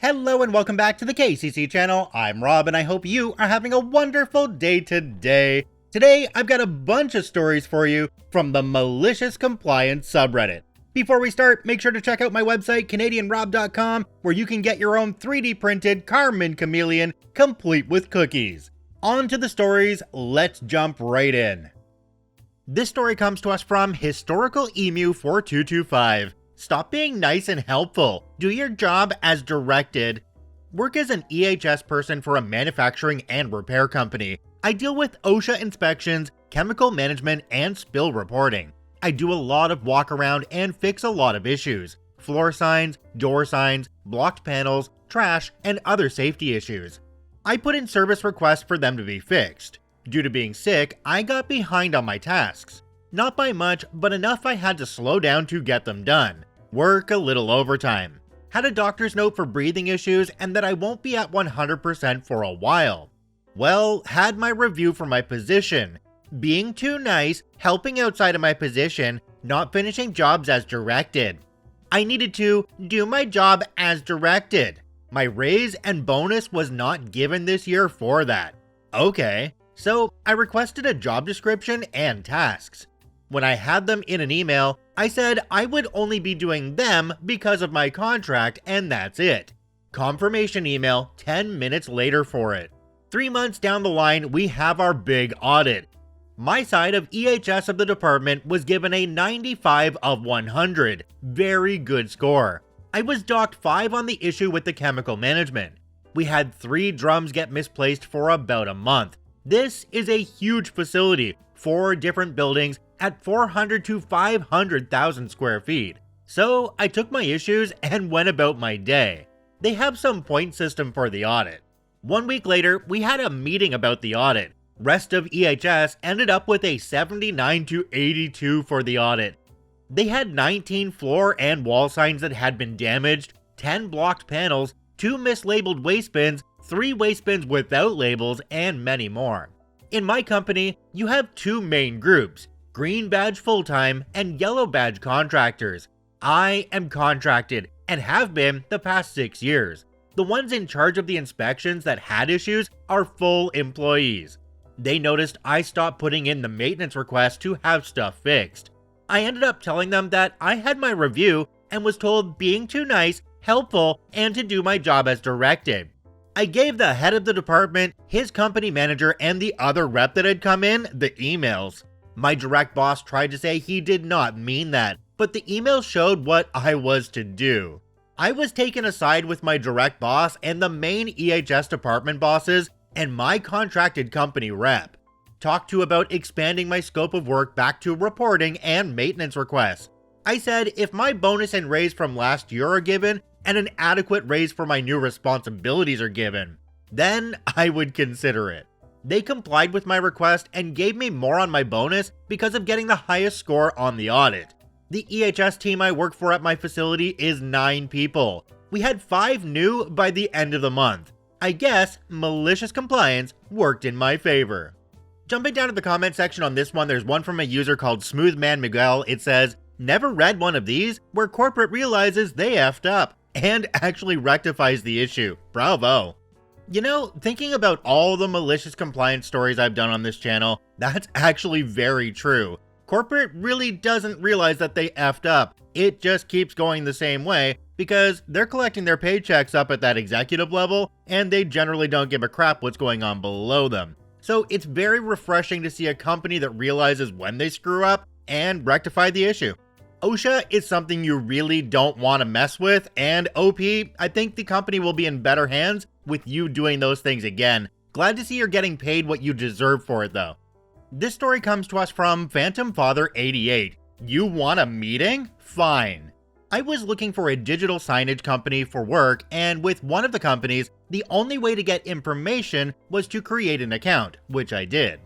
Hello and welcome back to the KCC channel. I'm Rob and I hope you are having a wonderful day today. Today, I've got a bunch of stories for you from the Malicious Compliance subreddit. Before we start, make sure to check out my website, CanadianRob.com, where you can get your own 3D printed Carmen Chameleon complete with cookies. On to the stories, let's jump right in. This story comes to us from Historical Emu 4225. Stop being nice and helpful. Do your job as directed. Work as an EHS person for a manufacturing and repair company. I deal with OSHA inspections, chemical management, and spill reporting. I do a lot of walk around and fix a lot of issues. Floor signs, door signs, blocked panels, trash, and other safety issues. I put in service requests for them to be fixed. Due to being sick, I got behind on my tasks. Not by much, but enough I had to slow down to get them done. Work a little overtime. Had a doctor's note for breathing issues and that I won't be at 100% for a while. Well, had my review for my position. Being too nice, helping outside of my position, not finishing jobs as directed. I needed to do my job as directed. My raise and bonus was not given this year for that. Okay, so I requested a job description and tasks. When I had them in an email, I said I would only be doing them because of my contract and that's it. Confirmation email 10 minutes later for it. 3 months down the line, we have our big audit. My side of EHS of the department was given a 95 of 100. Very good score. I was docked 5 on the issue with the chemical management. We had 3 drums get misplaced for about a month. This is a huge facility, 4 different buildings at 400 to 500,000 square feet. So I took my issues and went about my day. They have some point system for the audit. 1 week later, we had a meeting about the audit. Rest of EHS ended up with a 79 to 82 for the audit. They had 19 floor and wall signs that had been damaged, 10 blocked panels, 2 mislabeled waste bins, 3 waste bins without labels, and many more. In my company, you have 2 main groups, green badge full-time and yellow badge contractors. I am contracted and have been the past 6 years. The ones in charge of the inspections that had issues are full employees. They noticed I stopped putting in the maintenance request to have stuff fixed. I ended up telling them that I had my review and was told being too nice, helpful, and to do my job as directed. I gave the head of the department, his company manager, and the other rep that had come in the emails. My direct boss tried to say he did not mean that, but the email showed what I was to do. I was taken aside with my direct boss and the main EHS department bosses and my contracted company rep. Talked to about expanding my scope of work back to reporting and maintenance requests. I said if my bonus and raise from last year are given and an adequate raise for my new responsibilities are given, then I would consider it. They complied with my request and gave me more on my bonus because of getting the highest score on the audit. The EHS team I work for at my facility is 9 people. We had 5 new by the end of the month. I guess Malicious Compliance worked in my favor. Jumping down to the comment section on this one, there's one from a user called Smoothman Miguel. It says, never read one of these where corporate realizes they effed up and actually rectifies the issue. Bravo. You know, thinking about all the malicious compliance stories I've done on this channel, that's actually very true. Corporate really doesn't realize that they effed up. It just keeps going the same way because they're collecting their paychecks up at that executive level and they generally don't give a crap what's going on below them. So it's very refreshing to see a company that realizes when they screw up and rectify the issue. OSHA is something you really don't want to mess with, and OP, I think the company will be in better hands with you doing those things again. Glad to see you're getting paid what you deserve for it though. This story comes to us from Phantom Father 88. You want a meeting? Fine. I was looking for a digital signage company for work, and with one of the companies, the only way to get information was to create an account, which I did.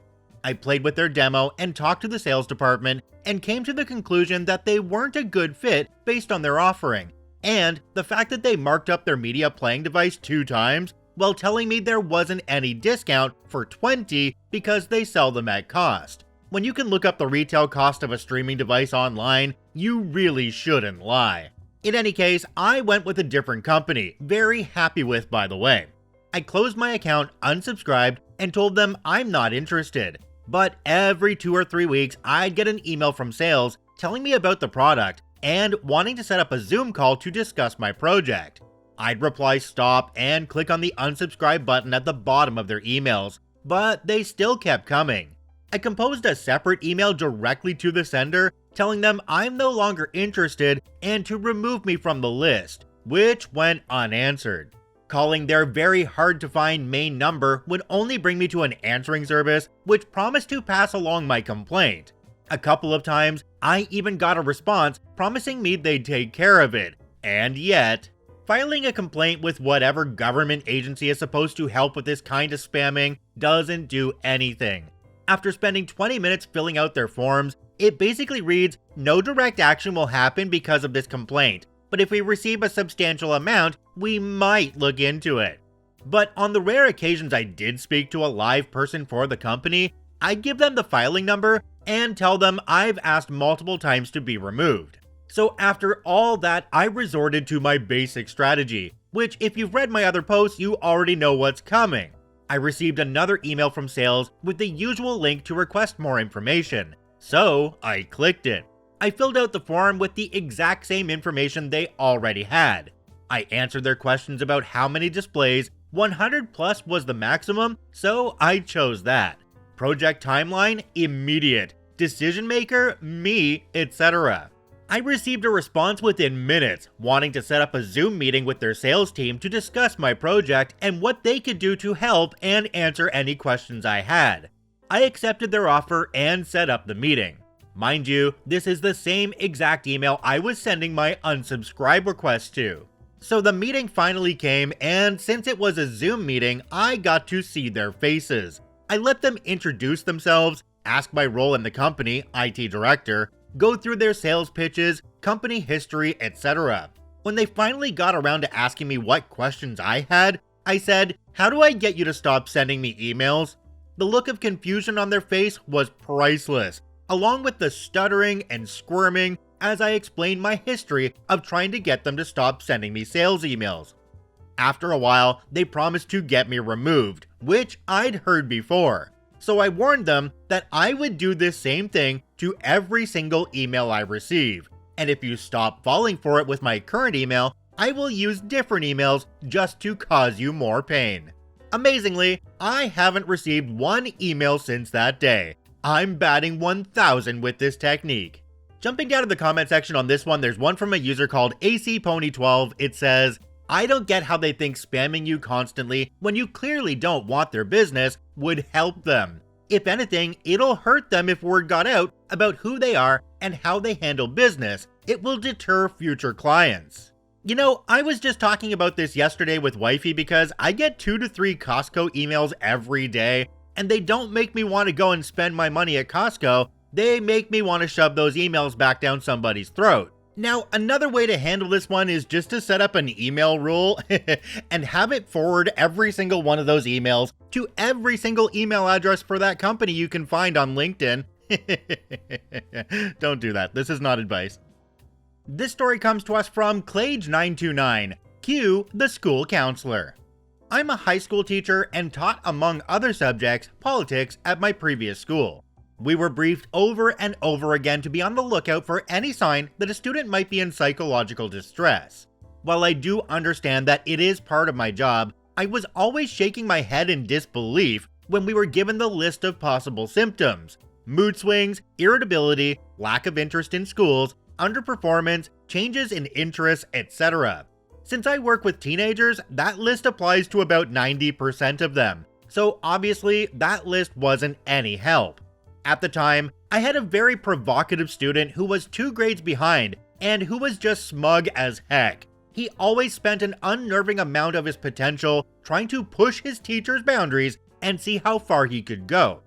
I played with their demo and talked to the sales department and came to the conclusion that they weren't a good fit based on their offering, and the fact that they marked up their media playing device 2 times while telling me there wasn't any discount for 20 because they sell them at cost. When you can look up the retail cost of a streaming device online, you really shouldn't lie. In any case, I went with a different company, very happy with, by the way. I closed my account, unsubscribed, and told them I'm not interested. But every 2 or 3 weeks, I'd get an email from sales telling me about the product and wanting to set up a Zoom call to discuss my project. I'd reply stop and click on the unsubscribe button at the bottom of their emails, but they still kept coming. I composed a separate email directly to the sender telling them I'm no longer interested and to remove me from the list, which went unanswered. Calling their very hard to find main number would only bring me to an answering service which promised to pass along my complaint. A couple of times, I even got a response promising me they'd take care of it, and yet, filing a complaint with whatever government agency is supposed to help with this kind of spamming doesn't do anything. After spending 20 minutes filling out their forms, it basically reads, no direct action will happen because of this complaint, but if we receive a substantial amount, we might look into it. But on the rare occasions I did speak to a live person for the company, I'd give them the filing number and tell them I've asked multiple times to be removed. So after all that, I resorted to my basic strategy, which if you've read my other posts, you already know what's coming. I received another email from sales with the usual link to request more information, so I clicked it. I filled out the form with the exact same information they already had. I answered their questions about how many displays, 100 plus was the maximum, so I chose that. Project timeline, immediate. Decision maker, me, etc. I received a response within minutes, wanting to set up a Zoom meeting with their sales team to discuss my project and what they could do to help and answer any questions I had. I accepted their offer and set up the meeting. Mind you, this is the same exact email I was sending my unsubscribe request to. So the meeting finally came, and since it was a Zoom meeting, I got to see their faces. I let them introduce themselves, ask my role in the company, IT director, go through their sales pitches, company history, etc. When they finally got around to asking me what questions I had, I said, "How do I get you to stop sending me emails?" The look of confusion on their face was priceless, along with the stuttering and squirming as I explained my history of trying to get them to stop sending me sales emails. After a while, they promised to get me removed, which I'd heard before. So I warned them that I would do this same thing to every single email I receive, and if you stop falling for it with my current email, I will use different emails just to cause you more pain. Amazingly, I haven't received one email since that day. I'm batting 1000 with this technique. Jumping down to the comment section on this one, there's one from a user called ACPony12. It says, "I don't get how they think spamming you constantly when you clearly don't want their business would help them. If anything, it'll hurt them if word got out about who they are and how they handle business. It will deter future clients." You know, I was just talking about this yesterday with wifey because I get 2 to 3 Costco emails every day, and they don't make me want to go and spend my money at Costco. They make me want to shove those emails back down somebody's throat. Now, another way to handle this one is just to set up an email rule and have it forward every single one of those emails to every single email address for that company you can find on LinkedIn. Don't do that. This is not advice. This story comes to us from Clage929, Q, the school counselor. I'm a high school teacher and taught, among other subjects, politics at my previous school. We were briefed over and over again to be on the lookout for any sign that a student might be in psychological distress. While I do understand that it is part of my job, I was always shaking my head in disbelief when we were given the list of possible symptoms: mood swings, irritability, lack of interest in schools, underperformance, changes in interests, etc. Since I work with teenagers, that list applies to about 90% of them, so obviously that list wasn't any help. At the time, I had a very provocative student who was 2 grades behind and who was just smug as heck. He always spent an unnerving amount of his potential trying to push his teacher's boundaries and see how far he could go.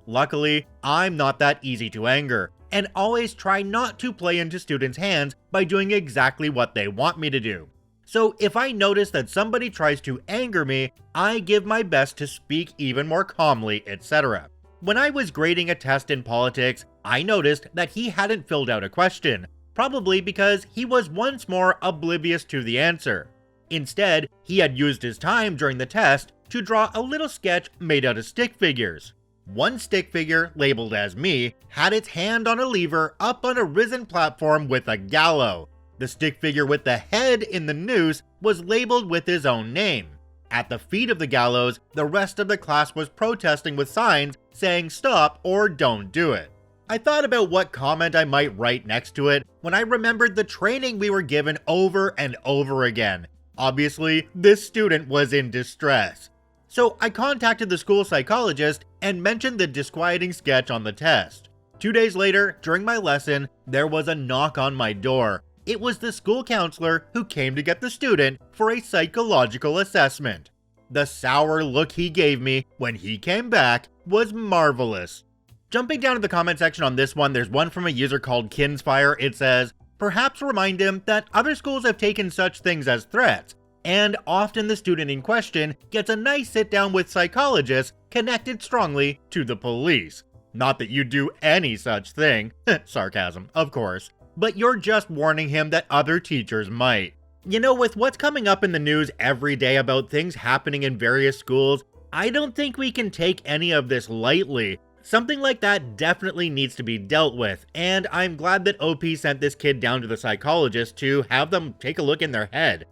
Luckily, I'm not that easy to anger, and always try not to play into students' hands by doing exactly what they want me to do. So if I notice that somebody tries to anger me, I give my best to speak even more calmly, etc. When I was grading a test in politics, I noticed that he hadn't filled out a question, probably because he was once more oblivious to the answer. Instead, he had used his time during the test to draw a little sketch made out of stick figures. One stick figure, labeled as me, had its hand on a lever up on a risen platform with a gallows. The stick figure with the head in the noose was labeled with his own name. At the feet of the gallows, the rest of the class was protesting with signs saying stop or don't do it. I thought about what comment I might write next to it when I remembered the training we were given over and over again. Obviously, this student was in distress. So I contacted the school psychologist and mentioned the disquieting sketch on the test. 2 days later, during my lesson, there was a knock on my door. It was the school counselor who came to get the student for a psychological assessment. The sour look he gave me when he came back was marvelous. Jumping down to the comment section on this one, there's one from a user called Kinsfire. It says, perhaps remind him that other schools have taken such things as threats, and often the student in question gets a nice sit down with psychologists connected strongly to the police. Not that you do any such thing, sarcasm, of course, but you're just warning him that other teachers might. You know, with what's coming up in the news every day about things happening in various schools, I don't think we can take any of this lightly. Something like that definitely needs to be dealt with, and I'm glad that OP sent this kid down to the psychologist to have them take a look in their head.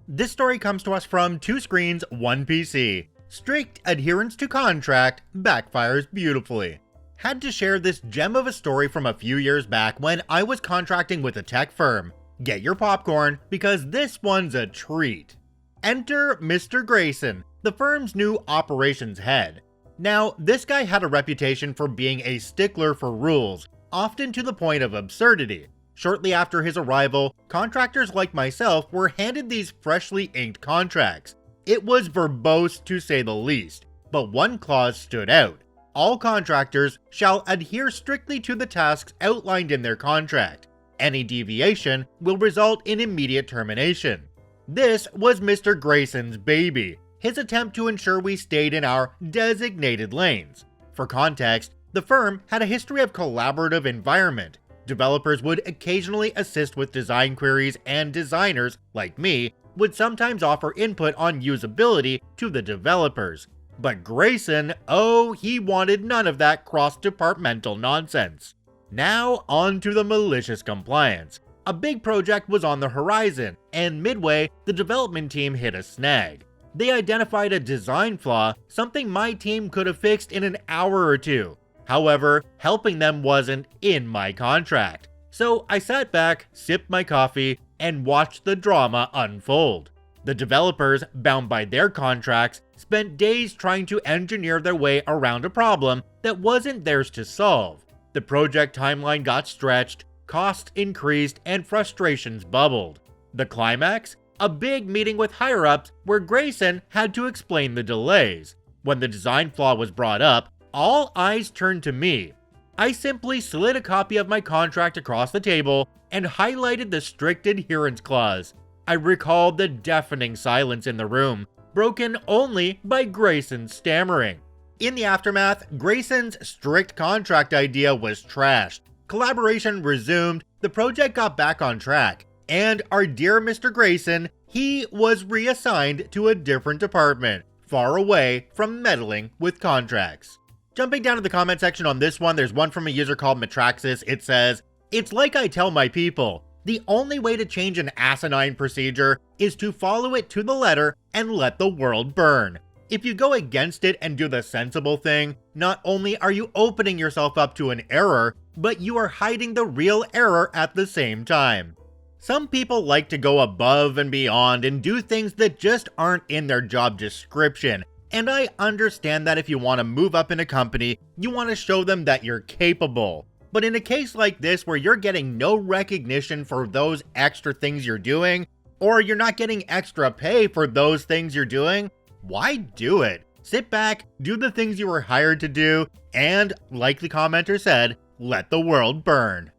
This story comes to us from 2 Screens, 1 PC. Strict adherence to contract backfires beautifully. Had to share this gem of a story from a few years back when I was contracting with a tech firm. Get your popcorn, because this one's a treat. Enter Mr. Grayson, the firm's new operations head. Now, this guy had a reputation for being a stickler for rules, often to the point of absurdity. Shortly after his arrival, contractors like myself were handed these freshly inked contracts. It was verbose to say the least, but one clause stood out. All contractors shall adhere strictly to the tasks outlined in their contract. Any deviation will result in immediate termination. This was Mr. Grayson's baby, his attempt to ensure we stayed in our designated lanes. For context, the firm had a history of collaborative environment. Developers would occasionally assist with design queries, and designers, like me, would sometimes offer input on usability to the developers. But Grayson, oh, he wanted none of that cross-departmental nonsense. Now on to the Malicious Compliance. A big project was on the horizon, and midway, the development team hit a snag. They identified a design flaw, something my team could have fixed in an hour or two. However, helping them wasn't in my contract. So I sat back, sipped my coffee, and watched the drama unfold. The developers, bound by their contracts, spent days trying to engineer their way around a problem that wasn't theirs to solve. The project timeline got stretched, costs increased, and frustrations bubbled. The climax? A big meeting with higher-ups where Grayson had to explain the delays. When the design flaw was brought up, all eyes turned to me. I simply slid a copy of my contract across the table and highlighted the strict adherence clause. I recalled the deafening silence in the room, broken only by Grayson's stammering. In the aftermath, Grayson's strict contract idea was trashed. Collaboration resumed, the project got back on track, and our dear Mr. Grayson, he was reassigned to a different department, far away from meddling with contracts. Jumping down to the comment section on this one, there's one from a user called Matraxis. It says, "It's like I tell my people, the only way to change an asinine procedure is to follow it to the letter and let the world burn. If you go against it and do the sensible thing, not only are you opening yourself up to an error, but you are hiding the real error at the same time." Some people like to go above and beyond and do things that just aren't in their job description. And I understand that if you want to move up in a company, you want to show them that you're capable. But in a case like this where you're getting no recognition for those extra things you're doing, or you're not getting extra pay for those things you're doing, why do it? Sit back, do the things you were hired to do, and, like the commenter said, let the world burn.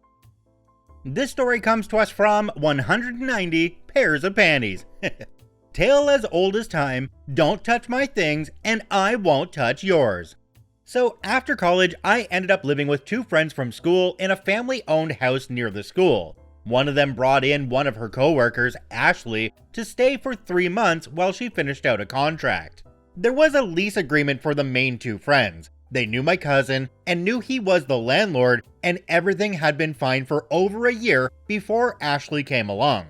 This story comes to us from 190 Pairs of Panties. Tale as old as time, don't touch my things, and I won't touch yours. So after college, I ended up living with 2 friends from school in a family-owned house near the school. One of them brought in one of her coworkers, Ashley, to stay for 3 months while she finished out a contract. There was a lease agreement for the main two friends. They knew my cousin and knew he was the landlord, and everything had been fine for over a year before Ashley came along.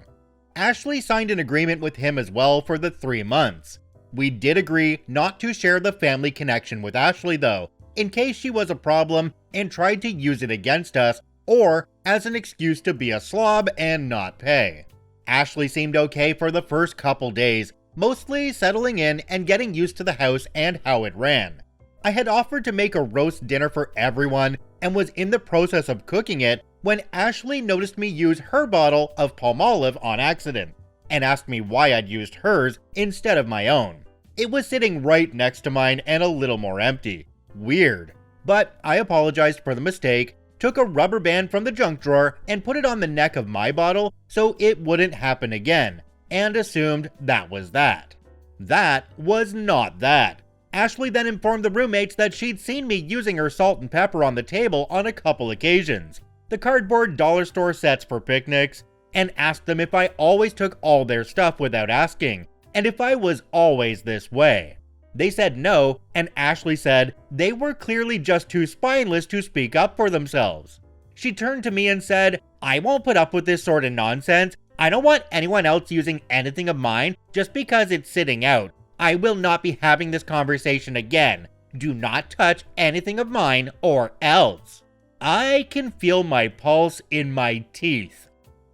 Ashley signed an agreement with him as well for the 3 months. We did agree not to share the family connection with Ashley though, in case she was a problem and tried to use it against us, or as an excuse to be a slob and not pay. Ashley seemed okay for the first couple days, mostly settling in and getting used to the house and how it ran. I had offered to make a roast dinner for everyone and was in the process of cooking it when Ashley noticed me use her bottle of Palmolive on accident and asked me why I'd used hers instead of my own. It was sitting right next to mine and a little more empty. Weird. But I apologized for the mistake, took a rubber band from the junk drawer and put it on the neck of my bottle so it wouldn't happen again, and assumed that was that. That was not that. Ashley then informed the roommates that she'd seen me using her salt and pepper on the table on a couple occasions, the cardboard dollar store sets for picnics, and asked them if I always took all their stuff without asking, and if I was always this way. They said no, and Ashley said they were clearly just too spineless to speak up for themselves. She turned to me and said, "I won't put up with this sort of nonsense. I don't want anyone else using anything of mine just because it's sitting out. I will not be having this conversation again. Do not touch anything of mine or else." I can feel my pulse in my teeth.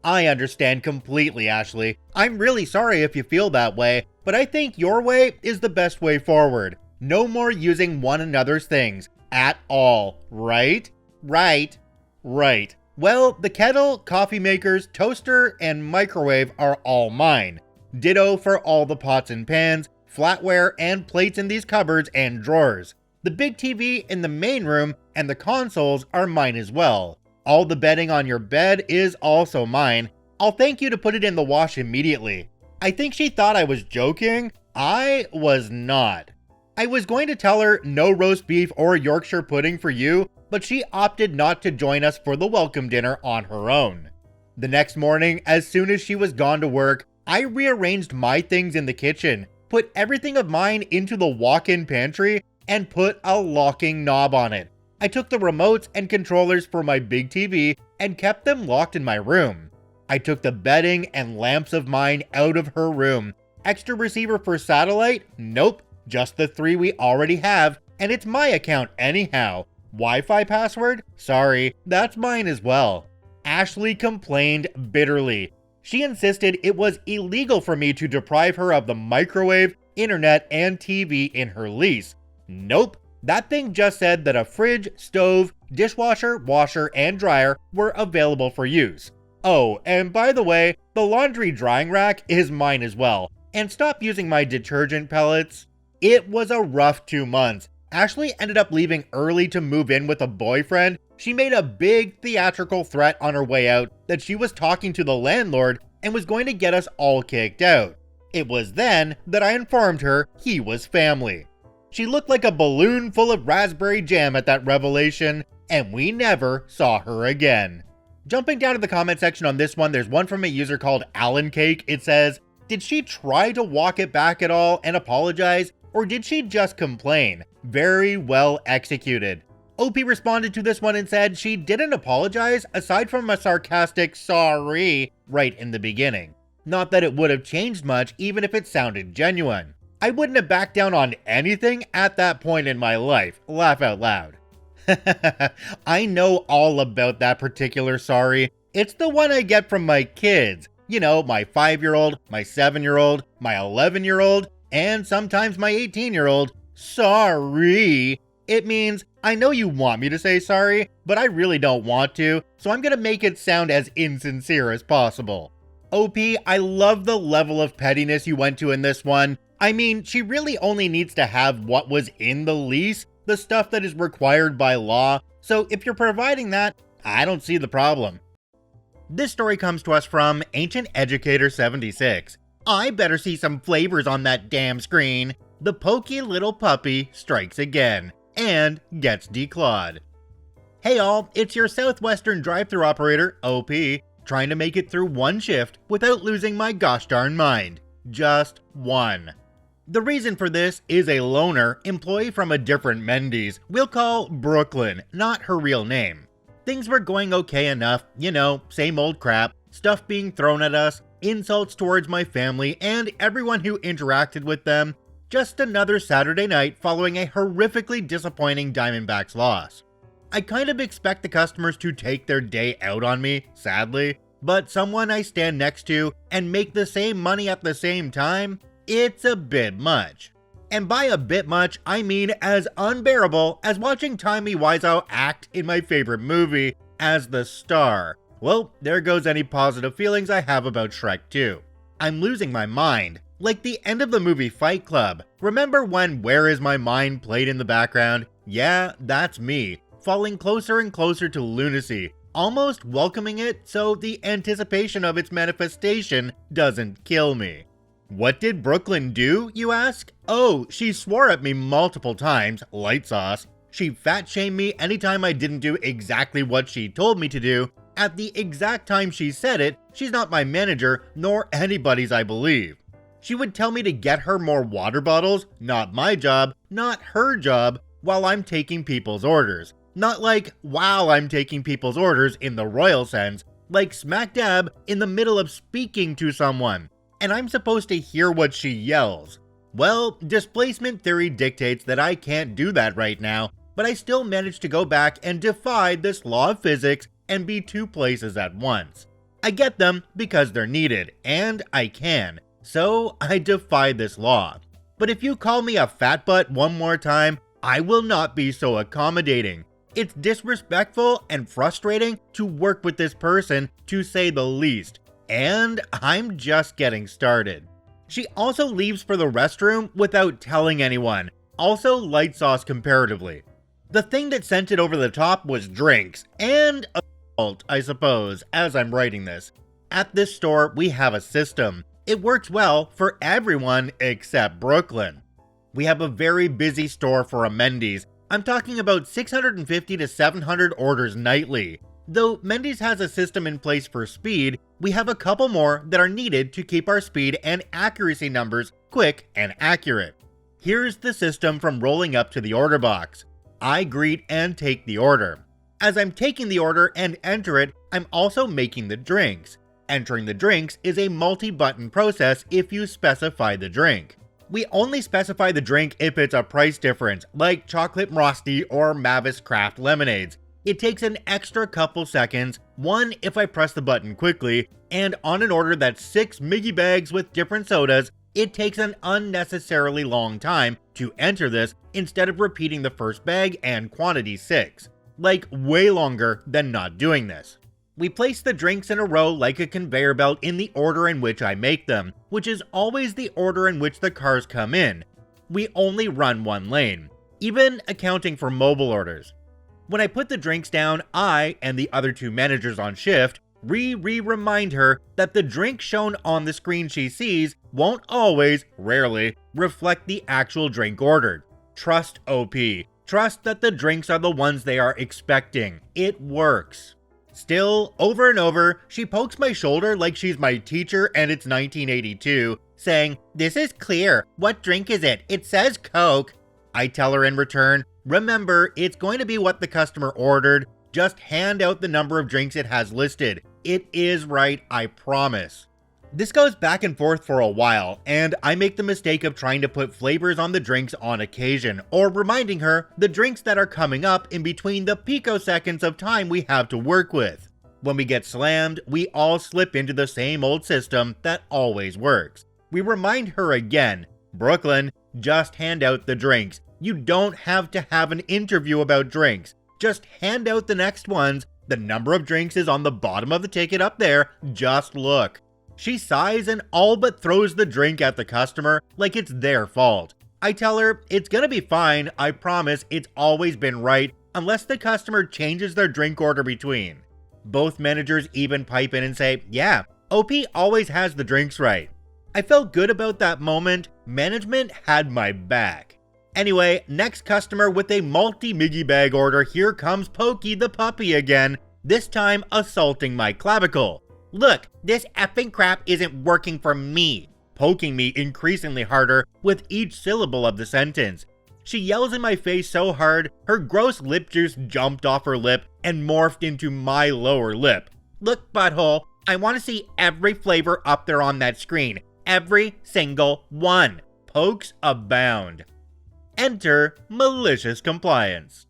I understand completely, Ashley. I'm really sorry if you feel that way, but I think your way is the best way forward. No more using one another's things at all, right? Right. Well, the kettle, coffee makers, toaster, and microwave are all mine. Ditto for all the pots and pans, flatware, and plates in these cupboards and drawers. The big TV in the main room and the consoles are mine as well. All the bedding on your bed is also mine. I'll thank you to put it in the wash immediately. I think she thought I was joking. I was not. I was going to tell her no roast beef or Yorkshire pudding for you, but she opted not to join us for the welcome dinner on her own. The next morning, as soon as she was gone to work, I rearranged my things in the kitchen, put everything of mine into the walk-in pantry, and put a locking knob on it. I took the remotes and controllers for my big TV and kept them locked in my room. I took the bedding and lamps of mine out of her room. Extra receiver for satellite? Nope, just the 3 we already have, and it's my account anyhow. Wi-Fi password? Sorry, that's mine as well. Ashley complained bitterly. She insisted it was illegal for me to deprive her of the microwave, internet, and TV in her lease. Nope. That thing just said that a fridge, stove, dishwasher, washer, and dryer were available for use. Oh, and by the way, the laundry drying rack is mine as well. And stop using my detergent pellets. It was a rough 2 months. Ashley ended up leaving early to move in with a boyfriend. She made a big theatrical threat on her way out that she was talking to the landlord and was going to get us all kicked out. It was then that I informed her he was family. She looked like a balloon full of raspberry jam at that revelation, and we never saw her again. Jumping down to the comment section on this one, there's one from a user called Alan Cake. It says, "Did she try to walk it back at all and apologize, or did she just complain? Very well executed." OP responded to this one and said she didn't apologize aside from a sarcastic sorry right in the beginning. Not that it would have changed much even if it sounded genuine. I wouldn't have backed down on anything at that point in my life. Laugh out loud. I know all about that particular sorry. It's the one I get from my kids. You know, my 5-year-old, my 7-year-old, my 11-year-old, and sometimes my 18-year-old. Sorry. It means, I know you want me to say sorry, but I really don't want to, so I'm gonna make it sound as insincere as possible. OP, I love the level of pettiness you went to in this one. I mean, she really only needs to have what was in the lease, the stuff that is required by law, so if you're providing that, I don't see the problem. This story comes to us from Ancient Educator 76. I better see some flavors on that damn screen. The pokey little puppy strikes again, and gets declawed. Hey all, it's your Southwestern drive-thru operator, OP, trying to make it through one shift without losing my gosh darn mind. Just one. The reason for this is a loner employee from a different Mendy's we'll call Brooklyn, not her real name. Things were going okay enough, same old crap, stuff being thrown at us, insults towards my family and everyone who interacted with them. Just another Saturday night following a horrifically disappointing Diamondbacks loss. I kind of expect the customers to take their day out on me, sadly, but someone I stand next to and make the same money at the same time? It's a bit much. And by a bit much, I mean as unbearable as watching Tommy Wiseau act in my favorite movie as the star. Well, there goes any positive feelings I have about Shrek 2. I'm losing my mind. Like the end of the movie Fight Club. Remember when Where Is My Mind played in the background? Yeah, that's me, falling closer and closer to lunacy, almost welcoming it so the anticipation of its manifestation doesn't kill me. What did Brooklyn do, you ask? Oh, she swore at me multiple times, light sauce. She fat-shamed me anytime I didn't do exactly what she told me to do. At the exact time she said it, she's not my manager, nor anybody's I believe. She would tell me to get her more water bottles, not my job, not her job, while I'm taking people's orders. Not like while I'm taking people's orders in the royal sense, like smack dab in the middle of speaking to someone. And I'm supposed to hear what she yells. Well, displacement theory dictates that I can't do that right now, but I still managed to go back and defy this law of physics and be two places at once. I get them because they're needed, and I can, so I defy this law. But if you call me a fat butt one more time, I will not be so accommodating. It's disrespectful and frustrating to work with this person, to say the least. And I'm just getting started. She also leaves for the restroom without telling anyone, also light sauce comparatively. The thing that sent it over the top was drinks, and assault, I suppose, as I'm writing this. At this store, we have a system. It works well for everyone except Brooklyn. We have a very busy store for a Mendy's. I'm talking about 650 to 700 orders nightly. Though Mendy's has a system in place for speed, we have a couple more that are needed to keep our speed and accuracy numbers quick and accurate. Here's the system from rolling up to the order box. I greet and take the order. As I'm taking the order and enter it, I'm also making the drinks. Entering the drinks is a multi-button process if you specify the drink. We only specify the drink if it's a price difference, like Chocolate Frosty or Mavis Craft Lemonades. It takes an extra couple seconds, one if I press the button quickly, and on an order that's 6 Miggy bags with different sodas, it takes an unnecessarily long time to enter this instead of repeating the first bag and quantity 6. Like way longer than not doing this. We place the drinks in a row like a conveyor belt in the order in which I make them, which is always the order in which the cars come in. We only run one lane, even accounting for mobile orders. When I put the drinks down, I and the other two managers on shift remind her that the drink shown on the screen she sees won't always, rarely, reflect the actual drink ordered. Trust OP. Trust that the drinks are the ones they are expecting. It works. Still, over and over, she pokes my shoulder like she's my teacher and it's 1982, saying, "This is clear. What drink is it? It says Coke." I tell her in return, "Remember, it's going to be what the customer ordered. Just hand out the number of drinks it has listed. It is right, I promise." This goes back and forth for a while, and I make the mistake of trying to put flavors on the drinks on occasion, or reminding her the drinks that are coming up in between the picoseconds of time we have to work with. When we get slammed, we all slip into the same old system that always works. We remind her again, "Brooklyn, just hand out the drinks. You don't have to have an interview about drinks. Just hand out the next ones. The number of drinks is on the bottom of the ticket up there. Just look." She sighs and all but throws the drink at the customer like it's their fault. I tell her it's gonna be fine, I promise it's always been right, unless the customer changes their drink order between. Both managers even pipe in and say, "Yeah, OP always has the drinks right." I felt good about that moment. Management had my back. Anyway, next customer with a multi-Miggy bag order, here comes Pokey the puppy again, this time assaulting my clavicle. "Look, this effing crap isn't working for me," poking me increasingly harder with each syllable of the sentence. She yells in my face so hard, her gross lip juice jumped off her lip and morphed into my lower lip. "Look, butthole, I want to see every flavor up there on that screen. Every single one." Pokes abound. Enter Malicious Compliance.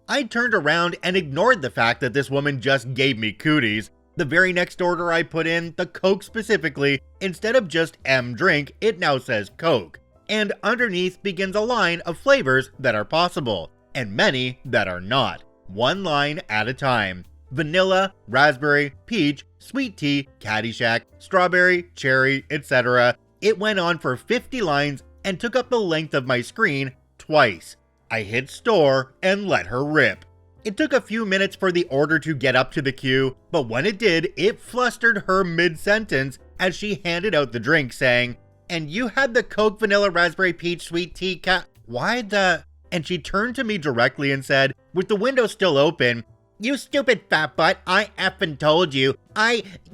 I turned around and ignored the fact that this woman just gave me cooties. The very next order I put in, the Coke specifically, instead of just M drink, it now says Coke. And underneath begins a line of flavors that are possible, and many that are not. One line at a time. Vanilla, raspberry, peach, sweet tea, Caddyshack, strawberry, cherry, etc. It went on for 50 lines and took up the length of my screen twice. I hit store and let her rip. It took a few minutes for the order to get up to the queue, but when it did, it flustered her mid-sentence as she handed out the drink saying, "And you had the Coke Vanilla Raspberry Peach Sweet Tea why the..." And she turned to me directly and said, with the window still open, "You stupid fat butt, I effing told you.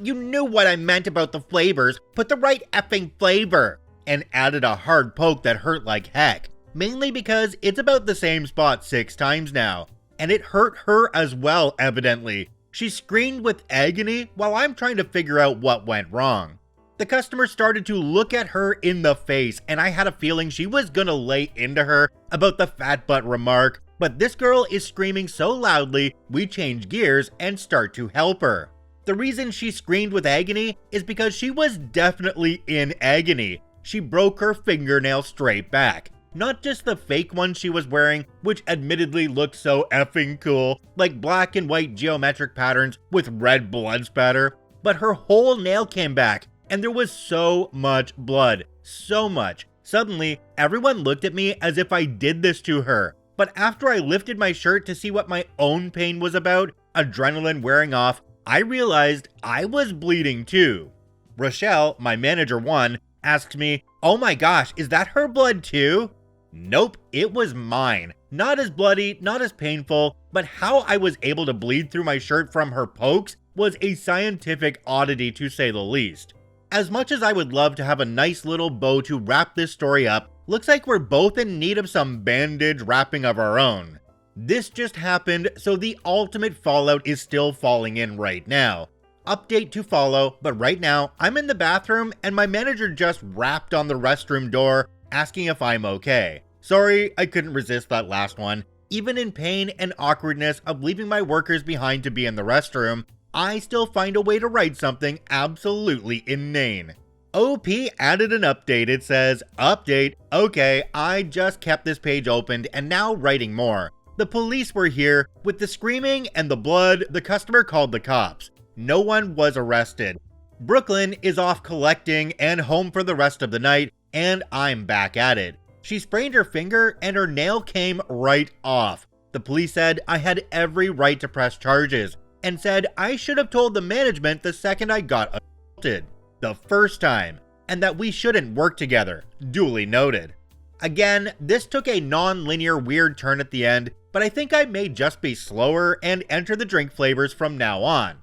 You knew what I meant about the flavors. Put the right effing flavor." And added a hard poke that hurt like heck. Mainly because it's about the same spot 6 times now. And it hurt her as well, evidently. She screamed with agony while I'm trying to figure out what went wrong. The customer started to look at her in the face, and I had a feeling she was gonna lay into her about the fat butt remark, but this girl is screaming so loudly, we change gears and start to help her. The reason she screamed with agony is because she was definitely in agony. She broke her fingernail straight back. Not just the fake one she was wearing, which admittedly looked so effing cool, like black and white geometric patterns with red blood spatter, but her whole nail came back, and there was so much blood. So much. Suddenly, everyone looked at me as if I did this to her. But after I lifted my shirt to see what my own pain was about, adrenaline wearing off, I realized I was bleeding too. Rochelle, my manager 1, asked me, "Oh my gosh, is that her blood too?" Nope, it was mine. Not as bloody, not as painful, but how I was able to bleed through my shirt from her pokes was a scientific oddity to say the least. As much as I would love to have a nice little bow to wrap this story up, looks like we're both in need of some bandage wrapping of our own. This just happened, so the ultimate fallout is still falling in right now. Update to follow, but right now I'm in the bathroom and my manager just rapped on the restroom door asking if I'm okay. Sorry, I couldn't resist that last one. Even in pain and awkwardness of leaving my workers behind to be in the restroom, I still find a way to write something absolutely inane. OP added an update. It says, "Update, okay, I just kept this page opened and now writing more. The police were here. With the screaming and the blood, the customer called the cops. No one was arrested. Brooklyn is off collecting and home for the rest of the night, and I'm back at it. She sprained her finger and her nail came right off. The police said I had every right to press charges and said I should have told the management the second I got assaulted. The first time, and that we shouldn't work together. Duly noted." Again, this took a non-linear weird turn at the end, but I think I may just be slower and enter the drink flavors from now on.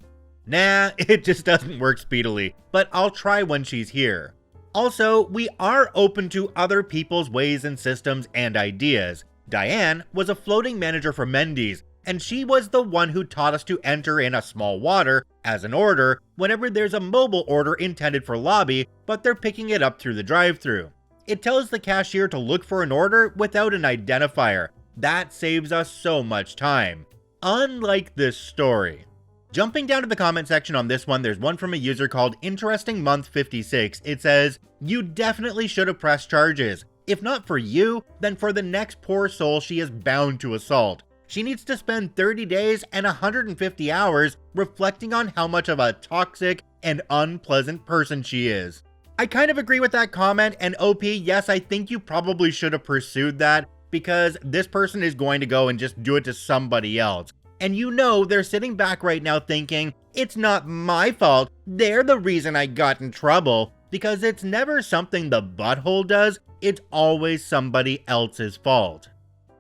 Nah, it just doesn't work speedily, but I'll try when she's here. Also, we are open to other people's ways and systems and ideas. Diane was a floating manager for Mendy's, and she was the one who taught us to enter in a small water as an order whenever there's a mobile order intended for lobby, but they're picking it up through the drive-thru. It tells the cashier to look for an order without an identifier. That saves us so much time. Unlike this story. Jumping down to the comment section on this one, there's one from a user called Interesting Month 56. It says, "You definitely should have pressed charges. If not for you, then for the next poor soul she is bound to assault. She needs to spend 30 days and 150 hours reflecting on how much of a toxic and unpleasant person she is." I kind of agree with that comment, and OP, yes, I think you probably should have pursued that, because this person is going to go and just do it to somebody else. And you know they're sitting back right now thinking, it's not my fault, they're the reason I got in trouble, because it's never something the butthole does, it's always somebody else's fault.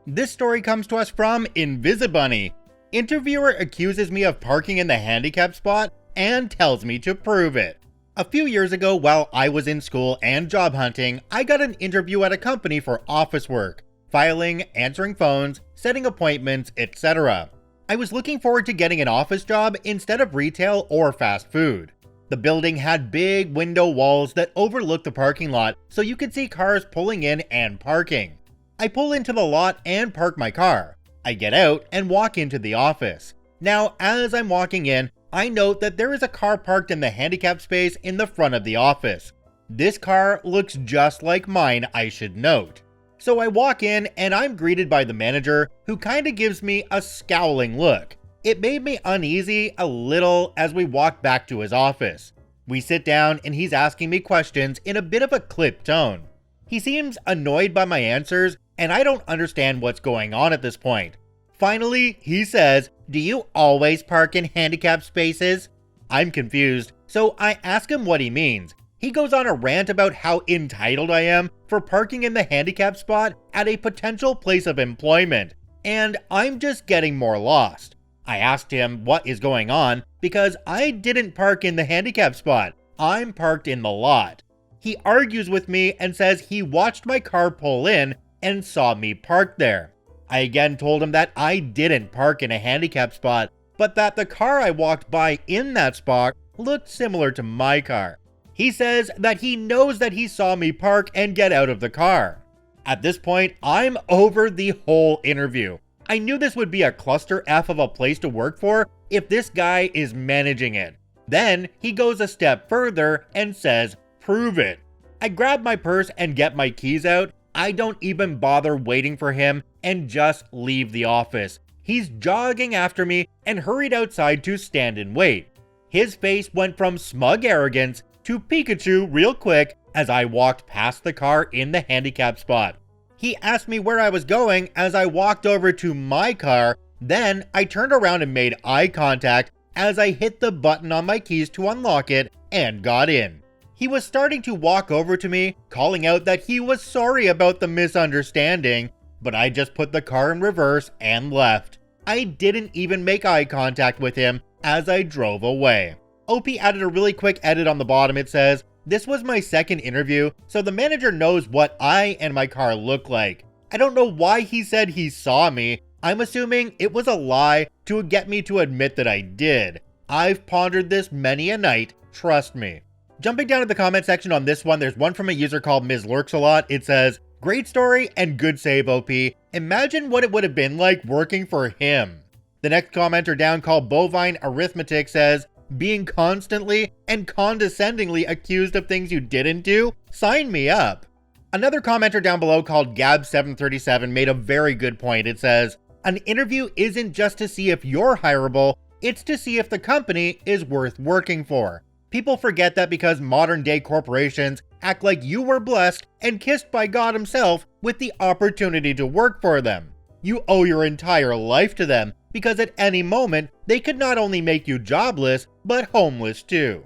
This story comes to us from Invisibunny. Interviewer accuses me of parking in the handicap spot, and tells me to prove it. A few years ago, while I was in school and job hunting, I got an interview at a company for office work, filing, answering phones, setting appointments, etc. I was looking forward to getting an office job instead of retail or fast food. The building had big window walls that overlooked the parking lot so you could see cars pulling in and parking. I pull into the lot and park my car. I get out and walk into the office. Now, as I'm walking in, I note that there is a car parked in the handicap space in the front of the office. This car looks just like mine, I should note. So I walk in and I'm greeted by the manager, who kinda gives me a scowling look. It made me uneasy a little as we walk back to his office. We sit down and he's asking me questions in a bit of a clipped tone. He seems annoyed by my answers and I don't understand what's going on at this point. Finally, he says, "Do you always park in handicapped spaces?" I'm confused, so I ask him what he means. He goes on a rant about how entitled I am for parking in the handicap spot at a potential place of employment, and I'm just getting more lost. I asked him what is going on because I didn't park in the handicap spot. I'm parked in the lot. He argues with me and says he watched my car pull in and saw me parked there. I again told him that I didn't park in a handicap spot, but that the car I walked by in that spot looked similar to my car. He says that he knows that he saw me park and get out of the car. At this point, I'm over the whole interview. I knew this would be a cluster F of a place to work for if this guy is managing it. Then he goes a step further and says, "Prove it." I grab my purse and get my keys out. I don't even bother waiting for him and just leave the office. He's jogging after me and hurried outside to stand and wait. His face went from smug arrogance to Pikachu real quick as I walked past the car in the handicap spot. He asked me where I was going as I walked over to my car. Then I turned around and made eye contact as I hit the button on my keys to unlock it and got in. He was starting to walk over to me, calling out that he was sorry about the misunderstanding, but I just put the car in reverse and left. I didn't even make eye contact with him as I drove away. OP added a really quick edit on the bottom. It says, "This was my second interview, so the manager knows what I and my car look like. I don't know why he said he saw me. I'm assuming it was a lie to get me to admit that I did. I've pondered this many a night, trust me." Jumping down to the comment section on this one, there's one from a user called Ms. Lurks a Lot. It says, "Great story and good save, OP. Imagine what it would have been like working for him." The next commenter down, called Bovine Arithmetic, says, "Being constantly and condescendingly accused of things you didn't do? Sign me up." Another commenter down below, called Gab737, made a very good point. It says, "An interview isn't just to see if you're hireable, it's to see if the company is worth working for. People forget that because modern day corporations act like you were blessed and kissed by God himself with the opportunity to work for them. You owe your entire life to them, because at any moment, they could not only make you jobless, but homeless too."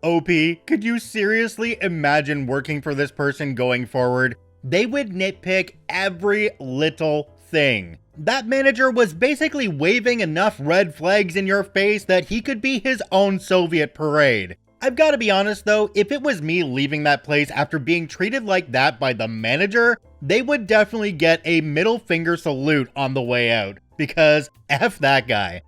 OP, could you seriously imagine working for this person going forward? They would nitpick every little thing. That manager was basically waving enough red flags in your face that he could be his own Soviet parade. I've got to be honest though, if it was me leaving that place after being treated like that by the manager, they would definitely get a middle finger salute on the way out, because F that guy.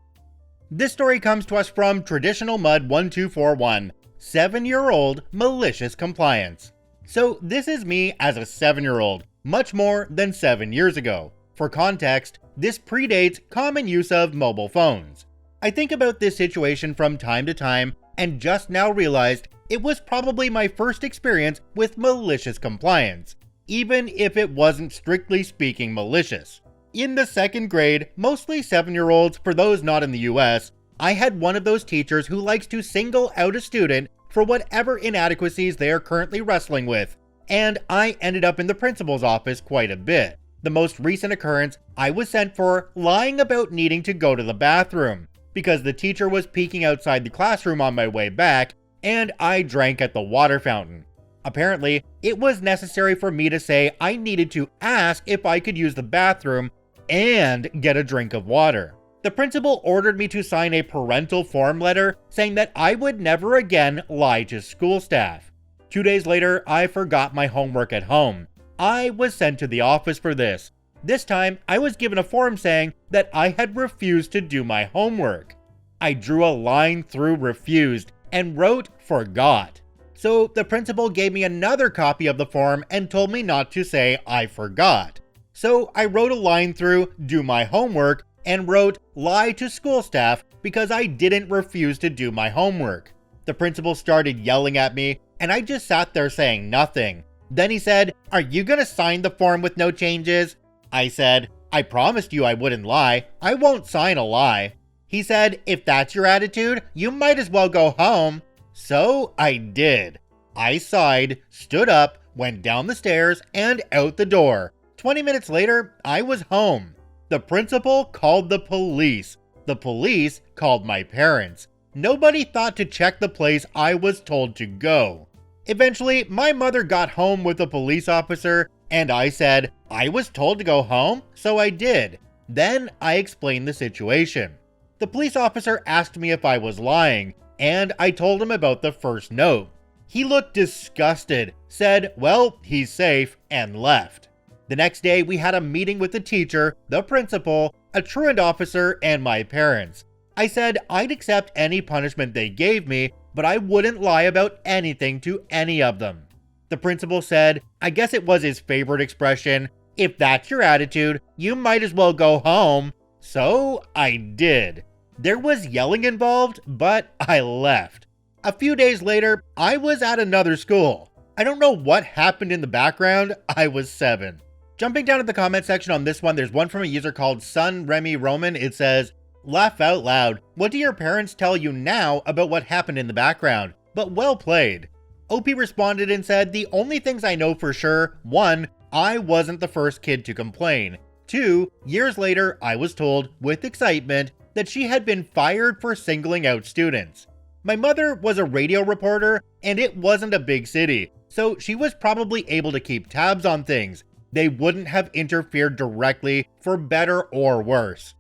This story comes to us from Traditional Mud 1241, 7-year-old Malicious Compliance. So this is me as a 7-year-old, much more than 7 years ago. For context, this predates common use of mobile phones. I think about this situation from time to time and just now realized it was probably my first experience with malicious compliance, even if it wasn't strictly speaking malicious. In the 2nd grade, mostly 7-year-olds for those not in the US, I had one of those teachers who likes to single out a student for whatever inadequacies they are currently wrestling with, and I ended up in the principal's office quite a bit. The most recent occurrence, I was sent for lying about needing to go to the bathroom, because the teacher was peeking outside the classroom on my way back, and I drank at the water fountain. Apparently, it was necessary for me to say I needed to ask if I could use the bathroom and get a drink of water. The principal ordered me to sign a parental form letter saying that I would never again lie to school staff. 2 days later, I forgot my homework at home. I was sent to the office for this. This time, I was given a form saying that I had refused to do my homework. I drew a line through refused and wrote forgot. So the principal gave me another copy of the form and told me not to say I forgot. So I wrote a line through do my homework and wrote lie to school staff because I didn't refuse to do my homework. The principal started yelling at me and I just sat there saying nothing. Then he said, "Are you gonna sign the form with no changes?" I said, "I promised you I wouldn't lie. I won't sign a lie." He said, "If that's your attitude, you might as well go home." So I did. I sighed, stood up, went down the stairs, and out the door. 20 minutes later, I was home. The principal called the police. The police called my parents. Nobody thought to check the place I was told to go. Eventually, my mother got home with a police officer, and I said, I was told to go home, so I did. Then I explained the situation. The police officer asked me if I was lying, and I told him about the first note. He looked disgusted, said, well, he's safe, and left. The next day, we had a meeting with the teacher, the principal, a truant officer, and my parents. I said I'd accept any punishment they gave me, but I wouldn't lie about anything to any of them. The principal said, I guess it was his favorite expression, if that's your attitude, you might as well go home. So I did. There was yelling involved, but I left. A few days later, I was at another school. I don't know what happened in the background, I was 7. Jumping down to the comment section on this one, there's one from a user called Sun Remy Roman. It says, laugh out loud. What do your parents tell you now about what happened in the background? But well played. OP responded and said, the only things I know for sure, 1, I wasn't the first kid to complain. 2, years later, I was told, with excitement, that she had been fired for singling out students. My mother was a radio reporter, and it wasn't a big city, so she was probably able to keep tabs on things. They wouldn't have interfered directly, for better or worse.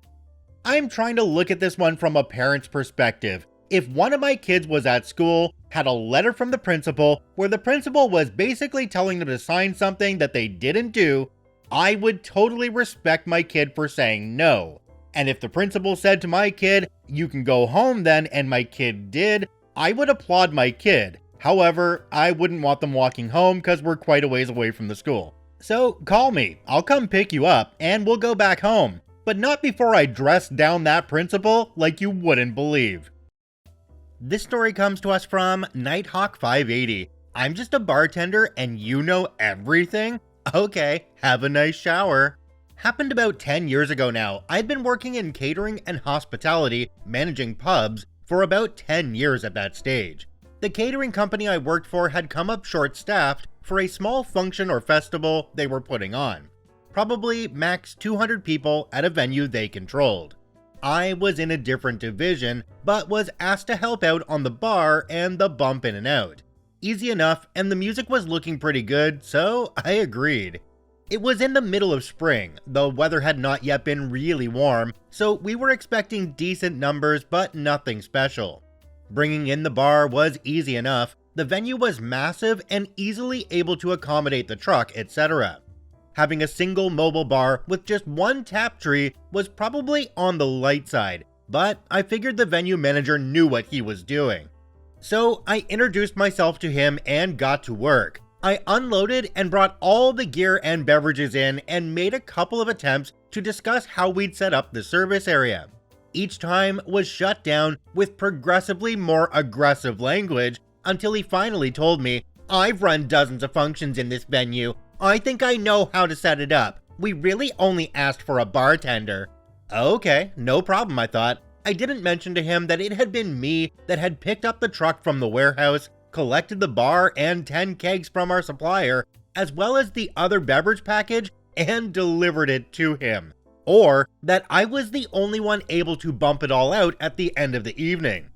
I'm trying to look at this one from a parent's perspective. If one of my kids was at school, had a letter from the principal, where the principal was basically telling them to sign something that they didn't do, I would totally respect my kid for saying no. And if the principal said to my kid, you can go home then, and my kid did, I would applaud my kid. However, I wouldn't want them walking home because we're quite a ways away from the school. So call me, I'll come pick you up, and we'll go back home. But not before I dress down that principal like you wouldn't believe. This story comes to us from Nighthawk580. I'm just a bartender and you know everything? Okay, have a nice shower. Happened about 10 years ago now. I'd been working in catering and hospitality, managing pubs, for about 10 years at that stage. The catering company I worked for had come up short-staffed for a small function or festival they were putting on. Probably max 200 people at a venue they controlled. I was in a different division, but was asked to help out on the bar and the bump in and out. Easy enough, and the music was looking pretty good, so I agreed. It was in the middle of spring, the weather had not yet been really warm, so we were expecting decent numbers but nothing special. Bringing in the bar was easy enough, the venue was massive and easily able to accommodate the truck, etc. Having a single mobile bar with just one tap tree was probably on the light side, but I figured the venue manager knew what he was doing. So I introduced myself to him and got to work. I unloaded and brought all the gear and beverages in and made a couple of attempts to discuss how we'd set up the service area. Each time was shut down with progressively more aggressive language until he finally told me, I've run dozens of functions in this venue. I think I know how to set it up. We really only asked for a bartender. Okay, no problem, I thought. I didn't mention to him that it had been me that had picked up the truck from the warehouse, collected the bar and 10 kegs from our supplier, as well as the other beverage package, and delivered it to him. Or that I was the only one able to bump it all out at the end of the evening.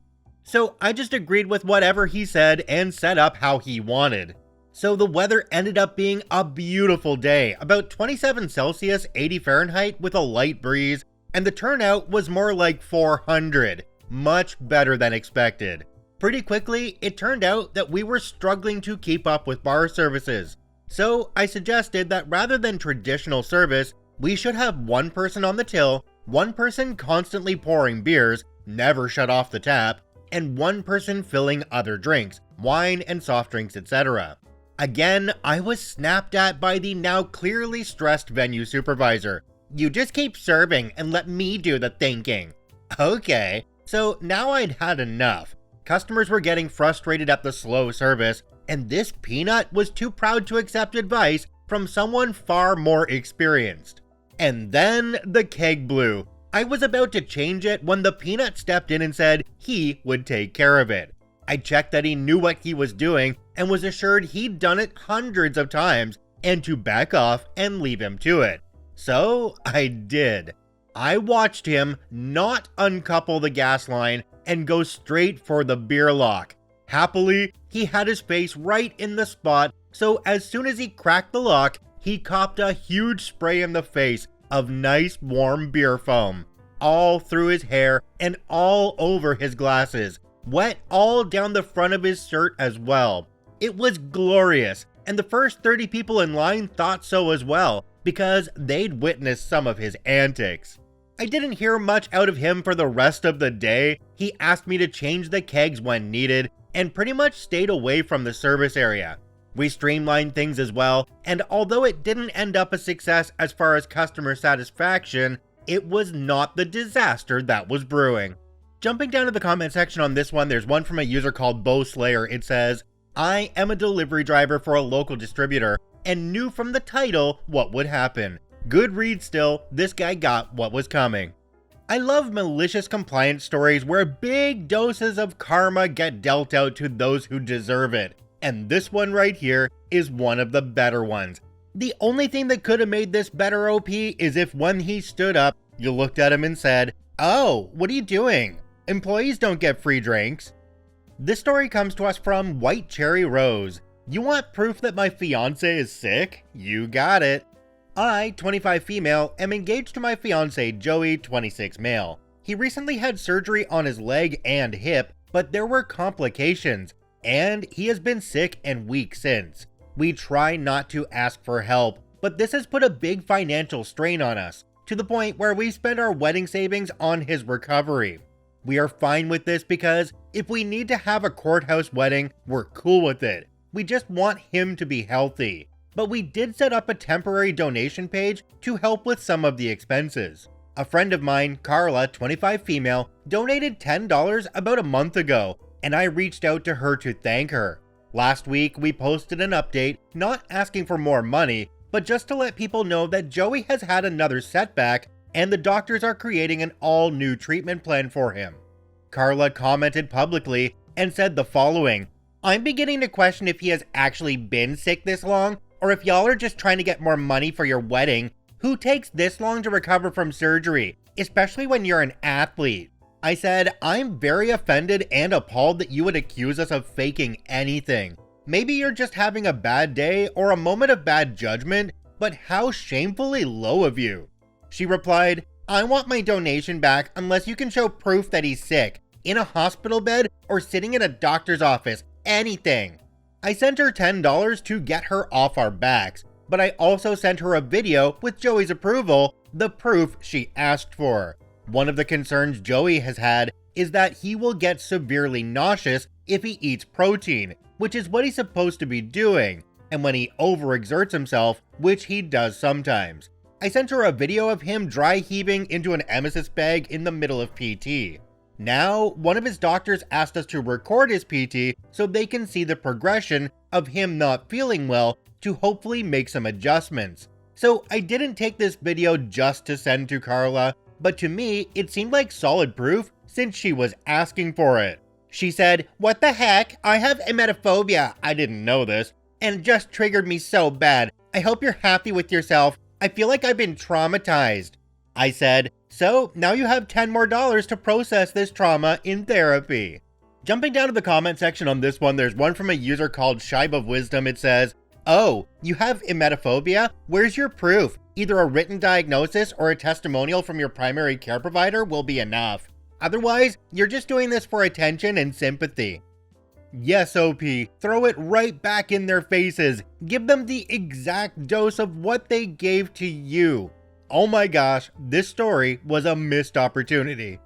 So I just agreed with whatever he said and set up how he wanted. So the weather ended up being a beautiful day, about 27 Celsius, 80 Fahrenheit with a light breeze, and the turnout was more like 400, much better than expected. Pretty quickly, it turned out that we were struggling to keep up with bar services. So I suggested that rather than traditional service, we should have one person on the till, one person constantly pouring beers, never shut off the tap, and one person filling other drinks, wine and soft drinks, etc. Again, I was snapped at by the now clearly stressed venue supervisor. "You just keep serving and let me do the thinking." Okay, so now I'd had enough. Customers were getting frustrated at the slow service, and this peanut was too proud to accept advice from someone far more experienced. And then the keg blew. I was about to change it when the peanut stepped in and said he would take care of it. I checked that he knew what he was doing and was assured he'd done it hundreds of times and to back off and leave him to it. So I did. I watched him not uncouple the gas line and go straight for the beer lock. Happily, he had his face right in the spot, so as soon as he cracked the lock, he copped a huge spray in the face of nice warm beer foam, all through his hair and all over his glasses, wet all down the front of his shirt as well. It was glorious, and the first 30 people in line thought so as well, because they'd witnessed some of his antics. I didn't hear much out of him for the rest of the day. He asked me to change the kegs when needed, and pretty much stayed away from the service area. We streamlined things as well, and although it didn't end up a success as far as customer satisfaction, it was not the disaster that was brewing. Jumping down to the comment section on this one, there's one from a user called Bo Slayer. It says, "I am a delivery driver for a local distributor and knew from the title what would happen. Good read still, this guy got what was coming." I love malicious compliance stories where big doses of karma get dealt out to those who deserve it, and this one right here is one of the better ones. The only thing that could have made this better OP is if when he stood up, you looked at him and said, "Oh, what are you doing? Employees don't get free drinks." This story comes to us from White Cherry Rose. "You want proof that my fiance is sick? You got it. I, 25 female, am engaged to my fiance Joey, 26 male. He recently had surgery on his leg and hip, but there were complications, and he has been sick and weak since. We try not to ask for help, but this has put a big financial strain on us, to the point where we spend our wedding savings on his recovery. We are fine with this because if we need to have a courthouse wedding, we're cool with it. We just want him to be healthy. But we did set up a temporary donation page to help with some of the expenses. A friend of mine, Carla, 25 female, donated $10 about a month ago, and I reached out to her to thank her. Last week, we posted an update, not asking for more money, but just to let people know that Joey has had another setback and the doctors are creating an all-new treatment plan for him. Carla commented publicly and said the following, "I'm beginning to question if he has actually been sick this long, or if y'all are just trying to get more money for your wedding. Who takes this long to recover from surgery, especially when you're an athlete?" I said, "I'm very offended and appalled that you would accuse us of faking anything. Maybe you're just having a bad day or a moment of bad judgment, but how shamefully low of you." She replied, "I want my donation back unless you can show proof that he's sick, in a hospital bed, or sitting in a doctor's office, anything." I sent her $10 to get her off our backs, but I also sent her a video with Joey's approval, the proof she asked for. One of the concerns Joey has had is that he will get severely nauseous if he eats protein, which is what he's supposed to be doing, and when he overexerts himself, which he does sometimes. I sent her a video of him dry heaving into an emesis bag in the middle of PT. Now, one of his doctors asked us to record his PT so they can see the progression of him not feeling well to hopefully make some adjustments. So I didn't take this video just to send to Carla, but to me, it seemed like solid proof since she was asking for it. She said, "What the heck? I have emetophobia. I didn't know this, and it just triggered me so bad. I hope you're happy with yourself. I feel like I've been traumatized." I said, "So now you have $10 more to process this trauma in therapy." Jumping down to the comment section on this one, there's one from a user called Shibe of Wisdom. It says, "Oh, you have emetophobia? Where's your proof? Either a written diagnosis or a testimonial from your primary care provider will be enough. Otherwise, you're just doing this for attention and sympathy. Yes, OP, throw it right back in their faces. Give them the exact dose of what they gave to you. Oh my gosh, this story was a missed opportunity.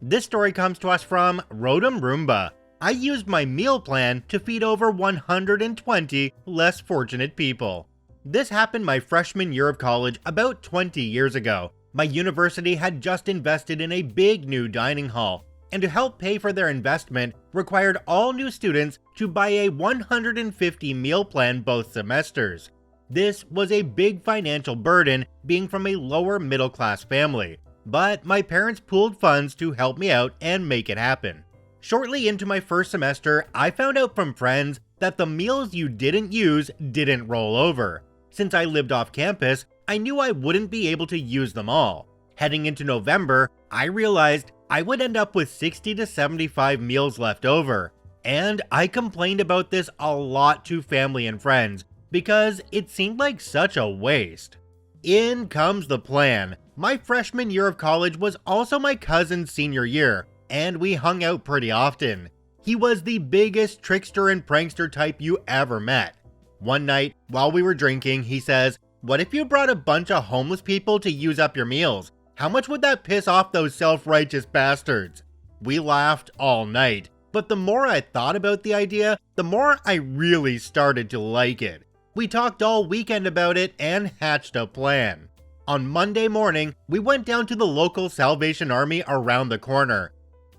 This story comes to us from Rotom Roomba. I used my meal plan to feed over 120 less fortunate people. This happened my freshman year of college about 20 years ago. My university had just invested in a big new dining hall, and to help pay for their investment required all new students to buy a 150 meal plan both semesters. This was a big financial burden being from a lower middle class family, but my parents pooled funds to help me out and make it happen. Shortly into my first semester, I found out from friends that the meals you didn't use didn't roll over. Since I lived off campus, I knew I wouldn't be able to use them all. Heading into November, I realized I would end up with 60 to 75 meals left over, and I complained about this a lot to family and friends because it seemed like such a waste. In comes the plan. My freshman year of college was also my cousin's senior year, and we hung out pretty often. He was the biggest trickster and prankster type you ever met. One night, while we were drinking, he says, "What if you brought a bunch of homeless people to use up your meals? How much would that piss off those self-righteous bastards?" We laughed all night, but the more I thought about the idea, the more I really started to like it. We talked all weekend about it and hatched a plan. On Monday morning, we went down to the local Salvation Army around the corner.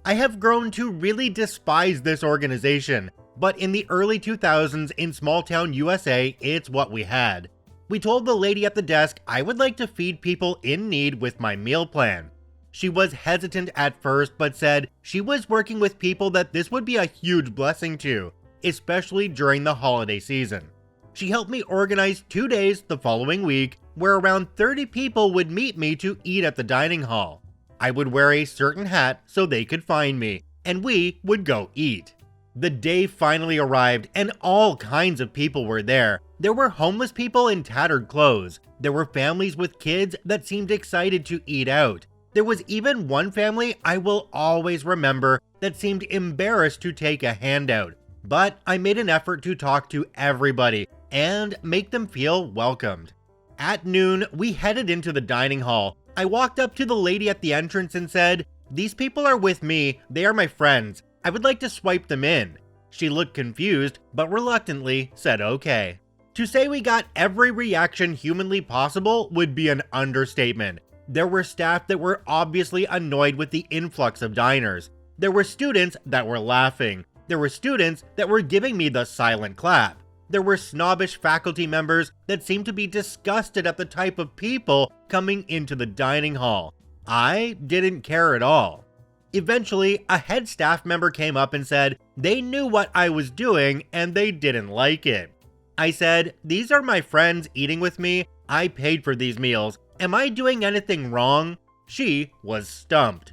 I have grown to really despise this organization, but in the early 2000s in small town USA, it's what we had. We told the lady at the desk I would like to feed people in need with my meal plan. She was hesitant at first, but said she was working with people that this would be a huge blessing to, especially during the holiday season. She helped me organize 2 days the following week where around 30 people would meet me to eat at the dining hall. I would wear a certain hat so they could find me, and we would go eat. The day finally arrived and all kinds of people were there. There were homeless people in tattered clothes. There were families with kids that seemed excited to eat out. There was even one family I will always remember that seemed embarrassed to take a handout. But I made an effort to talk to everybody and make them feel welcomed. At noon, we headed into the dining hall. I walked up to the lady at the entrance and said, "These people are with me. They are my friends. I would like to swipe them in." She looked confused, but reluctantly said okay. To say we got every reaction humanly possible would be an understatement. There were staff that were obviously annoyed with the influx of diners. There were students that were laughing. There were students that were giving me the silent clap. There were snobbish faculty members that seemed to be disgusted at the type of people coming into the dining hall. I didn't care at all. Eventually, a head staff member came up and said they knew what I was doing and they didn't like it. I said, "These are my friends eating with me. I paid for these meals. Am I doing anything wrong?" She was stumped.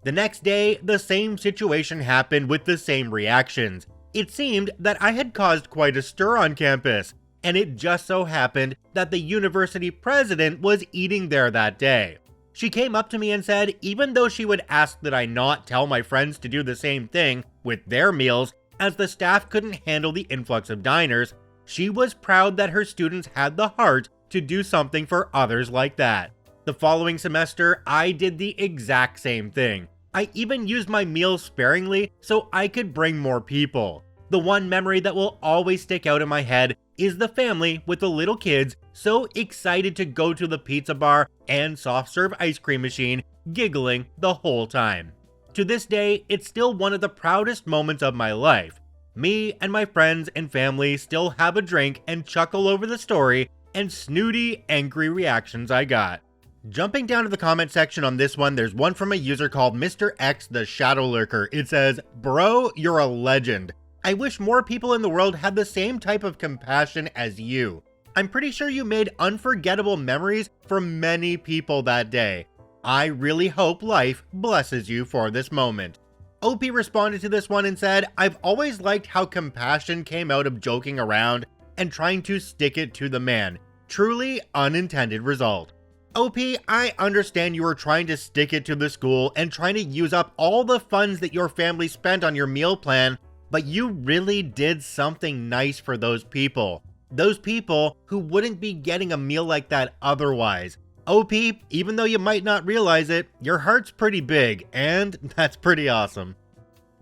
The next day, the same situation happened with the same reactions. It seemed that I had caused quite a stir on campus, and it just so happened that the university president was eating there that day. She came up to me and said even though she would ask that I not tell my friends to do the same thing with their meals, as the staff couldn't handle the influx of diners, she was proud that her students had the heart to do something for others like that. The following semester, I did the exact same thing. I even used my meals sparingly so I could bring more people. The one memory that will always stick out in my head is the family with the little kids so excited to go to the pizza bar and soft serve ice cream machine, giggling the whole time. To this day, it's still one of the proudest moments of my life. Me and my friends and family still have a drink and chuckle over the story and snooty, angry reactions I got. Jumping down to the comment section on this one, there's one from a user called Mr. X the Shadow Lurker. It says, "Bro, you're a legend. I wish more people in the world had the same type of compassion as you. I'm pretty sure you made unforgettable memories for many people that day. I really hope life blesses you for this moment." OP responded to this one and said, "I've always liked how compassion came out of joking around and trying to stick it to the man. Truly unintended result. OP, I understand you were trying to stick it to the school and trying to use up all the funds that your family spent on your meal plan, but you really did something nice for those people. Those people who wouldn't be getting a meal like that otherwise. OP, even though you might not realize it, your heart's pretty big, and that's pretty awesome.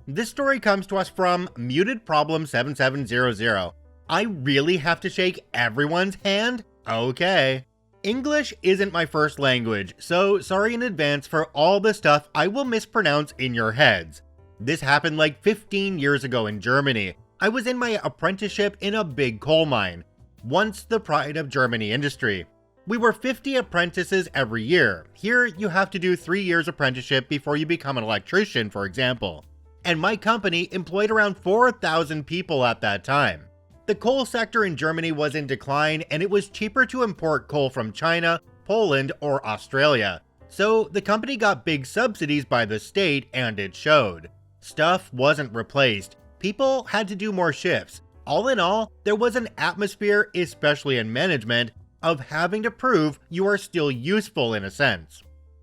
This story comes to us from Muted Problem 7700. I really have to shake everyone's hand? Okay. English isn't my first language, so sorry in advance for all the stuff I will mispronounce in your heads. This happened like 15 years ago in Germany. I was in my apprenticeship in a big coal mine, once the pride of Germany industry. We were 50 apprentices every year. Here, you have to do 3 years apprenticeship before you become an electrician, for example. And my company employed around 4,000 people at that time. The coal sector in Germany was in decline, and it was cheaper to import coal from China, Poland, or Australia. So the company got big subsidies by the state, and it showed. Stuff wasn't replaced. People had to do more shifts. All in all, there was an atmosphere, especially in management, of having to prove you are still useful in a sense.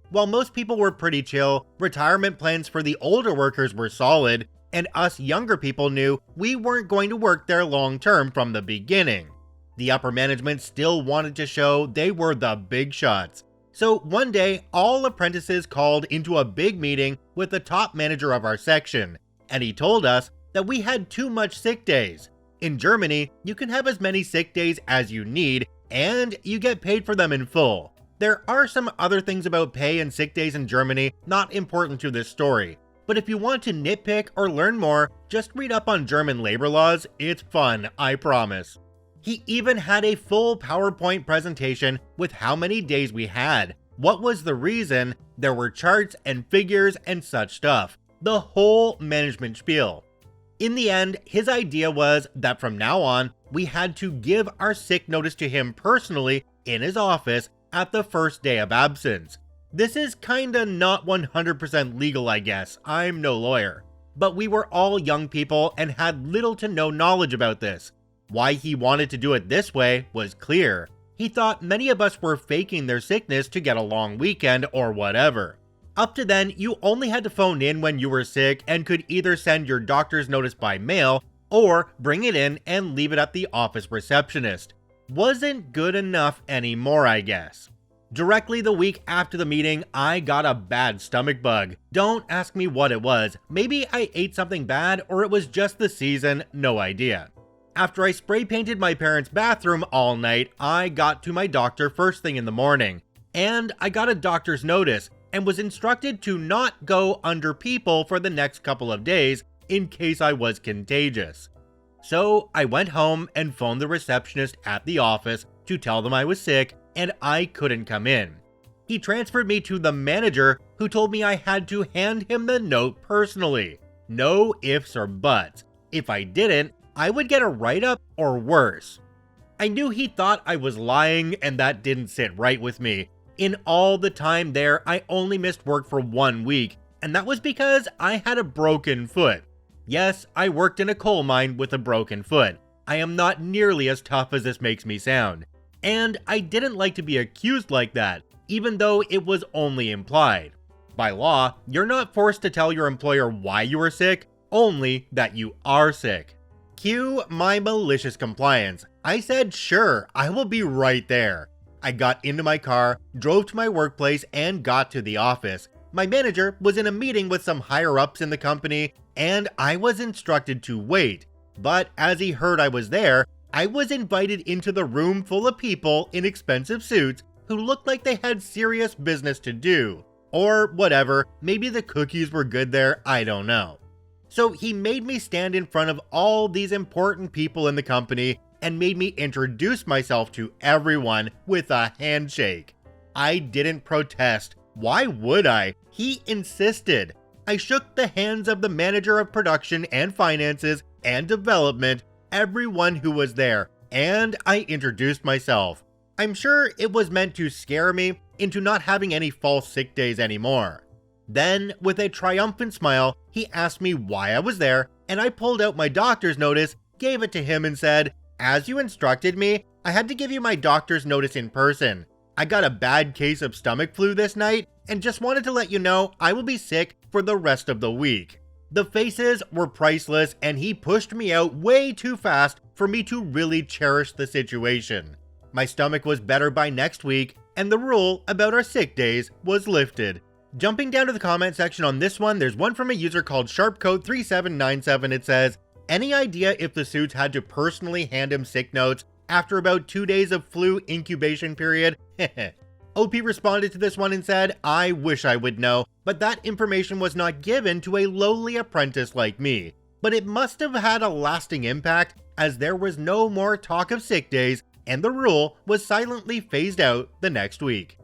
While most people were pretty chill, retirement plans for the older workers were solid, and us younger people knew we weren't going to work there long term from the beginning. The upper management still wanted to show they were the big shots. So one day, all apprentices called into a big meeting with the top manager of our section, and he told us that we had too much sick days. In Germany, you can have as many sick days as you need, and you get paid for them in full. There are some other things about pay and sick days in Germany not important to this story, but if you want to nitpick or learn more, just read up on German labor laws. It's fun, I promise. He even had a full PowerPoint presentation with how many days we had, what was the reason, there were charts and figures and such stuff. The whole management spiel. In the end, his idea was that from now on, we had to give our sick notice to him personally in his office at the first day of absence. This is kinda not 100% legal, I guess. I'm no lawyer. But we were all young people and had little to no knowledge about this. Why he wanted to do it this way was clear. He thought many of us were faking their sickness to get a long weekend or whatever. Up to then, you only had to phone in when you were sick and could either send your doctor's notice by mail or bring it in and leave it at the office receptionist. Wasn't good enough anymore, I guess. Directly the week after the meeting, I got a bad stomach bug. Don't ask me what it was. Maybe I ate something bad or it was just the season, no idea. After I spray painted my parents' bathroom all night, I got to my doctor first thing in the morning. And I got a doctor's notice and was instructed to not go under people for the next couple of days in case I was contagious. So I went home and phoned the receptionist at the office to tell them I was sick and I couldn't come in. He transferred me to the manager, who told me I had to hand him the note personally. No ifs or buts. If I didn't, I would get a write-up or worse. I knew he thought I was lying, and that didn't sit right with me. In all the time there, I only missed work for 1 week, and that was because I had a broken foot. Yes, I worked in a coal mine with a broken foot. I am not nearly as tough as this makes me sound. And I didn't like to be accused like that, even though it was only implied. By law, you're not forced to tell your employer why you are sick, only that you are sick. Cue my malicious compliance. I said, sure, I will be right there. I got into my car, drove to my workplace, and got to the office. My manager was in a meeting with some higher-ups in the company, and I was instructed to wait. But as he heard I was there, I was invited into the room full of people in expensive suits who looked like they had serious business to do. Or whatever, maybe the cookies were good there, I don't know. So he made me stand in front of all these important people in the company and made me introduce myself to everyone with a handshake. I didn't protest. Why would I? He insisted. I shook the hands of the manager of production and finances and development, everyone who was there, and I introduced myself. I'm sure it was meant to scare me into not having any false sick days anymore. Then, with a triumphant smile, he asked me why I was there, and I pulled out my doctor's notice, gave it to him, and said, As you instructed me, I had to give you my doctor's notice in person. I got a bad case of stomach flu this night and just wanted to let you know I will be sick for the rest of the week. The faces were priceless and he pushed me out way too fast for me to really cherish the situation. My stomach was better by next week and the rule about our sick days was lifted. Jumping down to the comment section on this one, there's one from a user called Sharpcoat3797. It says, any idea if the suits had to personally hand him sick notes after about 2 days of flu incubation period? OP responded to this one and said, I wish I would know, but that information was not given to a lowly apprentice like me. But it must have had a lasting impact as there was no more talk of sick days and the rule was silently phased out the next week.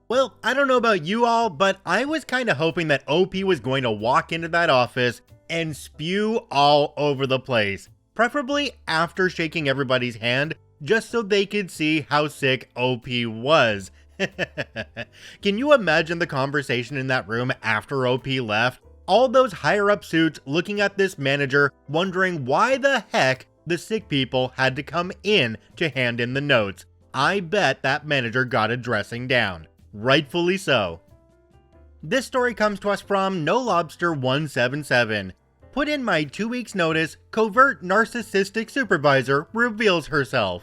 Well, I don't know about you all, but I was kinda hoping that OP was going to walk into that office and spew all over the place, preferably after shaking everybody's hand, just so they could see how sick OP was. Can you imagine the conversation in that room after OP left? All those higher up suits looking at this manager, wondering why the heck the sick people had to come in to hand in the notes. I bet that manager got a dressing down. Rightfully so. This story comes to us from NoLobster177. Put in my 2 weeks notice, covert narcissistic supervisor reveals herself.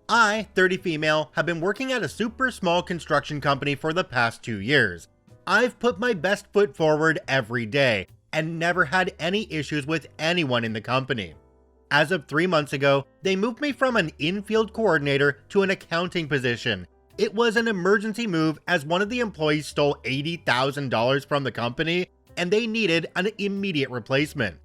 I, 30 female, have been working at a super small construction company for the past 2 years. I've put my best foot forward every day and never had any issues with anyone in the company. As of 3 months ago, they moved me from an infield coordinator to an accounting position. It was an emergency move as one of the employees stole $80,000 from the company and they needed an immediate replacement.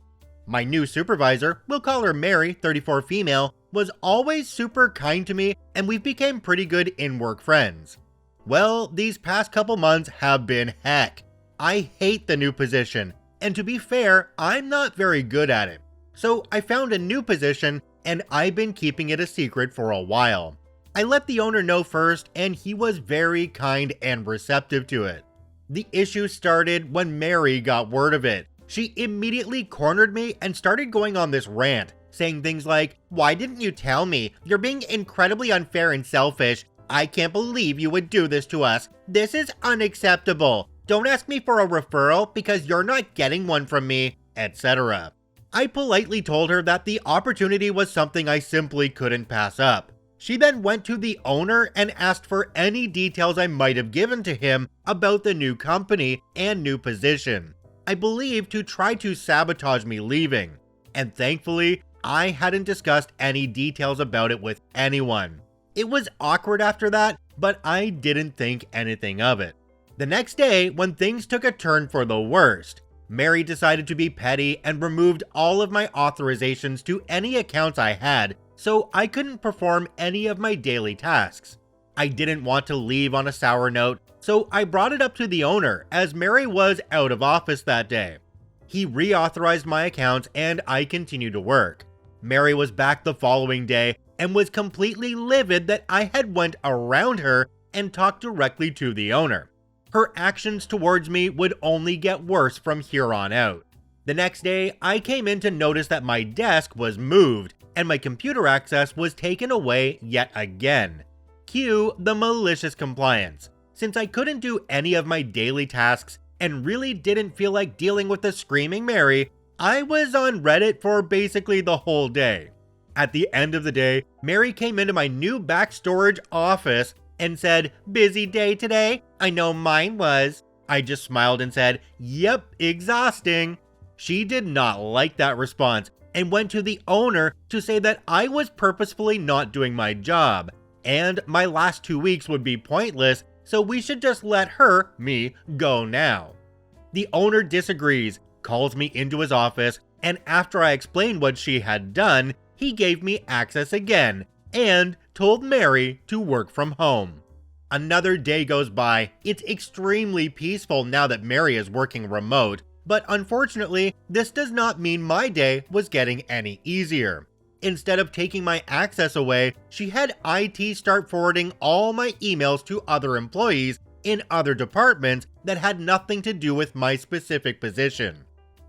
My new supervisor, we'll call her Mary, 34 female, was always super kind to me and we've become pretty good in-work friends. Well, these past couple months have been heck. I hate the new position, and to be fair, I'm not very good at it. So I found a new position and I've been keeping it a secret for a while. I let the owner know first and he was very kind and receptive to it. The issue started when Mary got word of it. She immediately cornered me and started going on this rant, saying things like, why didn't you tell me? You're being incredibly unfair and selfish. I can't believe you would do this to us. This is unacceptable. Don't ask me for a referral because you're not getting one from me, etc. I politely told her that the opportunity was something I simply couldn't pass up. She then went to the owner and asked for any details I might have given to him about the new company and new position. I believe to try to sabotage me leaving. And thankfully, I hadn't discussed any details about it with anyone. It was awkward after that, but I didn't think anything of it. The next day, when things took a turn for the worst, Mary decided to be petty and removed all of my authorizations to any accounts I had, so I couldn't perform any of my daily tasks. I didn't want to leave on a sour note, so I brought it up to the owner as Mary was out of office that day. He reauthorized my accounts and I continued to work. Mary was back the following day and was completely livid that I had went around her and talked directly to the owner. Her actions towards me would only get worse from here on out. The next day, I came in to notice that my desk was moved and my computer access was taken away yet again. Cue the malicious compliance. Since I couldn't do any of my daily tasks and really didn't feel like dealing with the screaming Mary, I was on Reddit for basically the whole day. At the end of the day, Mary came into my new back storage office and said, busy day today? I know mine was. I just smiled and said, yep, exhausting. She did not like that response and went to the owner to say that I was purposefully not doing my job and my last 2 weeks would be pointless, so we should just let her, me, go now. The owner disagrees, calls me into his office, and after I explained what she had done, he gave me access again and told Mary to work from home. Another day goes by. It's extremely peaceful now that Mary is working remote, but unfortunately, this does not mean my day was getting any easier. Instead of taking my access away, she had IT start forwarding all my emails to other employees in other departments that had nothing to do with my specific position.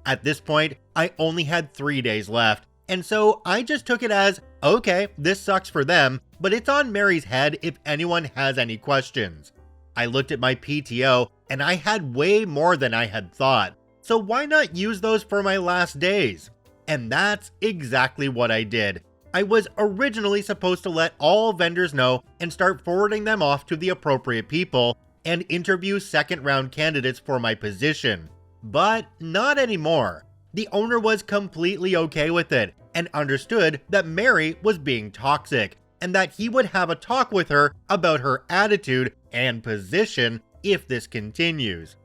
At this point, I only had 3 days left, And so I just took it as, okay, this sucks for them, but it's on Mary's head if anyone has any questions. I looked at my PTO and I had way more than I had thought, so why not use those for my last days? And that's exactly what I did. I was originally supposed to let all vendors know and start forwarding them off to the appropriate people and interview second round candidates for my position. But not anymore. The owner was completely okay with it and understood that Mary was being toxic and that he would have a talk with her about her attitude and position if this continues.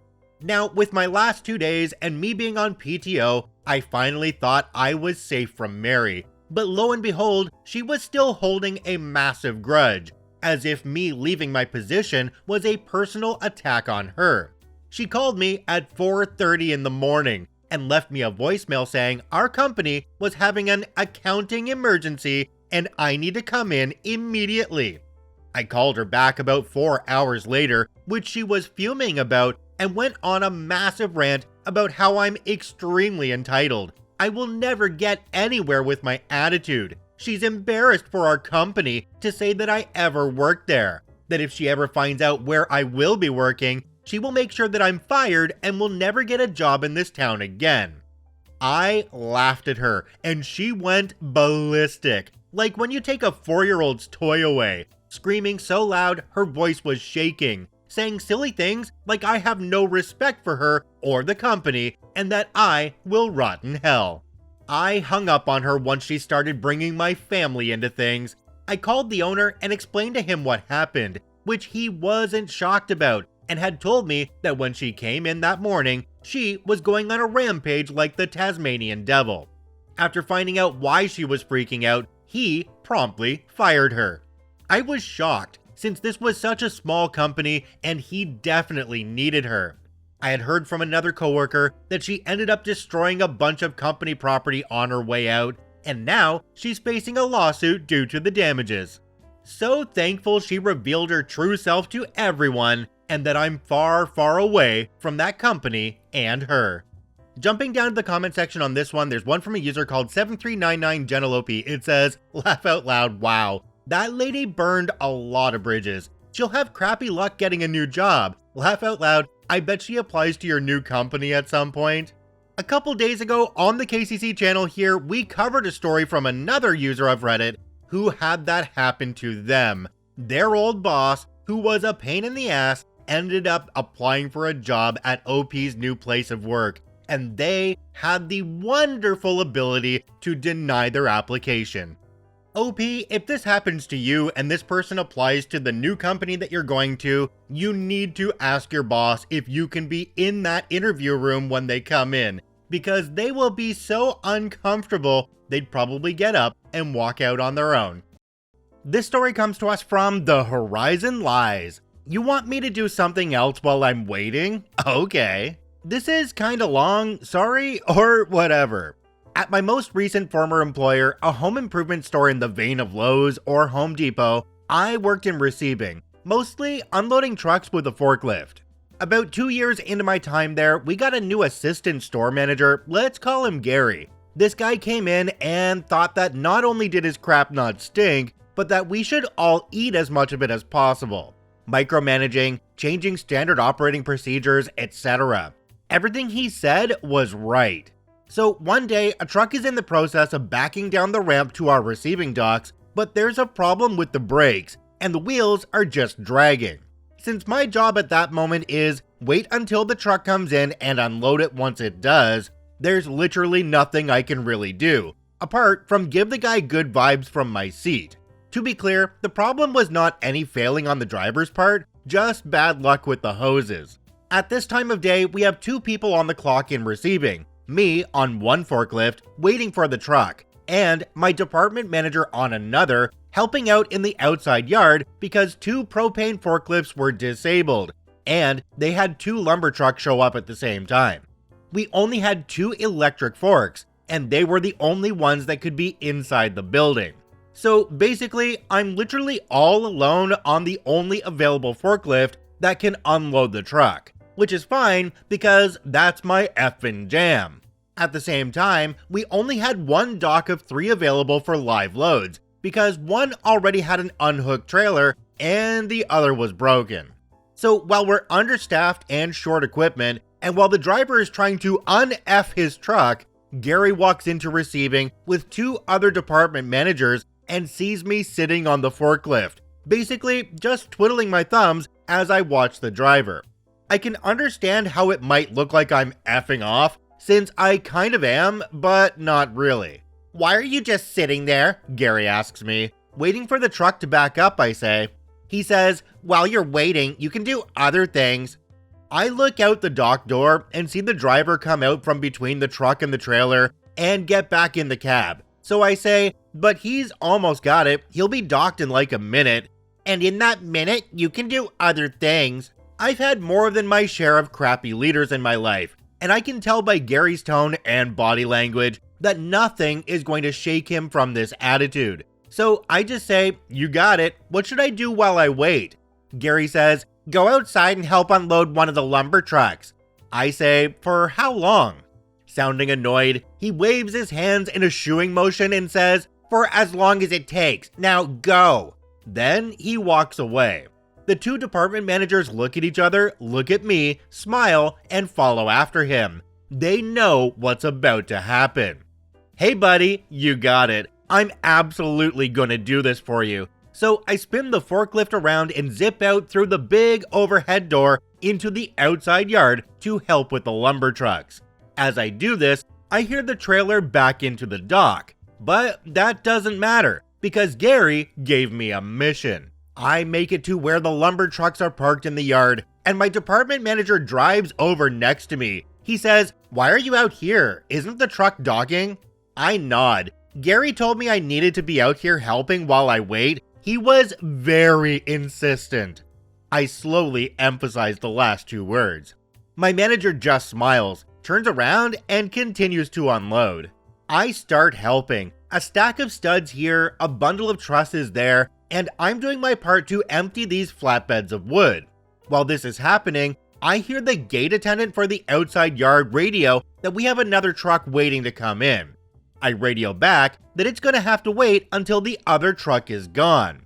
Now, with my last 2 days and me being on PTO, I finally thought I was safe from Mary, but lo and behold, she was still holding a massive grudge, as if me leaving my position was a personal attack on her. She called me at 4:30 in the morning and left me a voicemail saying our company was having an accounting emergency and I need to come in immediately. I called her back about 4 hours later, which she was fuming about, and went on a massive rant about how I'm extremely entitled. I will never get anywhere with my attitude. She's embarrassed for our company to say that I ever worked there. That if she ever finds out where I will be working, she will make sure that I'm fired and will never get a job in this town again. I laughed at her and she went ballistic, like when you take a 4-year-old's toy away, screaming so loud her voice was shaking, saying silly things like I have no respect for her or the company and that I will rot in hell. I hung up on her once she started bringing my family into things. I called the owner and explained to him what happened, which he wasn't shocked about, and had told me that when she came in that morning, she was going on a rampage like the Tasmanian devil. After finding out why she was freaking out, he promptly fired her. I was shocked, since this was such a small company and he definitely needed her. I had heard from another coworker that she ended up destroying a bunch of company property on her way out, and now she's facing a lawsuit due to the damages. So thankful she revealed her true self to everyone, and that I'm far, far away from that company and her. Jumping down to the comment section on this one, there's one from a user called 7399Genelope. It says, laugh out loud, wow. That lady burned a lot of bridges. She'll have crappy luck getting a new job. Laugh out loud, I bet she applies to your new company at some point. A couple days ago on the KCC channel here, we covered a story from another user of Reddit who had that happen to them. Their old boss, who was a pain in the ass, ended up applying for a job at OP's new place of work, and they had the wonderful ability to deny their application. OP, if this happens to you and this person applies to the new company that you're going to, you need to ask your boss if you can be in that interview room when they come in, because they will be so uncomfortable they'd probably get up and walk out on their own. This story comes to us from The Horizon Lies. You want me to do something else while I'm waiting? Okay. This is kinda long, sorry, or whatever. At my most recent former employer, a home improvement store in the vein of Lowe's or Home Depot, I worked in receiving, mostly unloading trucks with a forklift. About 2 years into my time there, we got a new assistant store manager, let's call him Gary. This guy came in and thought that not only did his crap not stink, but that we should all eat as much of it as possible. Micromanaging, changing standard operating procedures, etc. Everything he said was right. So one day, a truck is in the process of backing down the ramp to our receiving docks, but there's a problem with the brakes, and the wheels are just dragging. Since my job at that moment is wait until the truck comes in and unload it once it does, there's literally nothing I can really do, apart from give the guy good vibes from my seat. To be clear, the problem was not any failing on the driver's part, just bad luck with the hoses. At this time of day, we have 2 people on the clock in receiving. Me on one forklift, waiting for the truck, and my department manager on another, helping out in the outside yard because 2 propane forklifts were disabled, and they had 2 lumber trucks show up at the same time. We only had 2 electric forks, and they were the only ones that could be inside the building. So basically, I'm literally all alone on the only available forklift that can unload the truck, which is fine because that's my effing jam. At the same time, we only had one dock of 3 available for live loads, because one already had an unhooked trailer and the other was broken. So while we're understaffed and short equipment, and while the driver is trying to un-F his truck, Gary walks into receiving with 2 other department managers and sees me sitting on the forklift, basically just twiddling my thumbs as I watch the driver. I can understand how it might look like I'm effing off, since I kind of am, but not really. "Why are you just sitting there?" Gary asks me. "Waiting for the truck to back up," I say. He says, "While you're waiting, you can do other things." I look out the dock door and see the driver come out from between the truck and the trailer and get back in the cab. So I say, "But he's almost got it. He'll be docked in like a minute. And in that minute, you can do other things." I've had more than my share of crappy leaders in my life, and I can tell by Gary's tone and body language that nothing is going to shake him from this attitude. So I just say, "You got it. What should I do while I wait?" Gary says, "Go outside and help unload one of the lumber trucks." I say, "For how long?" Sounding annoyed, he waves his hands in a shooing motion and says, "For as long as it takes. Now go." Then he walks away. The 2 department managers look at each other, look at me, smile, and follow after him. They know what's about to happen. "Hey buddy, you got it. I'm absolutely gonna do this for you." So I spin the forklift around and zip out through the big overhead door into the outside yard to help with the lumber trucks. As I do this, I hear the trailer back into the dock. But that doesn't matter, because Gary gave me a mission. I make it to where the lumber trucks are parked in the yard, and my department manager drives over next to me. He says, "Why are you out here? Isn't the truck docking?" I nod. Gary told me I needed to be out here helping while I wait. He was very insistent. I slowly emphasize the last 2 words. My manager just smiles, turns around, and continues to unload. I start helping. A stack of studs here, a bundle of trusses there, and I'm doing my part to empty these flatbeds of wood. While this is happening, I hear the gate attendant for the outside yard radio that we have another truck waiting to come in. I radio back that it's gonna have to wait until the other truck is gone.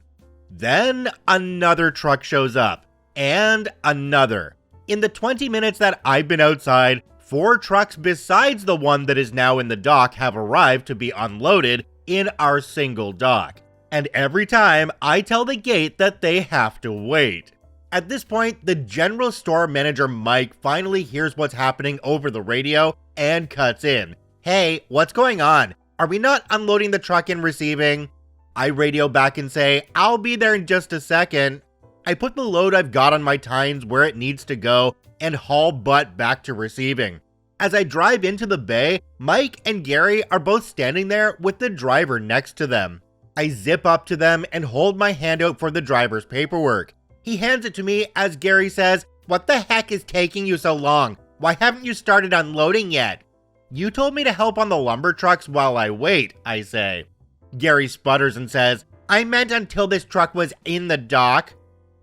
Then another truck shows up, and another. In the 20 minutes that I've been outside, 4 trucks besides the one that is now in the dock have arrived to be unloaded in our single dock. And every time I tell the gate that they have to wait. At this point, the general store manager Mike finally hears what's happening over the radio and cuts in. "Hey, what's going on? Are we not unloading the truck and receiving?" I radio back and say, "I'll be there in just a second." I put the load I've got on my tines where it needs to go and haul butt back to receiving. As I drive into the bay, Mike and Gary are both standing there with the driver next to them. I zip up to them and hold my hand out for the driver's paperwork. He hands it to me as Gary says, "What the heck is taking you so long? Why haven't you started unloading yet?" "You told me to help on the lumber trucks while I wait," I say. Gary sputters and says, "I meant until this truck was in the dock."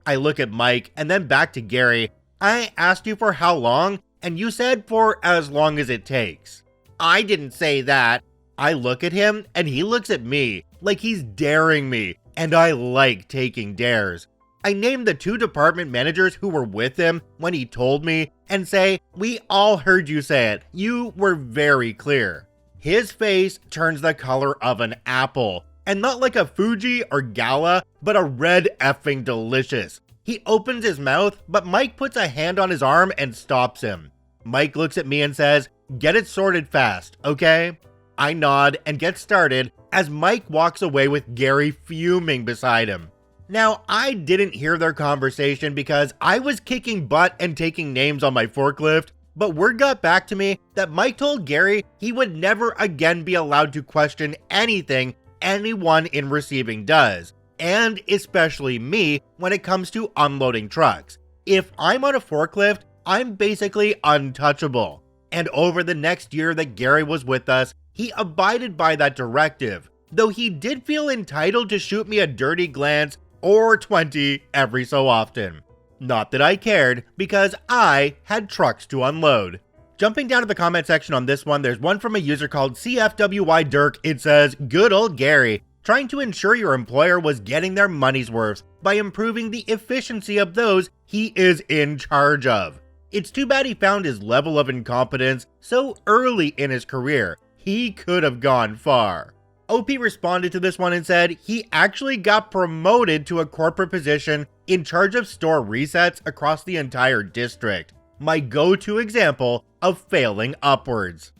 I look at Mike and then back to Gary. "I asked you for how long, and you said for as long as it takes." "I didn't say that." I look at him and he looks at me like he's daring me, and I like taking dares. I name the 2 department managers who were with him when he told me and say, "We all heard you say it. You were very clear." His face turns the color of an apple, and not like a Fuji or Gala, but a red effing delicious. He opens his mouth, but Mike puts a hand on his arm and stops him. Mike looks at me and says, "Get it sorted fast, okay?" I nod and get started as Mike walks away with Gary fuming beside him. Now, I didn't hear their conversation because I was kicking butt and taking names on my forklift, but word got back to me that Mike told Gary he would never again be allowed to question anything anyone in receiving does, and especially me when it comes to unloading trucks. If I'm on a forklift, I'm basically untouchable. And over the next year that Gary was with us, he abided by that directive, though he did feel entitled to shoot me a dirty glance or 20 every so often. Not that I cared, because I had trucks to unload. Jumping down to the comment section on this one, there's one from a user called CFWY Dirk. It says, "Good old Gary, trying to ensure your employer was getting their money's worth by improving the efficiency of those he is in charge of. It's too bad he found his level of incompetence so early in his career. He could have gone far." OP responded to this one and said he actually got promoted to a corporate position in charge of store resets across the entire district. My go-to example of failing upwards.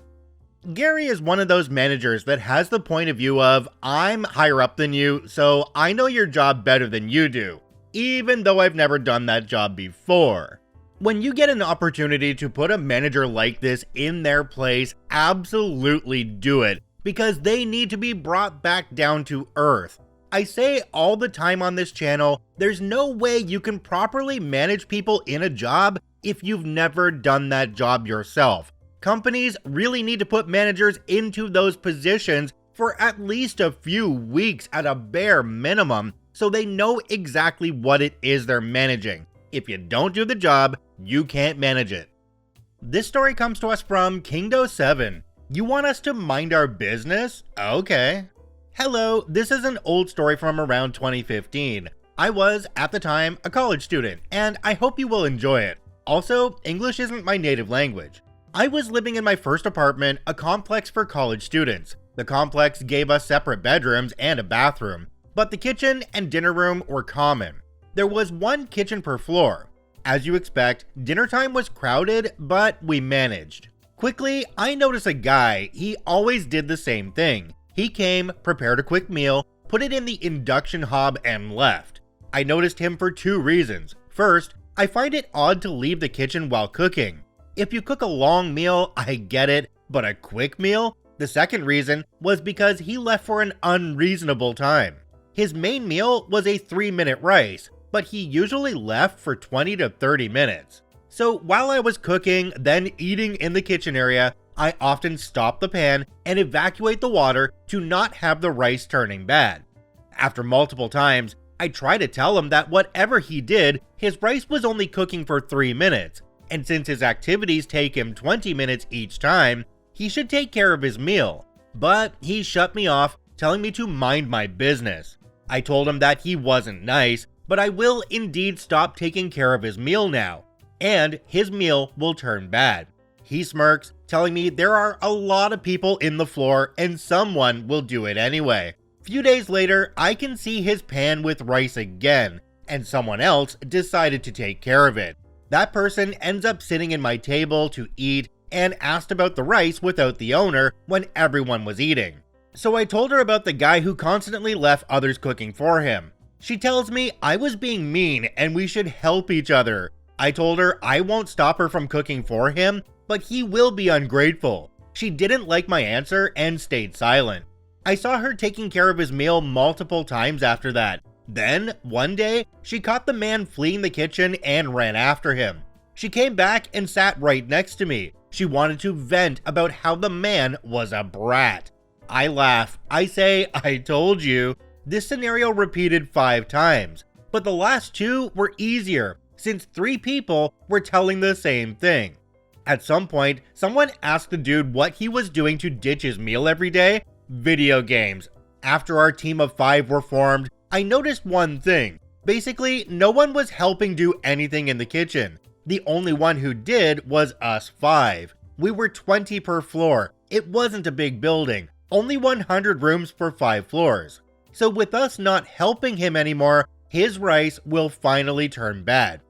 Gary is one of those managers that has the point of view of, I'm higher up than you, so I know your job better than you do, even though I've never done that job before. When you get an opportunity to put a manager like this in their place, absolutely do it, because they need to be brought back down to earth. I say all the time on this channel, there's no way you can properly manage people in a job if you've never done that job yourself. Companies really need to put managers into those positions for at least a few weeks at a bare minimum, so they know exactly what it is they're managing. If you don't do the job, you can't manage it. This story comes to us from Kingdo7. You want us to mind our business? Okay. Hello, this is an old story from around 2015. I was, at the time, a college student, and I hope you will enjoy it. Also, English isn't my native language. I was living in my first apartment, a complex for college students. The complex gave us separate bedrooms and a bathroom, but the kitchen and dinner room were common. There was one kitchen per floor. As you expect, dinner time was crowded, but we managed. Quickly, I noticed a guy. He always did the same thing. He came, prepared a quick meal, put it in the induction hob, and left. I noticed him for two reasons. First, I find it odd to leave the kitchen while cooking. If you cook a long meal, I get it, but a quick meal? The second reason was because he left for an unreasonable time. His main meal was a 3-minute rice, but he usually left for 20 to 30 minutes. So while I was cooking, then eating in the kitchen area, I often stop the pan and evacuate the water to not have the rice turning bad. After multiple times, I try to tell him that whatever he did, his rice was only cooking for 3 minutes, and since his activities take him 20 minutes each time, he should take care of his meal. But he shut me off, telling me to mind my business. I told him that he wasn't nice, but I will indeed stop taking care of his meal now, and his meal will turn bad. He smirks, telling me there are a lot of people in the floor and someone will do it anyway. Few days later, I can see his pan with rice again, and someone else decided to take care of it. That person ends up sitting in my table to eat and asked about the rice without the owner when everyone was eating. So I told her about the guy who constantly left others cooking for him. She tells me I was being mean and we should help each other. I told her I won't stop her from cooking for him, but he will be ungrateful. She didn't like my answer and stayed silent. I saw her taking care of his meal multiple times after that. Then, one day, she caught the man fleeing the kitchen and ran after him. She came back and sat right next to me. She wanted to vent about how the man was a brat. I laugh. I say, I told you. This scenario repeated 5 times, but the last 2 were easier since 3 people were telling the same thing. At some point, someone asked the dude what he was doing to ditch his meal every day. Video games. After our team of 5 were formed, I noticed one thing. Basically, no one was helping do anything in the kitchen. The only one who did was us 5. We were 20 per floor. It wasn't a big building. Only 100 rooms for 5 floors. So with us not helping him anymore, his rice will finally turn bad.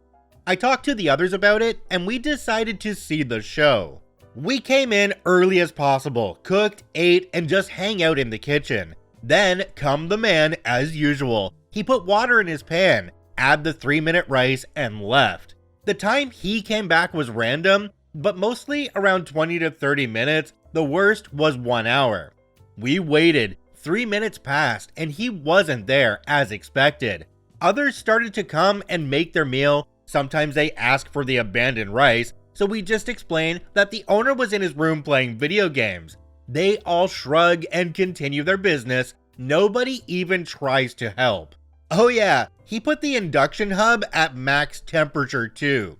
I talked to the others about it, and we decided to see the show. We came in early as possible, cooked, ate, and just hang out in the kitchen. Then come the man as usual. He put water in his pan, add the 3-minute rice, and left. The time he came back was random, but mostly around 20 to 30 minutes. The worst was 1 hour. We waited. 3 minutes passed, and he wasn't there as expected. Others started to come and make their meal. Sometimes they asked for the abandoned rice, so we just explained that the owner was in his room playing video games. They all shrug and continue their business. Nobody even tries to help. Oh yeah, he put the induction hub at max temperature too.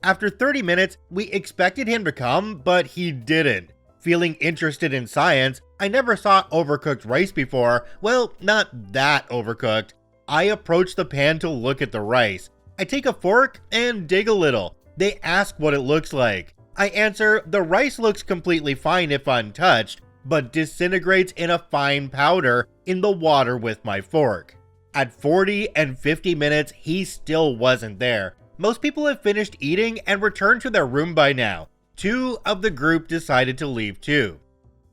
After 30 minutes, we expected him to come, but he didn't. Feeling interested in science, I never saw overcooked rice before. Well, not that overcooked. I approach the pan to look at the rice. I take a fork and dig a little. They ask what it looks like. I answer, the rice looks completely fine if untouched, but disintegrates in a fine powder in the water with my fork. At 40 and 50 minutes, he still wasn't there. Most people have finished eating and returned to their room by now. 2 of the group decided to leave too.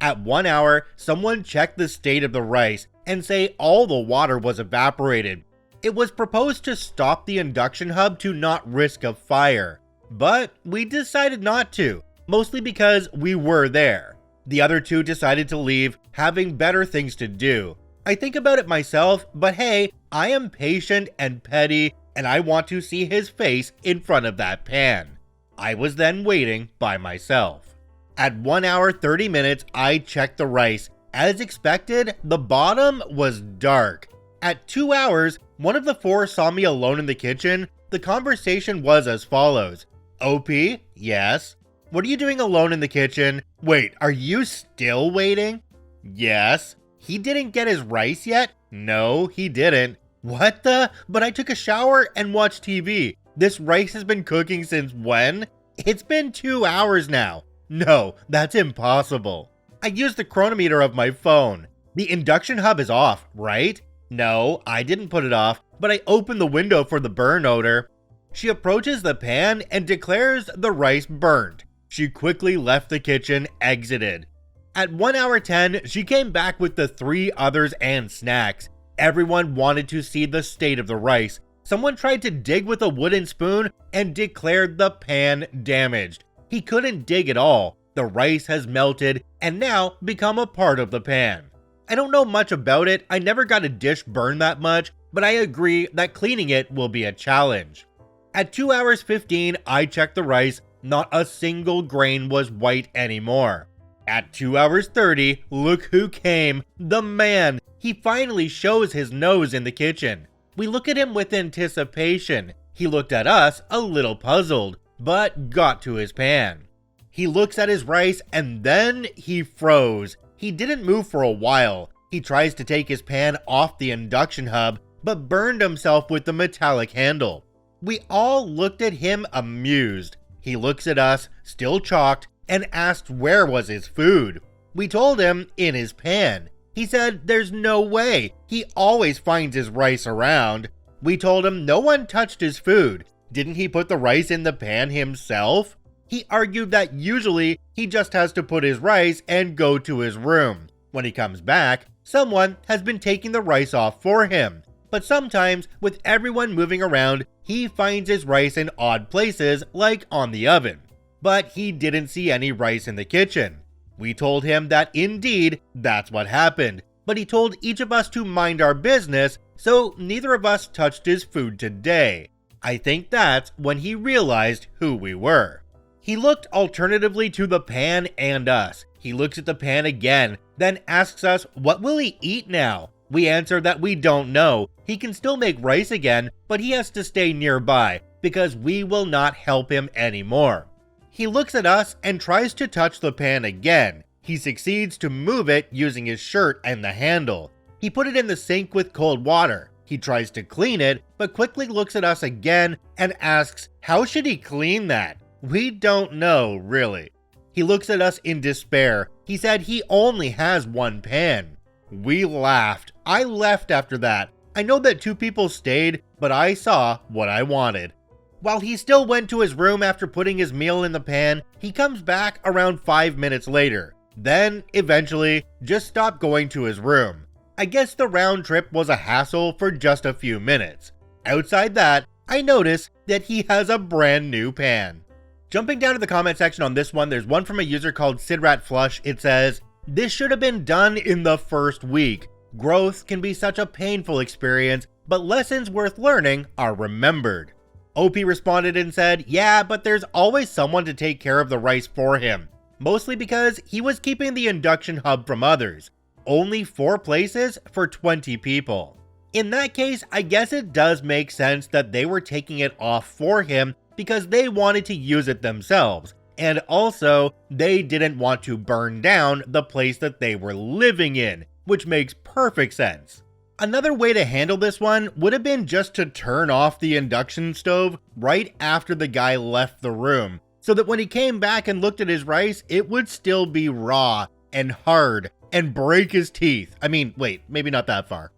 At 1 hour, someone checked the state of the rice and say all the water was evaporated. It was proposed to stop the induction hub to not risk a fire, but we decided not to, mostly because we were there. The other 2 decided to leave, having better things to do. I think about it myself, but hey, I am patient and petty, and I want to see his face in front of that pan. I was then waiting by myself. At 1 hour 30 minutes, I checked the rice. As expected, the bottom was dark. At 2 hours, one of the 4 saw me alone in the kitchen. The conversation was as follows. OP? Yes. What are you doing alone in the kitchen? Wait, are you still waiting? Yes. He didn't get his rice yet? No, he didn't. What the? But I took a shower and watched TV. This rice has been cooking since when? It's been 2 hours now. No, that's impossible. I used the chronometer of my phone. The induction hub is off, right? No, I didn't put it off, but I opened the window for the burn odor. She approaches the pan and declares the rice burnt. She quickly left the kitchen, exited. At 1 hour 10, she came back with the 3 others and snacks. Everyone wanted to see the state of the rice. Someone tried to dig with a wooden spoon and declared the pan damaged. He couldn't dig at all. The rice has melted and now become a part of the pan. I don't know much about it. I never got a dish burned that much, but I agree that cleaning it will be a challenge. At 2 hours 15, I checked the rice. Not a single grain was white anymore. At 2 hours 30, look who came. The man. He finally shows his nose in the kitchen. We look at him with anticipation. He looked at us a little puzzled, but got to his pan. He looks at his rice and then he froze. He didn't move for a while. He tries to take his pan off the induction hub, but burned himself with the metallic handle. We all looked at him amused. He looks at us, still chalked, and asked where was his food. We told him in his pan. He said there's no way. He always finds his rice around. We told him no one touched his food. Didn't he put the rice in the pan himself? He argued that usually he just has to put his rice and go to his room. When he comes back, someone has been taking the rice off for him. But sometimes, with everyone moving around, he finds his rice in odd places, like on the oven. But he didn't see any rice in the kitchen. We told him that indeed, that's what happened. But he told each of us to mind our business, so neither of us touched his food today. I think that's when he realized who we were. He looked alternatively to the pan and us. He looks at the pan again, then asks us, what will he eat now? We answer that we don't know. He can still make rice again, but he has to stay nearby because we will not help him anymore. He looks at us and tries to touch the pan again. He succeeds to move it using his shirt and the handle. He put it in the sink with cold water. He tries to clean it, but quickly looks at us again and asks, how should he clean that? We don't know, really. He looks at us in despair. He said he only has one pan. We laughed. I left after that. I know that 2 people stayed, but I saw what I wanted. While he still went to his room after putting his meal in the pan, he comes back around 5 minutes later. Then, eventually, just stopped going to his room. I guess the round trip was a hassle for just a few minutes. Outside that, I notice that he has a brand new pan. Jumping down to the comment section on this one, there's one from a user called SidRatFlush. It says, this should have been done in the first week. Growth can be such a painful experience, but lessons worth learning are remembered. OP responded and said, yeah, but there's always someone to take care of the rice for him. Mostly because he was keeping the induction hub from others. Only 4 places for 20 people. In that case, I guess it does make sense that they were taking it off for him because they wanted to use it themselves, and also they didn't want to burn down the place that they were living in, which makes perfect sense. Another way to handle this one would have been just to turn off the induction stove right after the guy left the room, so that when he came back and looked at his rice, it would still be raw and hard and break his teeth. I mean, wait, maybe not that far.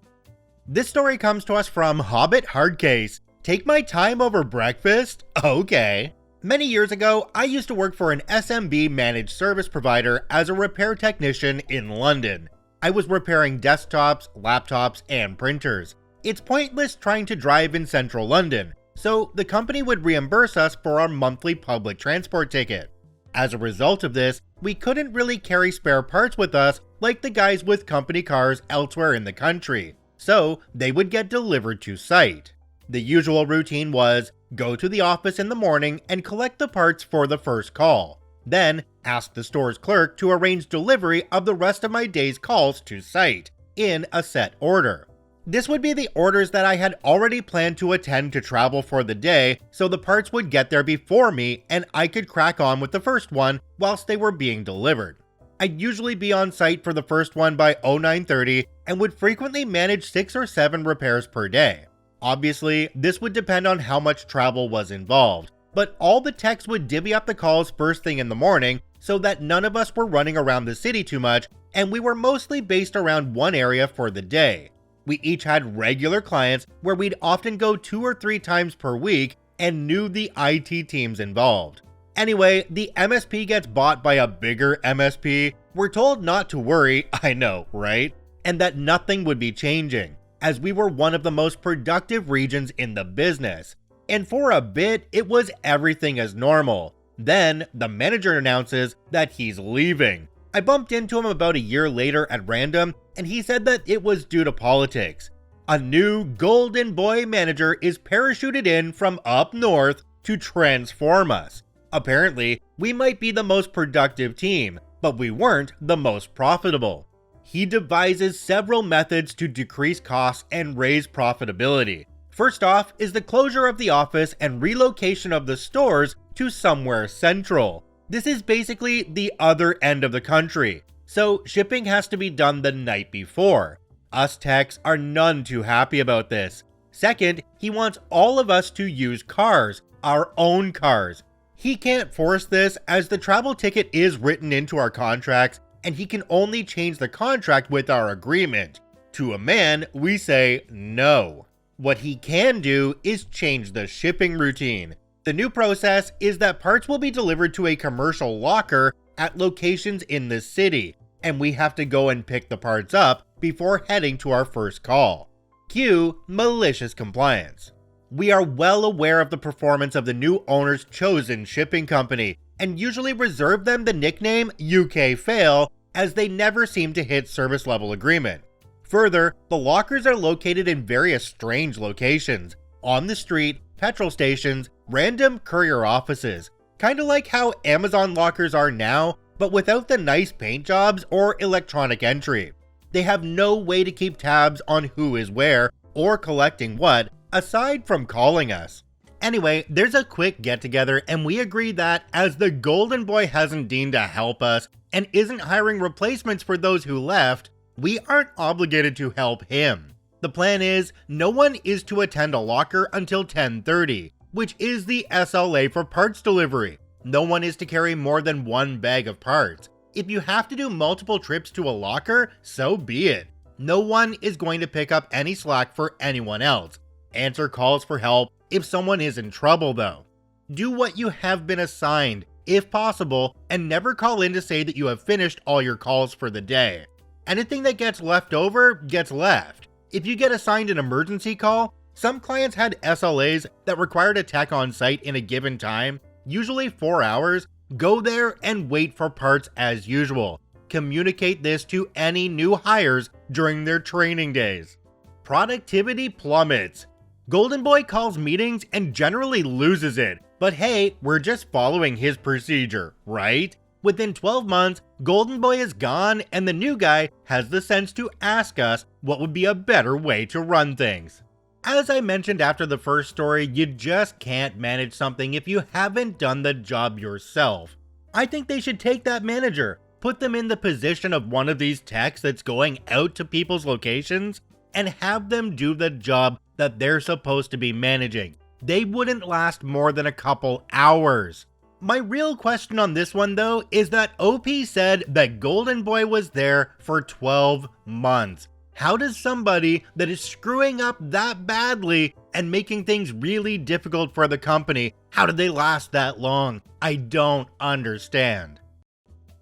This story comes to us from Hobbit Hardcase. Take my time over breakfast? Okay. Many years ago, I used to work for an SMB managed service provider as a repair technician in London. I was repairing desktops, laptops, and printers. It's pointless trying to drive in central London, so the company would reimburse us for our monthly public transport ticket. As a result of this, we couldn't really carry spare parts with us like the guys with company cars elsewhere in the country, so they would get delivered to site. The usual routine was go to the office in the morning and collect the parts for the first call, then ask the store's clerk to arrange delivery of the rest of my day's calls to site, in a set order. This would be the orders that I had already planned to attend to travel for the day, so the parts would get there before me and I could crack on with the first one whilst they were being delivered. I'd usually be on site for the first one by 0930 and would frequently manage 6 or 7 repairs per day. Obviously, this would depend on how much travel was involved, but all the techs would divvy up the calls first thing in the morning so that none of us were running around the city too much, and we were mostly based around one area for the day. We each had regular clients where we'd often go 2 or 3 times per week and knew the IT teams involved. Anyway, the MSP gets bought by a bigger MSP. We're told not to worry, I know, right? And that nothing would be changing, as we were one of the most productive regions in the business. And for a bit, it was everything as normal. Then, the manager announces that he's leaving. I bumped into him about a year later at random, and he said that it was due to politics. A new golden boy manager is parachuted in from up north to transform us. Apparently, we might be the most productive team, but we weren't the most profitable. He devises several methods to decrease costs and raise profitability. First off is the closure of the office and relocation of the stores to somewhere central. This is basically the other end of the country, so shipping has to be done the night before. Us techs are none too happy about this. Second, he wants all of us to use cars, our own cars. He can't force this as the travel ticket is written into our contracts and he can only change the contract with our agreement. To a man, we say no. What he can do is change the shipping routine. The new process is that parts will be delivered to a commercial locker at locations in the city, and we have to go and pick the parts up before heading to our first call. Cue Malicious Compliance. We are well aware of the performance of the new owner's chosen shipping company, and usually reserve them the nickname UK Fail, as they never seem to hit service level agreement. Further, the lockers are located in various strange locations, on the street, petrol stations, random courier offices, kinda like how Amazon lockers are now, but without the nice paint jobs or electronic entry. They have no way to keep tabs on who is where, or collecting what, aside from calling us. Anyway, there's a quick get together and we agree that as the golden boy hasn't deigned to help us and isn't hiring replacements for those who left, we aren't obligated to help him. The plan is, no one is to attend a locker until 10:30, which is the SLA for parts delivery. No one is to carry more than 1 bag of parts. If you have to do multiple trips to a locker, so be it. No one is going to pick up any slack for anyone else. Answer calls for help if someone is in trouble though. Do what you have been assigned, if possible, and never call in to say that you have finished all your calls for the day. Anything that gets left over gets left. If you get assigned an emergency call, some clients had SLAs that required a tech on site in a given time, usually 4 hours. Go there and wait for parts as usual. Communicate this to any new hires during their training days. Productivity plummets. Golden Boy calls meetings and generally loses it, but hey, we're just following his procedure, right? Within 12 months, Golden Boy is gone and the new guy has the sense to ask us what would be a better way to run things. As I mentioned after the first story, you just can't manage something if you haven't done the job yourself. I think they should take that manager, put them in the position of one of these techs that's going out to people's locations, and have them do the job that they're supposed to be managing. They wouldn't last more than a couple hours. My real question on this one though is that OP said that Golden Boy was there for 12 months. How does somebody that is screwing up that badly and making things really difficult for the company, how did they last that long? I don't understand.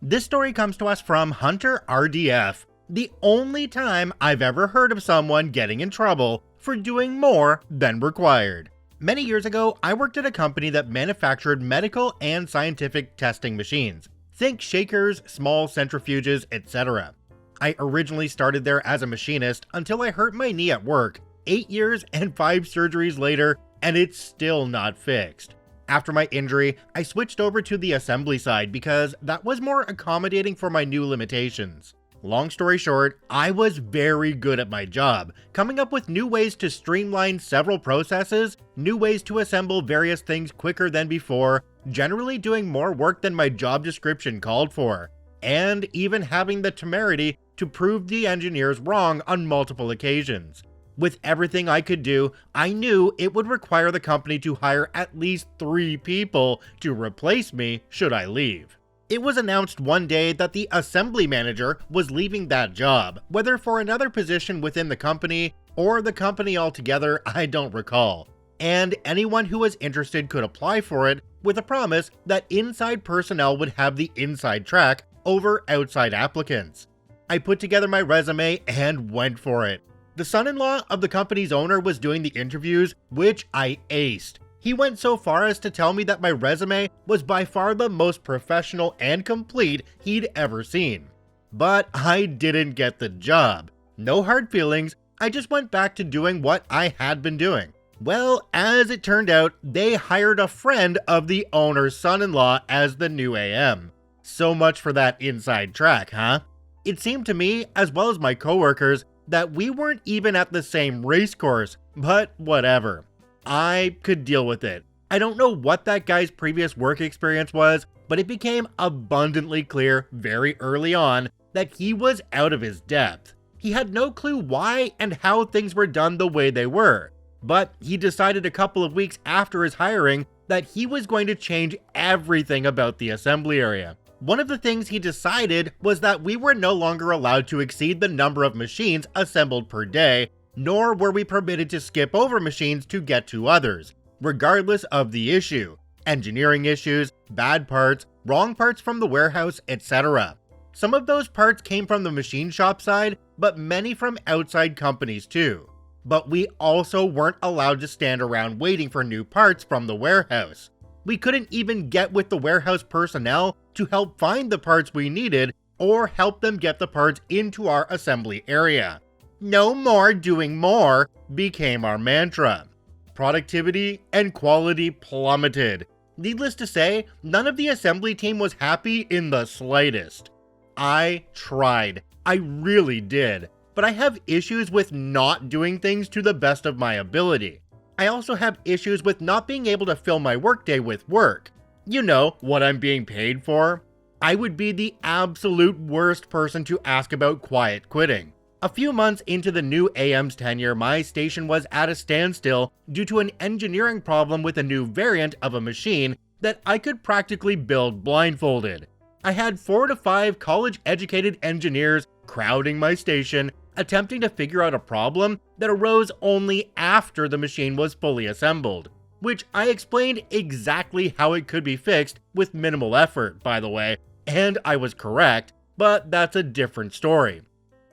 This story comes to us from Hunter RDF. The only time I've ever heard of someone getting in trouble for doing more than required. Many years ago, I worked at a company that manufactured medical and scientific testing machines. Think shakers, small centrifuges, etc. I originally started there as a machinist until I hurt my knee at work, 8 years and 5 surgeries later, and it's still not fixed. After my injury, I switched over to the assembly side because that was more accommodating for my new limitations. Long story short, I was very good at my job, coming up with new ways to streamline several processes, new ways to assemble various things quicker than before, generally doing more work than my job description called for, and even having the temerity to prove the engineers wrong on multiple occasions. With everything I could do, I knew it would require the company to hire at least 3 people to replace me should I leave. It was announced one day that the assembly manager was leaving that job, whether for another position within the company or the company altogether, I don't recall. And anyone who was interested could apply for it with a promise that inside personnel would have the inside track over outside applicants. I put together my resume and went for it. The son-in-law of the company's owner was doing the interviews, which I aced. He went so far as to tell me that my resume was by far the most professional and complete he'd ever seen. But I didn't get the job. No hard feelings, I just went back to doing what I had been doing. Well, as it turned out, they hired a friend of the owner's son-in-law as the new AM. So much for that inside track, huh? It seemed to me, as well as my coworkers, that we weren't even at the same race course, but whatever. I could deal with it. I don't know what that guy's previous work experience was, but it became abundantly clear very early on that he was out of his depth. He had no clue why and how things were done the way they were, but he decided a couple of weeks after his hiring that he was going to change everything about the assembly area. One of the things he decided was that we were no longer allowed to exceed the number of machines assembled per day, nor were we permitted to skip over machines to get to others, regardless of the issue. Engineering issues, bad parts, wrong parts from the warehouse, etc. Some of those parts came from the machine shop side, but many from outside companies too. But we also weren't allowed to stand around waiting for new parts from the warehouse. We couldn't even get with the warehouse personnel to help find the parts we needed or help them get the parts into our assembly area. No more doing more became our mantra. Productivity and quality plummeted. Needless to say, none of the assembly team was happy in the slightest. I tried. I really did. But I have issues with not doing things to the best of my ability. I also have issues with not being able to fill my workday with work. You know, what I'm being paid for. I would be the absolute worst person to ask about quiet quitting. A few months into the new AM's tenure, my station was at a standstill due to an engineering problem with a new variant of a machine that I could practically build blindfolded. I had 4 to 5 college-educated engineers crowding my station, attempting to figure out a problem that arose only after the machine was fully assembled, which I explained exactly how it could be fixed with minimal effort, by the way, and I was correct, but that's a different story.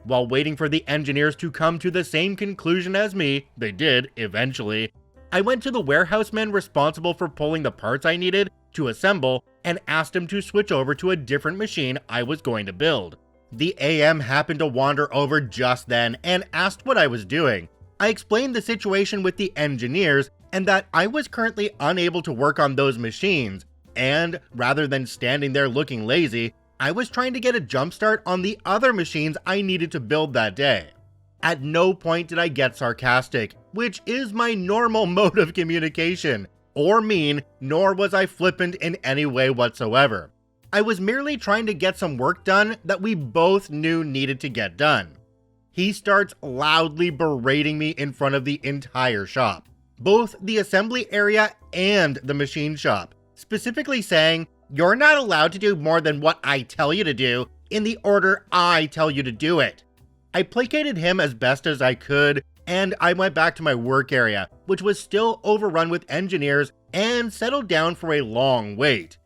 While waiting for the engineers to come to the same conclusion as me, they did eventually, I went to the warehouse man responsible for pulling the parts I needed to assemble and asked him to switch over to a different machine I was going to build. The AM happened to wander over just then and asked what I was doing. I explained the situation with the engineers and that I was currently unable to work on those machines, and rather than standing there looking lazy, I was trying to get a jump start on the other machines I needed to build that day. At no point did I get sarcastic. which is my normal mode of communication, or mean, nor was I flippant in any way whatsoever. I was merely trying to get some work done that we both knew needed to get done. He starts loudly berating me in front of the entire shop, both the assembly area and the machine shop, specifically saying, "You're not allowed to do more than what I tell you to do in the order I tell you to do it." I placated him as best as I could, and I went back to my work area, which was still overrun with engineers, and settled down for a long wait.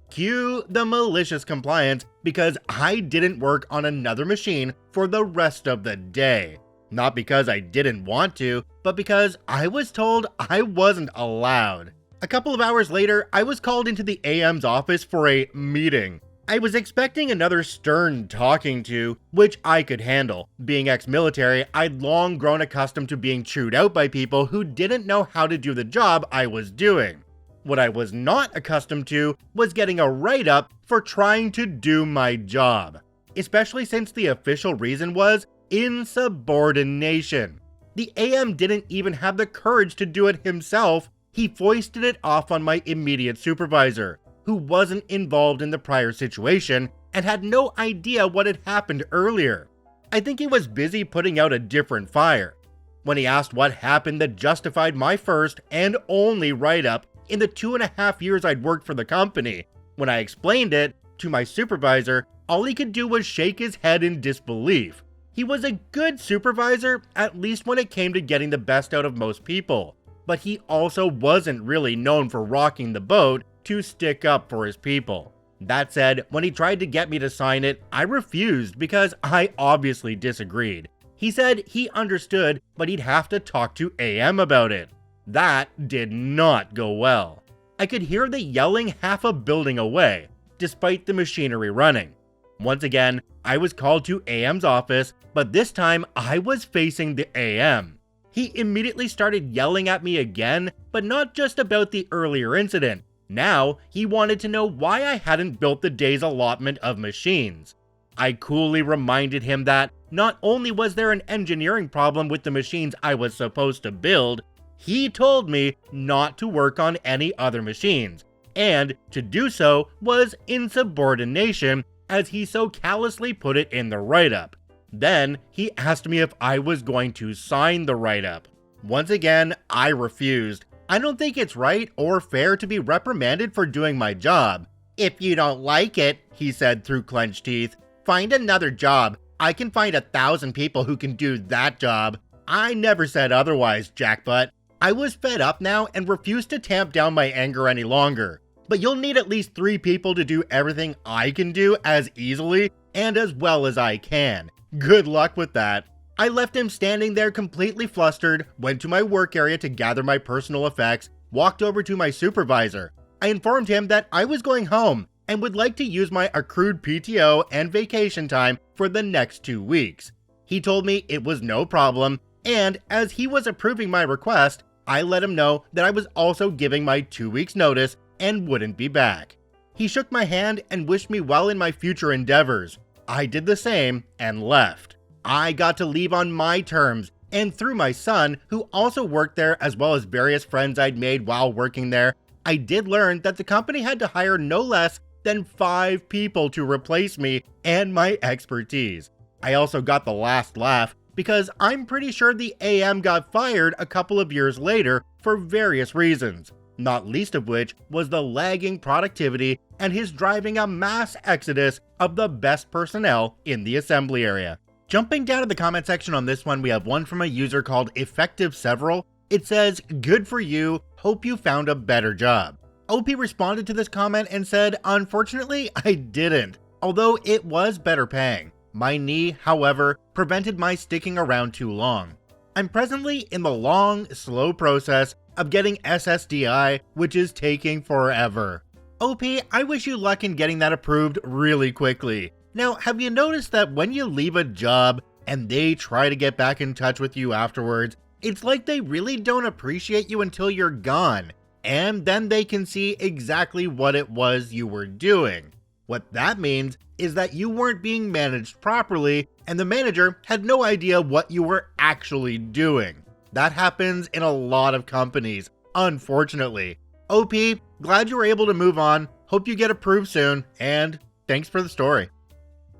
Cue the malicious compliance because I didn't work on another machine for the rest of the day. Not because I didn't want to, but because I was told I wasn't allowed. A couple of hours later, I was called into the AM's office for a meeting. I was expecting another stern talking to, which I could handle. Being ex-military, I'd long grown accustomed to being chewed out by people who didn't know how to do the job I was doing. What I was not accustomed to was getting a write-up for trying to do my job, especially since the official reason was insubordination. The AM didn't even have the courage to do it himself. He foisted it off on my immediate supervisor, who wasn't involved in the prior situation and had no idea what had happened earlier. I think he was busy putting out a different fire. When he asked what happened that justified my first and only write-up in the 2.5 years I'd worked for the company, when I explained it to my supervisor, all he could do was shake his head in disbelief. He was a good supervisor, at least when it came to getting the best out of most people, but he also wasn't really known for rocking the boat to stick up for his people. That said, when he tried to get me to sign it, I refused because I obviously disagreed. He said he understood, but he'd have to talk to AM about it. That did not go well. I could hear the yelling half a building away, despite the machinery running. Once again, I was called to AM's office, but this time I was facing the AM. He immediately started yelling at me again, but not just about the earlier incident. Now, he wanted to know why I hadn't built the day's allotment of machines. I coolly reminded him that not only was there an engineering problem with the machines I was supposed to build, he told me not to work on any other machines, and to do so was insubordination, as he so callously put it in the write-up. Then, he asked me if I was going to sign the write-up. Once again, I refused. I don't think it's right or fair to be reprimanded for doing my job. "If you don't like it," he said through clenched teeth, "find another job. I can find 1,000 people who can do that job." I never said otherwise, jackbutt. I was fed up now and refused to tamp down my anger any longer. But you'll need at least 3 people to do everything I can do as easily and as well as I can. Good luck with that. I left him standing there completely flustered, went to my work area to gather my personal effects, walked over to my supervisor. I informed him that I was going home and would like to use my accrued PTO and vacation time for the next 2 weeks. He told me it was no problem, and as he was approving my request, I let him know that I was also giving my 2 weeks notice and wouldn't be back. He shook my hand and wished me well in my future endeavors. I did the same and left. I got to leave on my terms, and through my son, who also worked there, as well as various friends I'd made while working there, I did learn that the company had to hire no less than 5 people to replace me and my expertise. I also got the last laugh because I'm pretty sure the AM got fired a couple of years later for various reasons, not least of which was the lagging productivity and his driving a mass exodus of the best personnel in the assembly area. Jumping down to the comment section on this one, we have one from a user called Effective Several. It says, "Good for you, hope you found a better job." OP responded to this comment and said, "Unfortunately, I didn't, although it was better paying. My knee, however, prevented my sticking around too long. I'm presently in the long, slow process of getting SSDI, which is taking forever." OP, I wish you luck in getting that approved really quickly. Now, have you noticed that when you leave a job and they try to get back in touch with you afterwards, it's like they really don't appreciate you until you're gone, and then they can see exactly what it was you were doing. What that means is that you weren't being managed properly, and the manager had no idea what you were actually doing. That happens in a lot of companies, unfortunately. OP, glad you were able to move on, hope you get approved soon, and thanks for the story.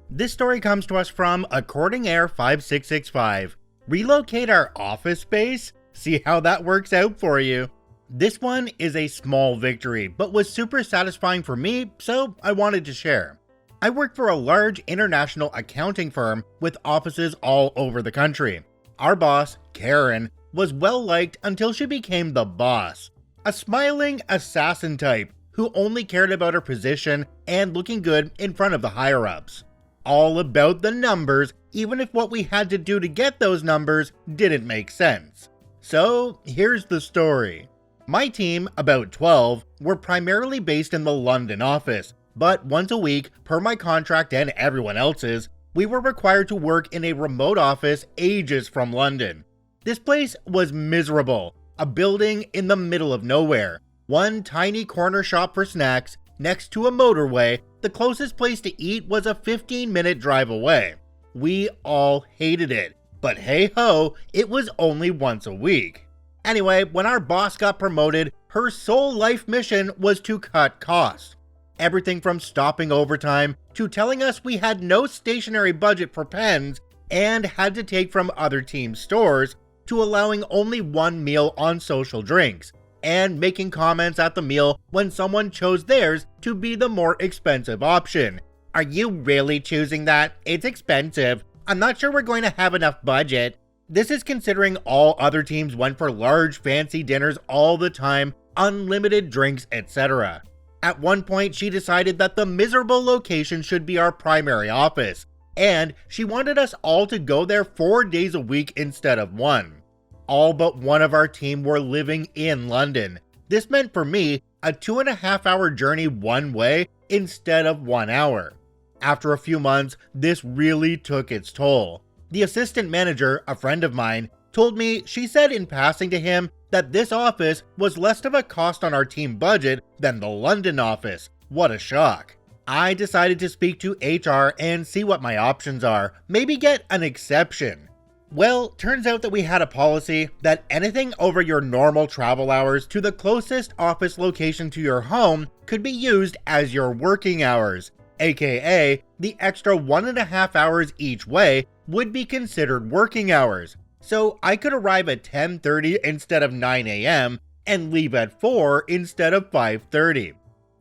This story comes to us from According Air 5665. Relocate our office space? See how that works out for you. This one is a small victory, but was super satisfying for me, so I wanted to share. I work for a large international accounting firm with offices all over the country. Our boss, Karen, was well liked until she became the boss. A smiling assassin type who only cared about her position and looking good in front of the higher-ups. All about the numbers, even if what we had to do to get those numbers didn't make sense. So here's the story. My team, about 12, were primarily based in the London office, but once a week, per my contract and everyone else's, we were required to work in a remote office ages from London. This place was miserable, a building in the middle of nowhere, one tiny corner shop for snacks, next to a motorway. The closest place to eat was a 15-minute drive away. We all hated it, but hey ho, it was only once a week. Anyway, when our boss got promoted, her sole life mission was to cut costs. Everything from stopping overtime to telling us we had no stationary budget for pens and had to take from other team stores, to allowing only one meal on social drinks and making comments at the meal when someone chose theirs to be the more expensive option. Are you really choosing that? It's expensive. I'm not sure we're going to have enough budget. This is considering all other teams went for large fancy dinners all the time, unlimited drinks, etc. At one point, she decided that the miserable location should be our primary office, and she wanted us all to go there 4 days a week instead of 1. All but one of our team were living in London. This meant for me a 2.5-hour journey one way instead of 1 hour. After a few months, this really took its toll. The assistant manager, a friend of mine, told me she said in passing to him that this office was less of a cost on our team budget than the London office. What a shock. I decided to speak to HR and see what my options are, maybe get an exception. Well, turns out that we had a policy that anything over your normal travel hours to the closest office location to your home could be used as your working hours, aka the extra 1.5 hours each way would be considered working hours. So I could arrive at 10:30 instead of 9 a.m. and leave at 4 instead of 5:30.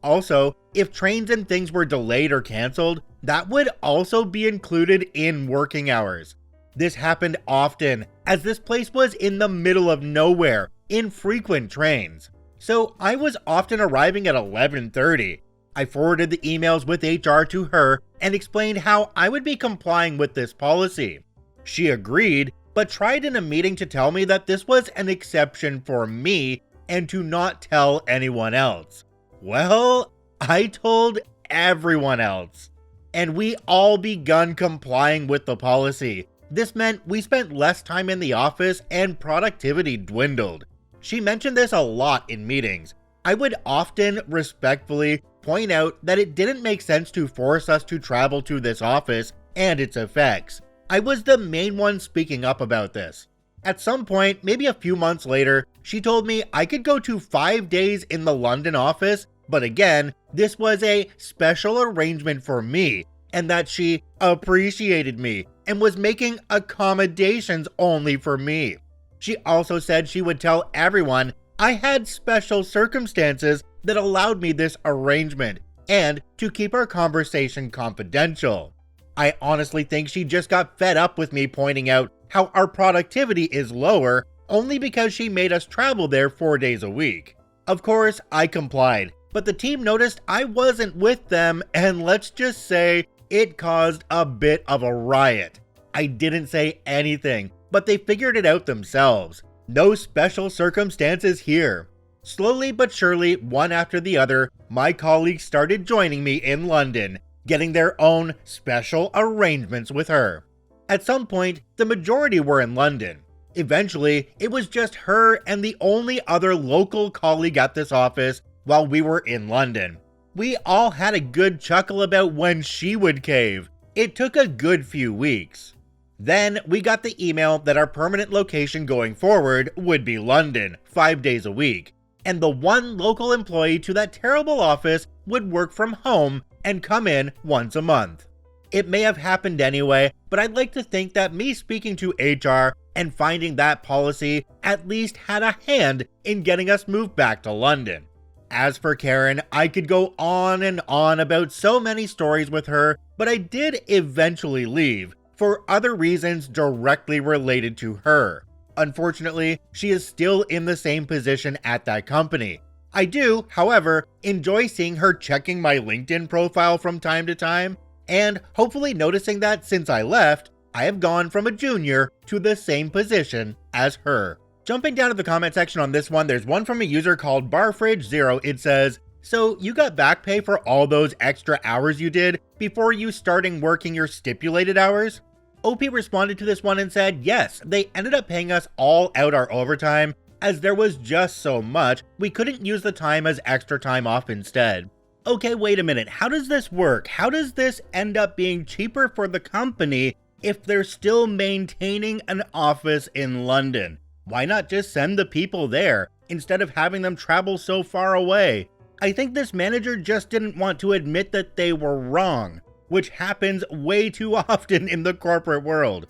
Also, if trains and things were delayed or canceled, that would also be included in working hours. This happened often, as this place was in the middle of nowhere, infrequent trains. So I was often arriving at 11:30. I forwarded the emails with HR to her and explained how I would be complying with this policy. She agreed, but tried in a meeting to tell me that this was an exception for me and to not tell anyone else. Well, I told everyone else. And we all begun complying with the policy. This meant we spent less time in the office and productivity dwindled. She mentioned this a lot in meetings. I would often respectfully point out that it didn't make sense to force us to travel to this office and its effects. I was the main one speaking up about this. At some point, maybe a few months later, she told me I could go to 5 days in the London office, but again, this was a special arrangement for me, and that she appreciated me and was making accommodations only for me. She also said she would tell everyone I had special circumstances that allowed me this arrangement, and to keep our conversation confidential. I honestly think she just got fed up with me pointing out how our productivity is lower only because she made us travel there 4 days a week. Of course, I complied, but the team noticed I wasn't with them, and let's just say it caused a bit of a riot. I didn't say anything, but they figured it out themselves. No special circumstances here. Slowly but surely, one after the other, my colleagues started joining me in London, getting their own special arrangements with her. At some point, the majority were in London. Eventually, it was just her and the only other local colleague at this office while we were in London. We all had a good chuckle about when she would cave. It took a good few weeks. Then we got the email that our permanent location going forward would be London, 5 days a week, and the one local employee to that terrible office would work from home and come in once a month. It may have happened anyway, but I'd like to think that me speaking to HR and finding that policy at least had a hand in getting us moved back to London. As for Karen, I could go on and on about so many stories with her, but I did eventually leave for other reasons directly related to her. Unfortunately, she is still in the same position at that company. I do, however, enjoy seeing her checking my LinkedIn profile from time to time, and hopefully noticing that since I left, I have gone from a junior to the same position as her. Jumping down to the comment section on this one, there's one from a user called Barfridge0. It says, "So you got back pay for all those extra hours you did before you starting working your stipulated hours?" OP responded to this one and said, yes, they ended up paying us all out our overtime, as there was just so much, we couldn't use the time as extra time off instead. Okay, wait a minute, how does this work? How does this end up being cheaper for the company if they're still maintaining an office in London? Why not just send the people there instead of having them travel so far away? I think this manager just didn't want to admit that they were wrong, which happens way too often in the corporate world.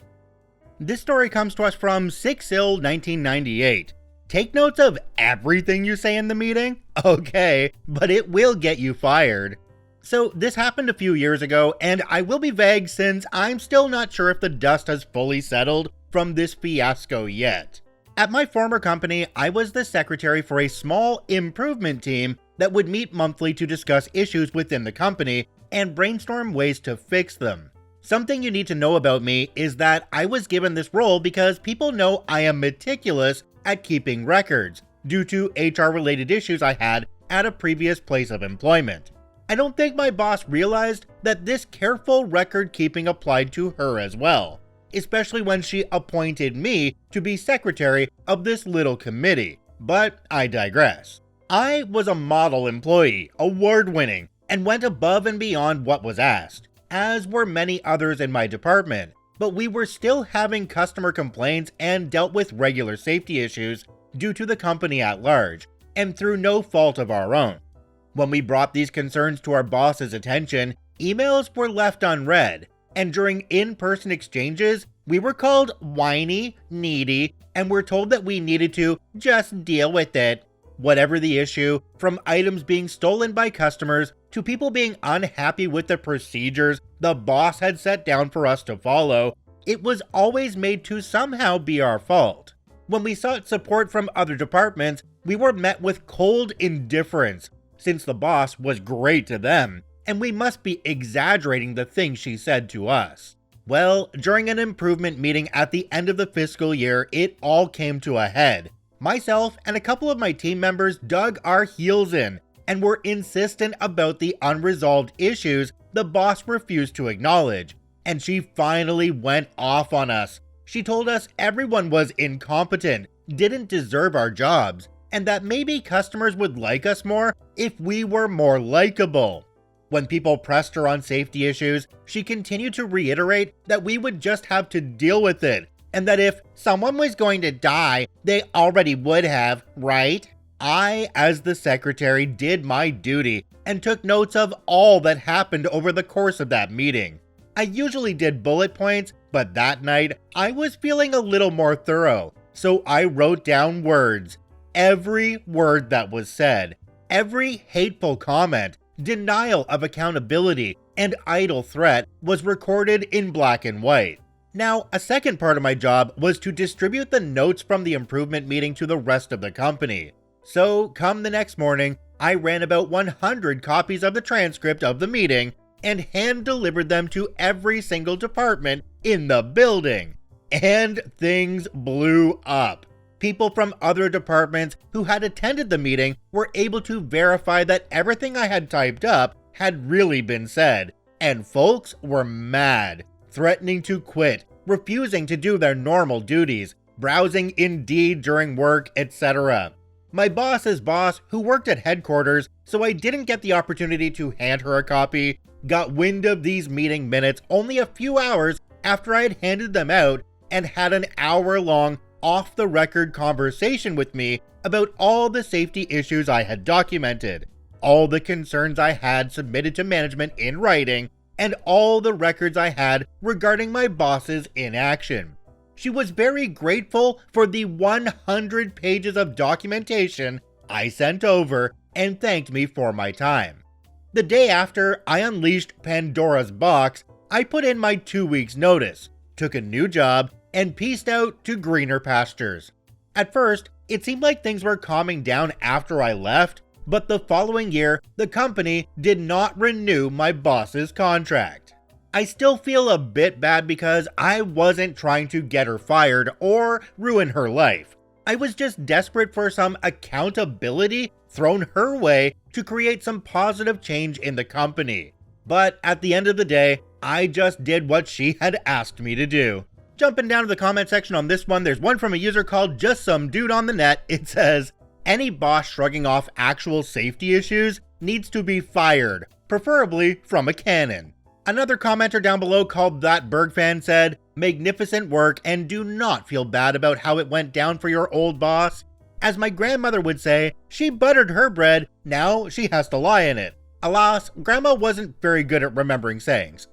This story comes to us from 6/1998. Take notes of everything you say in the meeting? Okay, but it will get you fired. So this happened a few years ago, and I will be vague since I'm still not sure if the dust has fully settled from this fiasco yet. At my former company, I was the secretary for a small improvement team that would meet monthly to discuss issues within the company and brainstorm ways to fix them. Something you need to know about me is that I was given this role because people know I am meticulous at keeping records due to HR-related issues I had at a previous place of employment. I don't think my boss realized that this careful record keeping applied to her as well, especially when she appointed me to be secretary of this little committee, but I digress. I was a model employee, award-winning, and went above and beyond what was asked, as were many others in my department, but we were still having customer complaints and dealt with regular safety issues due to the company at large, and through no fault of our own. When we brought these concerns to our boss's attention, emails were left unread, and during in-person exchanges, we were called whiny, needy, and were told that we needed to just deal with it. Whatever the issue, from items being stolen by customers to people being unhappy with the procedures the boss had set down for us to follow, it was always made to somehow be our fault. When we sought support from other departments, we were met with cold indifference, since the boss was great to them, and we must be exaggerating the things she said to us. Well, during an improvement meeting at the end of the fiscal year, it all came to a head. Myself and a couple of my team members dug our heels in and were insistent about the unresolved issues the boss refused to acknowledge, and she finally went off on us. She told us everyone was incompetent, didn't deserve our jobs, and that maybe customers would like us more if we were more likable. When people pressed her on safety issues, she continued to reiterate that we would just have to deal with it, and that if someone was going to die, they already would have, right? I, as the secretary, did my duty and took notes of all that happened over the course of that meeting. I usually did bullet points, but that night, I was feeling a little more thorough, so I wrote down words. Every word that was said, every hateful comment, denial of accountability, and idle threat was recorded in black and white. Now, a second part of my job was to distribute the notes from the improvement meeting to the rest of the company. So, come the next morning, I ran about 100 copies of the transcript of the meeting and hand-delivered them to every single department in the building. And things blew up. People from other departments who had attended the meeting were able to verify that everything I had typed up had really been said, and folks were mad, threatening to quit, refusing to do their normal duties, browsing Indeed during work, etc. My boss's boss, who worked at headquarters, so I didn't get the opportunity to hand her a copy, got wind of these meeting minutes only a few hours after I had handed them out and had an hour-long off-the-record conversation with me about all the safety issues I had documented, all the concerns I had submitted to management in writing, and all the records I had regarding my boss's inaction. She was very grateful for the 100 pages of documentation I sent over and thanked me for my time. The day after I unleashed Pandora's box, I put in my 2 weeks notice, took a new job, and pieced out to greener pastures. At first, it seemed like things were calming down after I left, but the following year, the company did not renew my boss's contract. I still feel a bit bad because I wasn't trying to get her fired or ruin her life. I was just desperate for some accountability thrown her way to create some positive change in the company. But at the end of the day, I just did what she had asked me to do. Jumping down to the comment section on this one, there's one from a user called Just Some Dude on the Net. It says, any boss shrugging off actual safety issues needs to be fired, preferably from a cannon. Another commenter down below called That Bergfan said, magnificent work and do not feel bad about how it went down for your old boss. As my grandmother would say, she buttered her bread, now she has to lie in it. Alas, grandma wasn't very good at remembering sayings.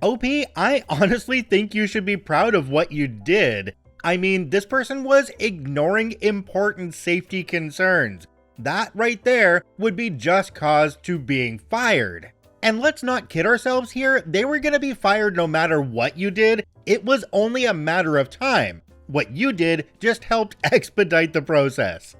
OP, I honestly think you should be proud of what you did. I mean, this person was ignoring important safety concerns. That right there would be just cause to being fired. And let's not kid ourselves here, they were gonna be fired no matter what you did. It was only a matter of time. What you did just helped expedite the process.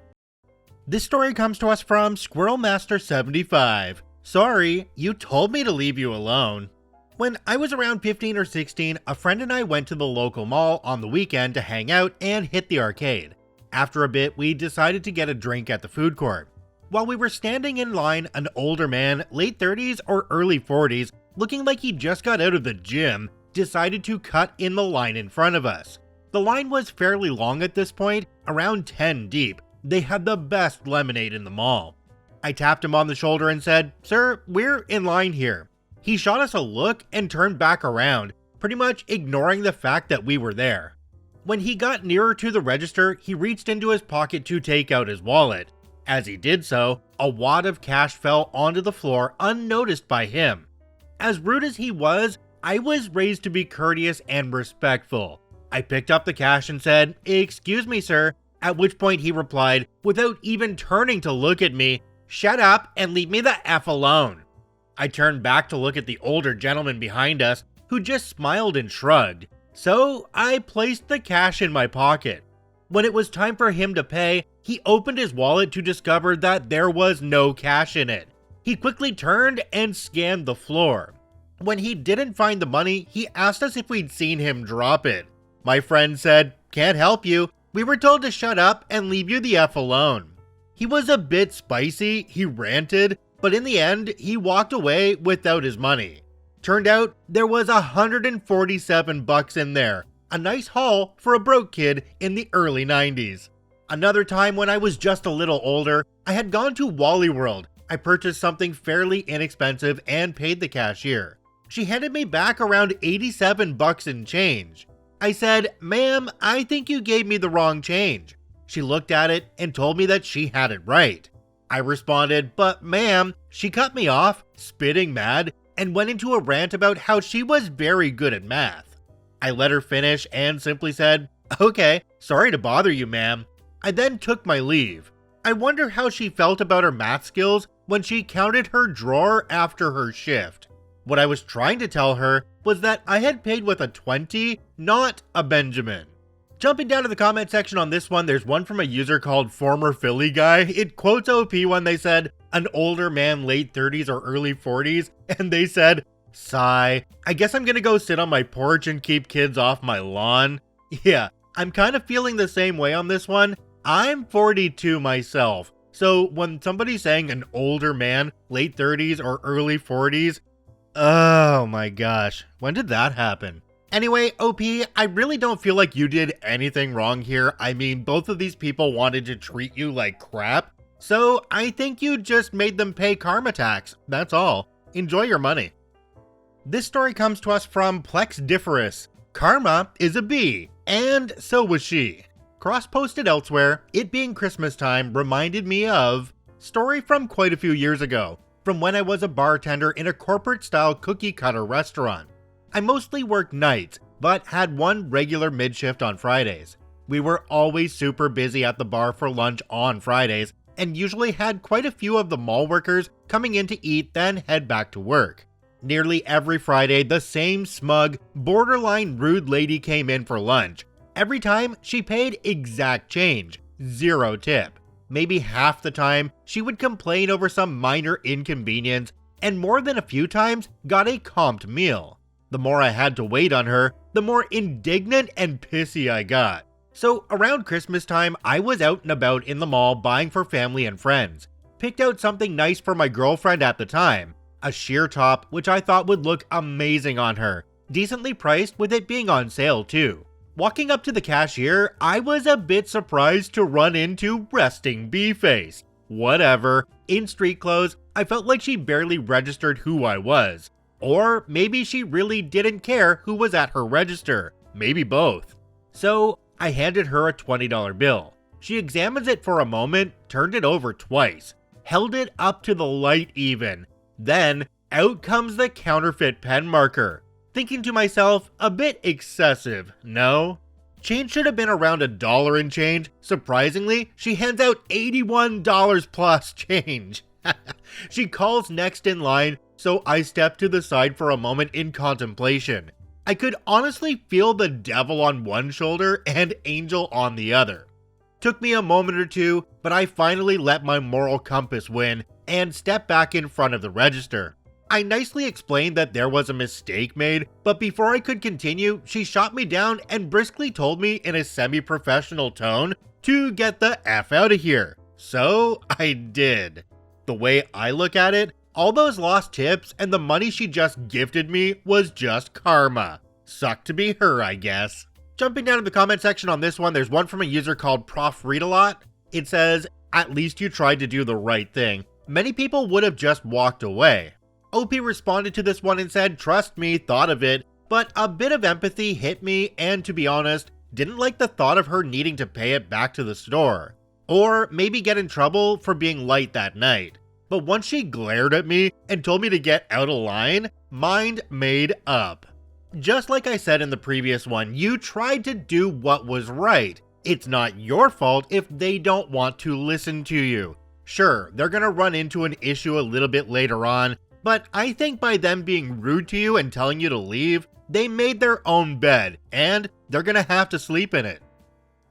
This story comes to us from Squirrelmaster75. Sorry, you told me to leave you alone. When I was around 15 or 16, a friend and I went to the local mall on the weekend to hang out and hit the arcade. After a bit, we decided to get a drink at the food court. While we were standing in line, an older man, late 30s or early 40s, looking like he just got out of the gym, decided to cut in the line in front of us. The line was fairly long at this point, around 10 deep. They had the best lemonade in the mall. I tapped him on the shoulder and said, "Sir, we're in line here." He shot us a look and turned back around, pretty much ignoring the fact that we were there. When he got nearer to the register, he reached into his pocket to take out his wallet. As he did so, a wad of cash fell onto the floor unnoticed by him. As rude as he was, I was raised to be courteous and respectful. I picked up the cash and said, "Excuse me, sir," at which point he replied, without even turning to look at me, "Shut up and leave me the F alone." I turned back to look at the older gentleman behind us, who just smiled and shrugged. So I placed the cash in my pocket. When it was time for him to pay, he opened his wallet to discover that there was no cash in it. He quickly turned and scanned the floor. When he didn't find the money, he asked us if we'd seen him drop it. My friend said, "Can't help you. We were told to shut up and leave you the F alone." He was a bit spicy, he ranted, but in the end, he walked away without his money. Turned out, there was $147 in there. A nice haul for a broke kid in the early 90s. Another time when I was just a little older, I had gone to Wally World. I purchased something fairly inexpensive and paid the cashier. She handed me back around $87 in change. I said, "Ma'am, I think you gave me the wrong change." She looked at it and told me that she had it right. I responded, "But ma'am," she cut me off, spitting mad, and went into a rant about how she was very good at math. I let her finish and simply said, "Okay, sorry to bother you, ma'am." I then took my leave. I wonder how she felt about her math skills when she counted her drawer after her shift. What I was trying to tell her was that I had paid with a 20, not a Benjamin. Jumping down to the comment section on this one, there's one from a user called Former Philly Guy. It quotes OP when they said, "An older man, late 30s or early 40s, and they said, sigh, I guess I'm gonna go sit on my porch and keep kids off my lawn." Yeah, I'm kind of feeling the same way on this one. I'm 42 myself, so when somebody's saying an older man, late 30s or early 40s, oh my gosh, when did that happen? Anyway, OP, I really don't feel like you did anything wrong here. I mean, both of these people wanted to treat you like crap, so I think you just made them pay karma tax. That's all. Enjoy your money. This story comes to us from Plexidiferous. Karma is a bee, and so was she. Cross-posted elsewhere, it being Christmas time reminded me of story from quite a few years ago, from when I was a bartender in a corporate-style cookie-cutter restaurant. I mostly worked nights, but had one regular mid-shift on Fridays. We were always super busy at the bar for lunch on Fridays, and usually had quite a few of the mall workers coming in to eat then head back to work. Nearly every Friday, the same smug, borderline rude lady came in for lunch. Every time, she paid exact change, zero tip. Maybe half the time, she would complain over some minor inconvenience, and more than a few times, got a comped meal. The more I had to wait on her, the more indignant and pissy I got. So around Christmas time, I was out and about in the mall buying for family and friends. Picked out something nice for my girlfriend at the time. A sheer top, which I thought would look amazing on her. Decently priced with it being on sale too. Walking up to the cashier, I was a bit surprised to run into resting bee face. Whatever. In street clothes, I felt like she barely registered who I was. Or maybe she really didn't care who was at her register. Maybe both. So I handed her a $20 bill. She examines it for a moment, turned it over twice, held it up to the light even. Then, out comes the counterfeit pen marker. Thinking to myself, a bit excessive, no? Change should have been around $1 and change. Surprisingly, she hands out $81 plus change. She calls next in line, so I step to the side for a moment in contemplation. I could honestly feel the devil on one shoulder and angel on the other. Took me a moment or two, but I finally let my moral compass win and stepped back in front of the register. I nicely explained that there was a mistake made, but before I could continue, she shot me down and briskly told me in a semi-professional tone to get the F out of here. So I did. The way I look at it, all those lost tips and the money she just gifted me was just karma. Sucked to be her, I guess. Jumping down to the comment section on this one, there's one from a user called Prof Read a Lot. It says, "At least you tried to do the right thing. Many people would have just walked away." OP responded to this one and said, "Trust me, thought of it, but a bit of empathy hit me and to be honest, didn't like the thought of her needing to pay it back to the store. Or maybe get in trouble for being late that night. But once she glared at me and told me to get out of line, mind made up." Just like I said in the previous one, you tried to do what was right. It's not your fault if they don't want to listen to you. Sure, they're gonna run into an issue a little bit later on, but I think by them being rude to you and telling you to leave, they made their own bed, and they're gonna have to sleep in it.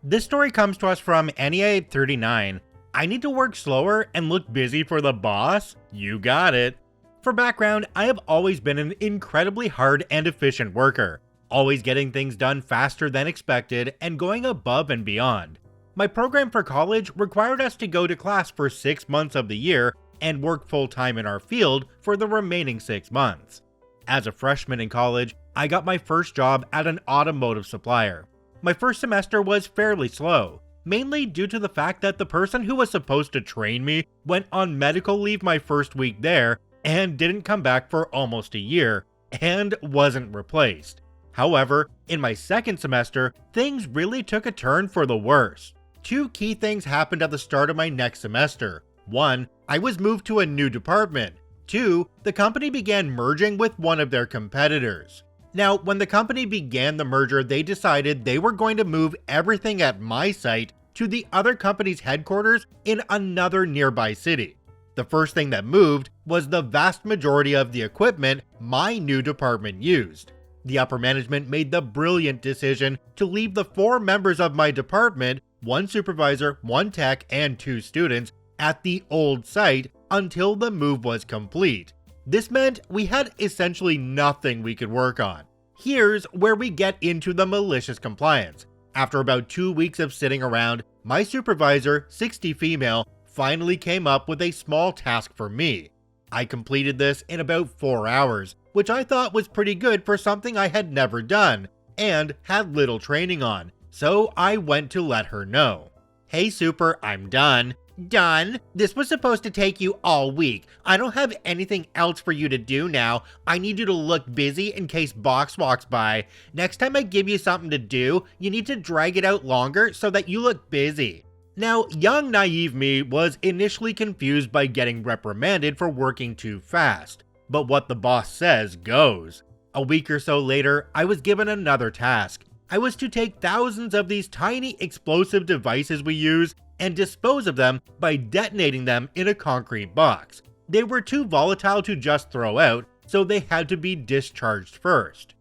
This story comes to us from NEA39. I need to work slower and look busy for the boss? You got it. For background, I have always been an incredibly hard and efficient worker, always getting things done faster than expected and going above and beyond. My program for college required us to go to class for 6 months of the year and work full-time in our field for the remaining 6 months. As a freshman in college, I got my first job at an automotive supplier. My first semester was fairly slow, mainly due to the fact that the person who was supposed to train me went on medical leave my first week there and didn't come back for almost a year, and wasn't replaced. However, in my second semester, things really took a turn for the worse. 2 key things happened at the start of my next semester. 1, I was moved to a new department. 2, the company began merging with one of their competitors. Now, when the company began the merger, they decided they were going to move everything at my site to the other company's headquarters in another nearby city. The first thing that moved was the vast majority of the equipment my new department used. The upper management made the brilliant decision to leave the 4 members of my department, 1 supervisor, 1 tech, and 2 students, at the old site until the move was complete. This meant we had essentially nothing we could work on. Here's where we get into the malicious compliance. After about 2 weeks of sitting around, my supervisor, 60 female, finally came up with a small task for me. I completed this in about 4 hours, which I thought was pretty good for something I had never done and had little training on, so I went to let her know. "Hey super, I'm done. Done. This was supposed to take you all week. I don't have anything else for you to do now. I need you to look busy in case Box walks by. Next time I give you something to do, you need to drag it out longer so that you look busy. Now, young naive me was initially confused by getting reprimanded for working too fast. But what the boss says goes. A week or so later, I was given another task. I was to take thousands of these tiny explosive devices we use and dispose of them by detonating them in a concrete box. They were too volatile to just throw out, so they had to be discharged first.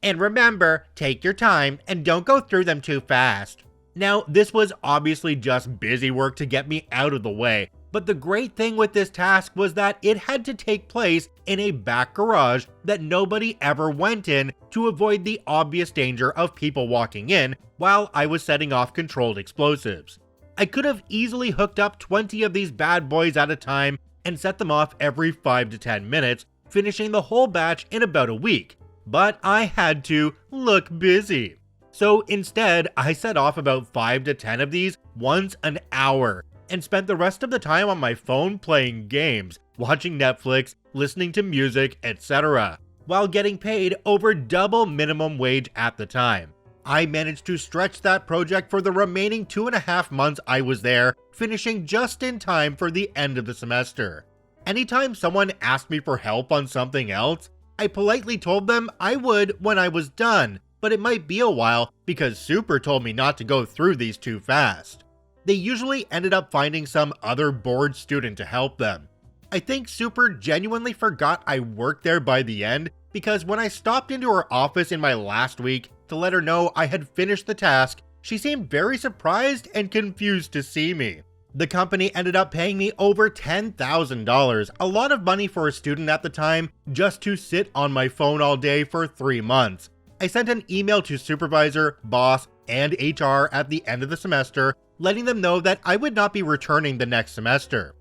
And remember, take your time and don't go through them too fast. Now, this was obviously just busy work to get me out of the way, but the great thing with this task was that it had to take place in a back garage that nobody ever went in to avoid the obvious danger of people walking in while I was setting off controlled explosives. I could have easily hooked up 20 of these bad boys at a time and set them off every 5 to 10 minutes, finishing the whole batch in about a week, but I had to look busy. So instead, I set off about 5 to 10 of these once an hour, and spent the rest of the time on my phone playing games, watching Netflix, listening to music, etc., while getting paid over double minimum wage at the time. I managed to stretch that project for the remaining 2.5 months I was there, finishing just in time for the end of the semester. Anytime someone asked me for help on something else, I politely told them I would when I was done, but it might be a while because Super told me not to go through these too fast. They usually ended up finding some other bored student to help them. I think Super genuinely forgot I worked there by the end, because when I stopped into her office in my last week to let her know I had finished the task, she seemed very surprised and confused to see me. The company ended up paying me over $10,000, a lot of money for a student at the time, just to sit on my phone all day for 3 months. I sent an email to supervisor, boss, and HR at the end of the semester, letting them know that I would not be returning the next semester.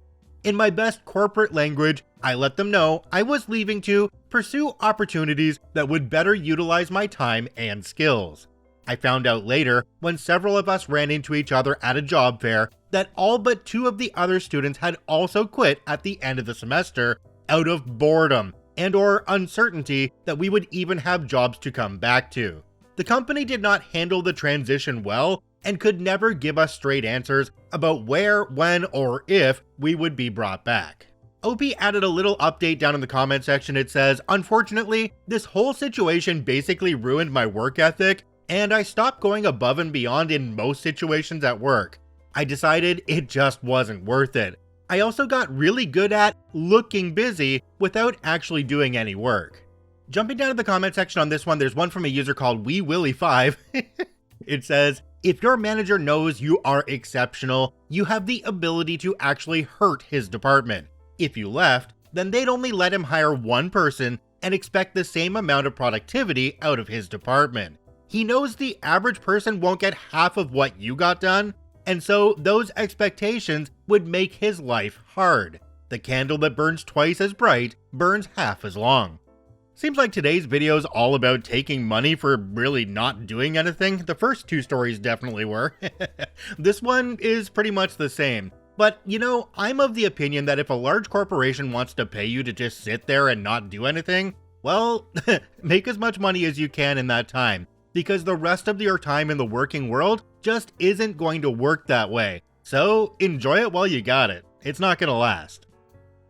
In my best corporate language, I let them know I was leaving to pursue opportunities that would better utilize my time and skills. I found out later, when several of us ran into each other at a job fair, that all but 2 of the other students had also quit at the end of the semester out of boredom and/or uncertainty that we would even have jobs to come back to. The company did not handle the transition well and could never give us straight answers about where, when, or if we would be brought back. OP added a little update down in the comment section. It says, "Unfortunately, this whole situation basically ruined my work ethic, and I stopped going above and beyond in most situations at work. I decided it just wasn't worth it. I also got really good at looking busy without actually doing any work." Jumping down to the comment section on this one, there's one from a user called WeeWilly5. It says, "If your manager knows you are exceptional, you have the ability to actually hurt his department. If you left, then they'd only let him hire one person and expect the same amount of productivity out of his department. He knows the average person won't get half of what you got done, and so those expectations would make his life hard. The candle that burns twice as bright burns half as long." Seems like today's video is all about taking money for really not doing anything. The first 2 stories definitely were. This one is pretty much the same. But, you know, I'm of the opinion that if a large corporation wants to pay you to just sit there and not do anything, well, make as much money as you can in that time, because the rest of your time in the working world just isn't going to work that way. So enjoy it while you got it. It's not gonna last.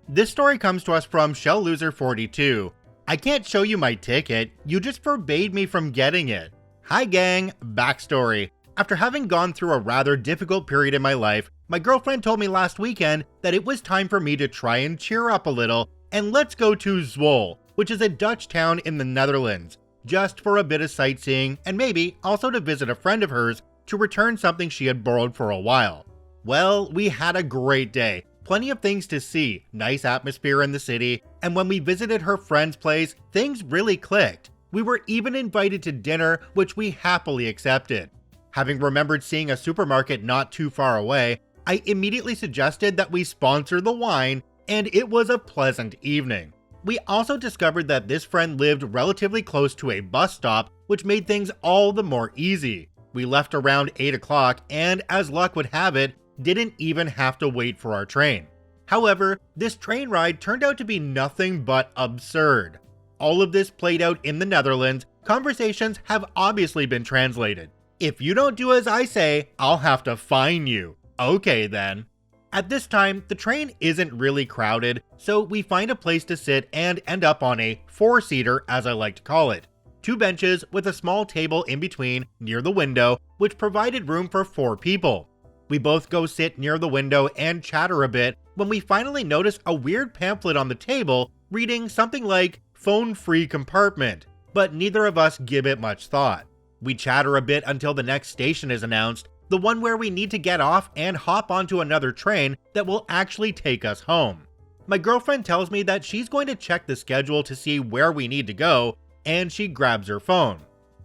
This story comes to us from ShellLoser42. "I can't show you my ticket, you just forbade me from getting it. Hi gang, backstory. After having gone through a rather difficult period in my life, my girlfriend told me last weekend that it was time for me to try and cheer up a little, and let's go to Zwolle, which is a Dutch town in the Netherlands, just for a bit of sightseeing and maybe also to visit a friend of hers to return something she had borrowed for a while. Well, we had a great day. Plenty of things to see, nice atmosphere in the city, and when we visited her friend's place, things really clicked. We were even invited to dinner, which we happily accepted. Having remembered seeing a supermarket not too far away, I immediately suggested that we sponsor the wine, and it was a pleasant evening. We also discovered that this friend lived relatively close to a bus stop, which made things all the more easy. We left around 8 o'clock, and as luck would have it, didn't even have to wait for our train. However, this train ride turned out to be nothing but absurd. All of this played out in the Netherlands. Conversations have obviously been translated. If you don't do as I say, I'll have to fine you. Okay then. At this time, the train isn't really crowded, so we find a place to sit and end up on a four-seater, as I like to call it. 2 benches with a small table in between near the window, which provided room for 4 people. We both go sit near the window and chatter a bit when we finally notice a weird pamphlet on the table reading something like phone-free compartment, but neither of us give it much thought. We chatter a bit until the next station is announced, the one where we need to get off and hop onto another train that will actually take us home. My girlfriend tells me that she's going to check the schedule to see where we need to go, and she grabs her phone.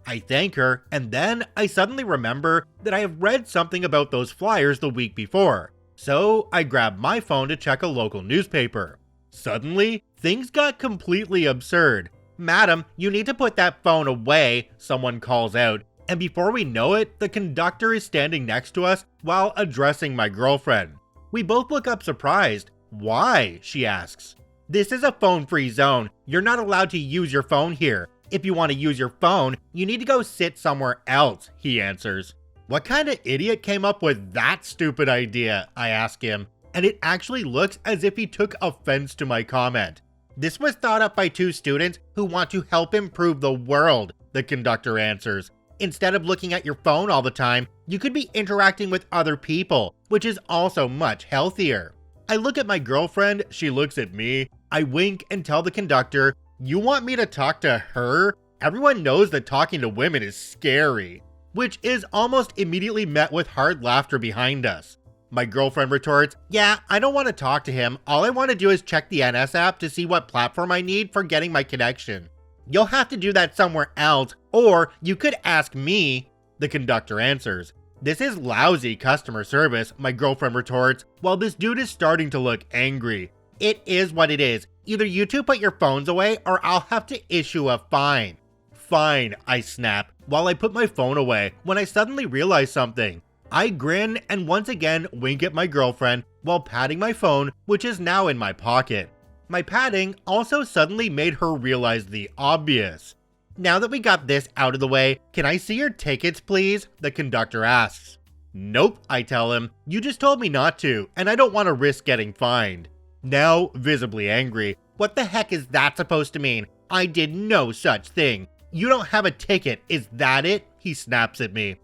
I thank her, and then I suddenly remember that I have read something about those flyers the week before, so I grab my phone to check a local newspaper. Suddenly, things got completely absurd. "Madam, you need to put that phone away," someone calls out, and before we know it, the conductor is standing next to us while addressing my girlfriend. We both look up surprised. "Why?" she asks. "This is a phone-free zone. You're not allowed to use your phone here. If you want to use your phone, you need to go sit somewhere else," he answers. "What kind of idiot came up with that stupid idea?" I ask him, and it actually looks as if he took offense to my comment. "This was thought up by 2 students who want to help improve the world," the conductor answers. "Instead of looking at your phone all the time, you could be interacting with other people, which is also much healthier." I look at my girlfriend, she looks at me, I wink and tell the conductor, "You want me to talk to her? Everyone knows that talking to women is scary," which is almost immediately met with hard laughter behind us. My girlfriend retorts, "Yeah, I don't want to talk to him. All I want to do is check the NS app to see what platform I need for getting my connection." "You'll have to do that somewhere else, or you could ask me," the conductor answers. "This is lousy customer service," my girlfriend retorts, while this dude is starting to look angry. "It is what it is. Either you 2 put your phones away, or I'll have to issue a fine." "Fine," I snap, while I put my phone away when I suddenly realize something. I grin and once again wink at my girlfriend while patting my phone, which is now in my pocket. My patting also suddenly made her realize the obvious. "Now that we got this out of the way, can I see your tickets, please?" the conductor asks. "Nope," I tell him. "You just told me not to, and I don't want to risk getting fined." Now, visibly angry, "What the heck is that supposed to mean? I did no such thing. You don't have a ticket, is that it?" he snaps at me.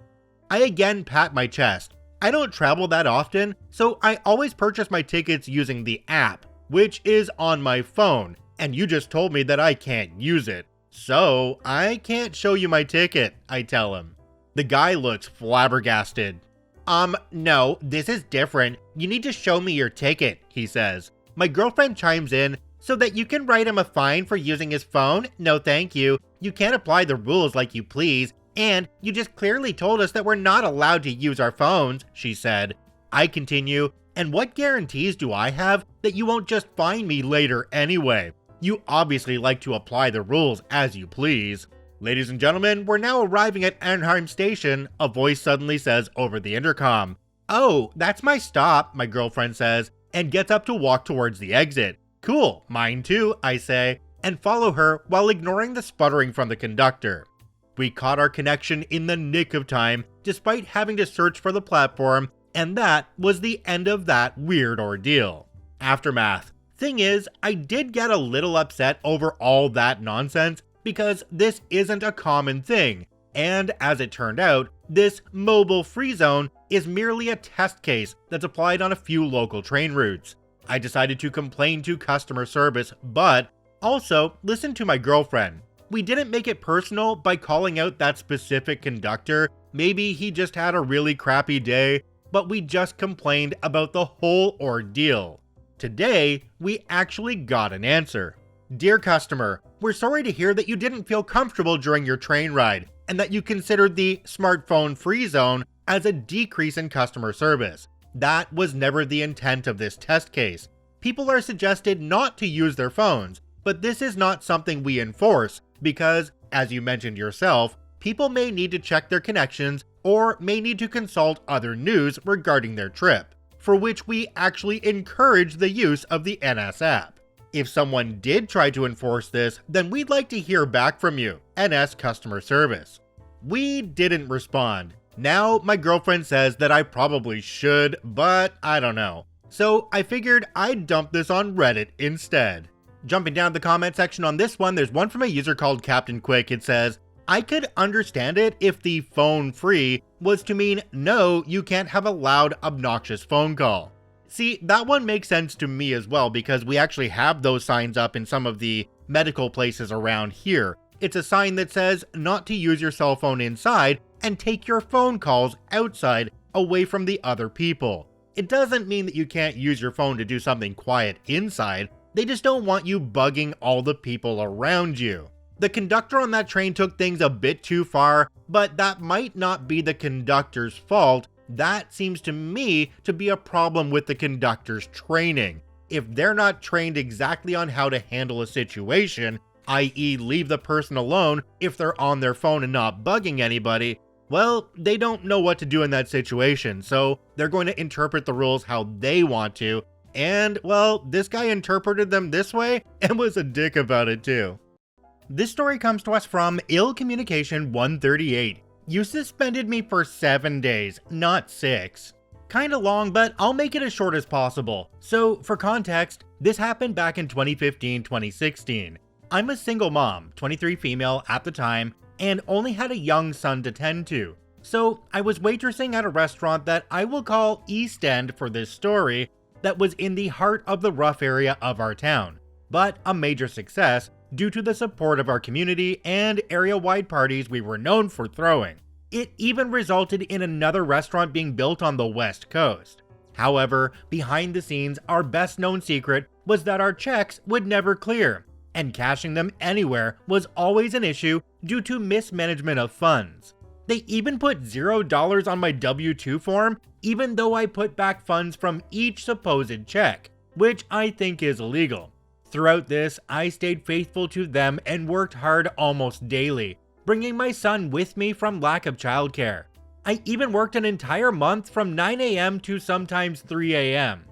I again pat my chest. I don't travel that often, so I always purchase my tickets using the app, which is on my phone, and you just told me that I can't use it. "So, I can't show you my ticket," I tell him. The guy looks flabbergasted. No, this is different. You need to show me your ticket," he says. My girlfriend chimes in, "So that you can write him a fine for using his phone? No thank you. You can't apply the rules like you please. And you just clearly told us that we're not allowed to use our phones," she said. I continue, "And what guarantees do I have that you won't just fine me later anyway? You obviously like to apply the rules as you please." "Ladies and gentlemen, we're now arriving at Arnhem Station," a voice suddenly says over the intercom. "Oh, that's my stop," my girlfriend says, and gets up to walk towards the exit. "Cool, mine too," I say, and follow her while ignoring the sputtering from the conductor. We caught our connection in the nick of time, despite having to search for the platform, and that was the end of that weird ordeal. Aftermath. Thing is, I did get a little upset over all that nonsense, because this isn't a common thing, and as it turned out, this mobile free zone is merely a test case that's applied on a few local train routes. I decided to complain to customer service, but also listen to my girlfriend. We didn't make it personal by calling out that specific conductor. Maybe he just had a really crappy day, but we just complained about the whole ordeal. Today, we actually got an answer. "Dear customer, we're sorry to hear that you didn't feel comfortable during your train ride, and that you considered the smartphone free zone as a decrease in customer service. That was never the intent of this test case. People are suggested not to use their phones, but this is not something we enforce because, as you mentioned yourself, people may need to check their connections or may need to consult other news regarding their trip. for which we actually encourage the use of the NS app. If someone did try to enforce this, then we'd like to hear back from you, NS customer service. We didn't respond. Now my girlfriend says that I probably should, but I don't know. So I figured I'd dump this on Reddit instead. Jumping down the comment section on this one, there's one from a user called Captain Quick. It says, I could understand it if the phone free was to mean no, you can't have a loud, obnoxious phone call. See, that one makes sense to me as well because we actually have those signs up in some of the medical places around here. It's a sign that says not to use your cell phone inside and take your phone calls outside away from the other people. It doesn't mean that you can't use your phone to do something quiet inside. They just don't want you bugging all the people around you. The conductor on that train took things a bit too far, but that might not be the conductor's fault. That seems to me to be a problem with the conductor's training. If they're not trained exactly on how to handle a situation, i.e. leave the person alone if they're on their phone and not bugging anybody, well, they don't know what to do in that situation, so they're going to interpret the rules how they want to, and, well, this guy interpreted them this way and was a dick about it too. This story comes to us from Ill Communication 138. You suspended me for 7 days, not 6. Kinda long, but I'll make it as short as possible. So, for context, this happened back in 2015-2016. I'm a single mom, 23 female at the time, and only had a young son to tend to. So, I was waitressing at a restaurant that I will call East End for this story, that was in the heart of the rough area of our town, but a major success due to the support of our community and area-wide parties we were known for throwing. It even resulted in another restaurant being built on the West Coast. However, behind the scenes, our best known secret was that our checks would never clear, and cashing them anywhere was always an issue due to mismanagement of funds. They even put $0 on my W-2 form, even though I put back funds from each supposed check, which I think is illegal. Throughout this, I stayed faithful to them and worked hard almost daily, bringing my son with me from lack of childcare. I even worked an entire month from 9 a.m. to sometimes 3 a.m.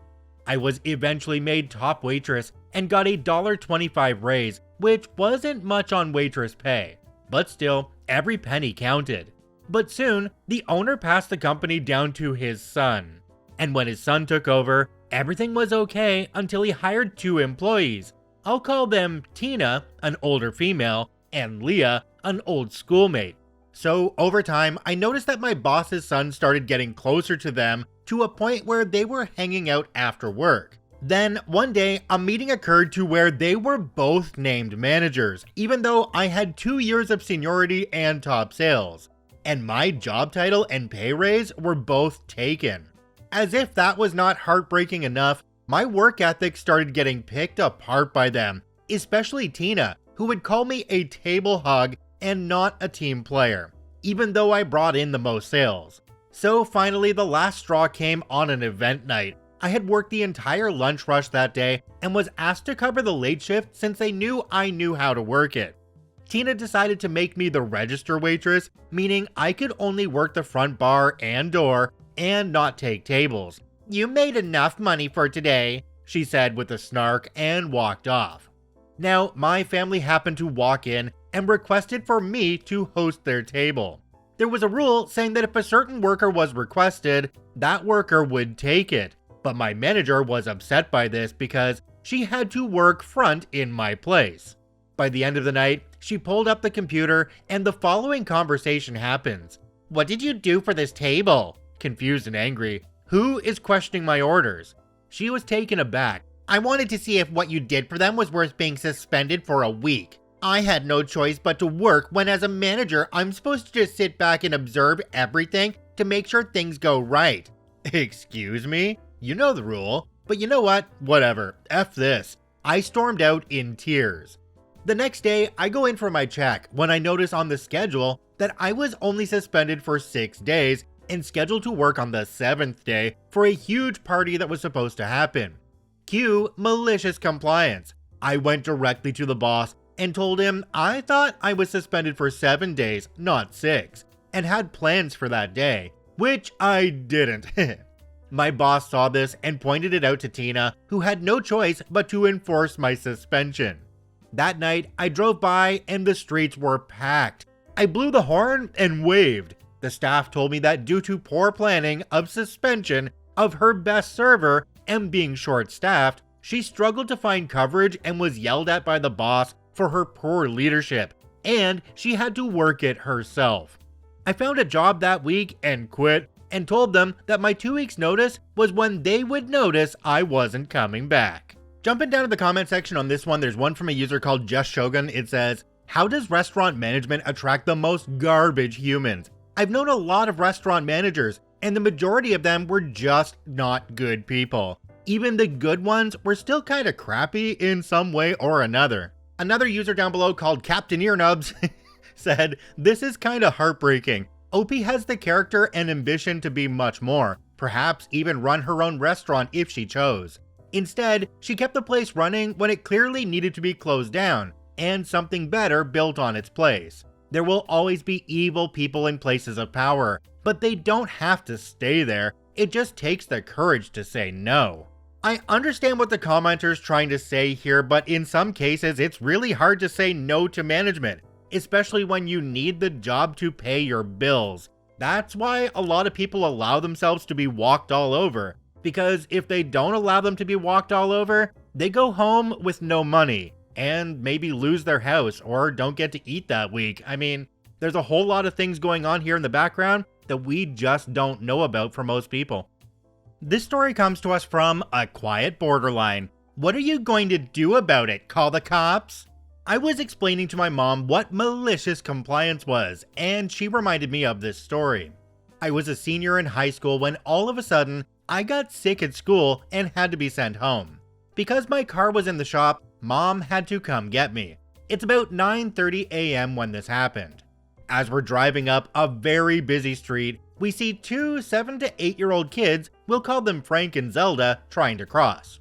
I was eventually made top waitress and got a $1.25 raise, which wasn't much on waitress pay, but still, every penny counted. But soon, the owner passed the company down to his son. And when his son took over, everything was okay until he hired 2 employees. I'll call them Tina, an older female, and Leah, an old schoolmate. So over time, I noticed that my boss's son started getting closer to them to a point where they were hanging out after work. Then one day, a meeting occurred to where they were both named managers, even though I had 2 years of seniority and top sales. And my job title and pay raise were both taken. As if that was not heartbreaking enough, my work ethic started getting picked apart by them, especially Tina, who would call me a table hog and not a team player, even though I brought in the most sales. So finally, the last straw came on an event night. I had worked the entire lunch rush that day and was asked to cover the late shift since they knew I knew how to work it. Tina decided to make me the register waitress, meaning I could only work the front bar and door and not take tables. You made enough money for today, she said with a snark and walked off. Now, my family happened to walk in and requested for me to host their table. There was a rule saying that if a certain worker was requested, that worker would take it, but my manager was upset by this because she had to work front in my place. By the end of the night, she pulled up the computer and the following conversation happens. What did you do for this table? Confused and angry. Who is questioning my orders? She was taken aback. I wanted to see if what you did for them was worth being suspended for a week. I had no choice but to work when as a manager, I'm supposed to just sit back and observe everything to make sure things go right. Excuse me? You know the rule. But you know what? Whatever. F this. I stormed out in tears. The next day, I go in for my check when I notice on the schedule that I was only suspended for 6 days and scheduled to work on the 7th day for a huge party that was supposed to happen. Cue Malicious Compliance. I went directly to the boss and told him I thought I was suspended for 7 days, not 6, and had plans for that day, which I didn't. My boss saw this and pointed it out to Tina, who had no choice but to enforce my suspension. That night, I drove by and the streets were packed. I blew the horn and waved. The staff told me that due to poor planning of suspension of her best server and being short-staffed, she struggled to find coverage and was yelled at by the boss for her poor leadership, and she had to work it herself. I found a job that week and quit, and told them that my 2 weeks notice was when they would notice I wasn't coming back. Jumping down to the comment section on this one, there's one from a user called Just Shogun. It says, "How does restaurant management attract the most garbage humans? I've known a lot of restaurant managers, and the majority of them were just not good people. Even the good ones were still kinda crappy in some way or another." Another user down below called Captain Earnubs said, "This is kinda heartbreaking. OP has the character and ambition to be much more, perhaps even run her own restaurant if she chose. Instead, she kept the place running when it clearly needed to be closed down, and something better built on its place. There will always be evil people in places of power, but they don't have to stay there. It just takes the courage to say no." I understand what the commenter's trying to say here, but in some cases, it's really hard to say no to management, especially when you need the job to pay your bills. That's why a lot of people allow themselves to be walked all over, because if they don't allow them to be walked all over, they go home with no money, and maybe lose their house or don't get to eat that week. I mean, there's a whole lot of things going on here in the background that we just don't know about for most people. This story comes to us from A Quiet Borderline. "What are you going to do about it? Call the cops?" I was explaining to my mom what malicious compliance was, and she reminded me of this story. I was a senior in high school when all of a sudden, I got sick at school and had to be sent home. Because my car was in the shop, Mom had to come get me. It's about 9:30 a.m. when this happened. As we're driving up a very busy street, we see two 7 to 8-year-old kids, we'll call them Frank and Zelda, trying to cross.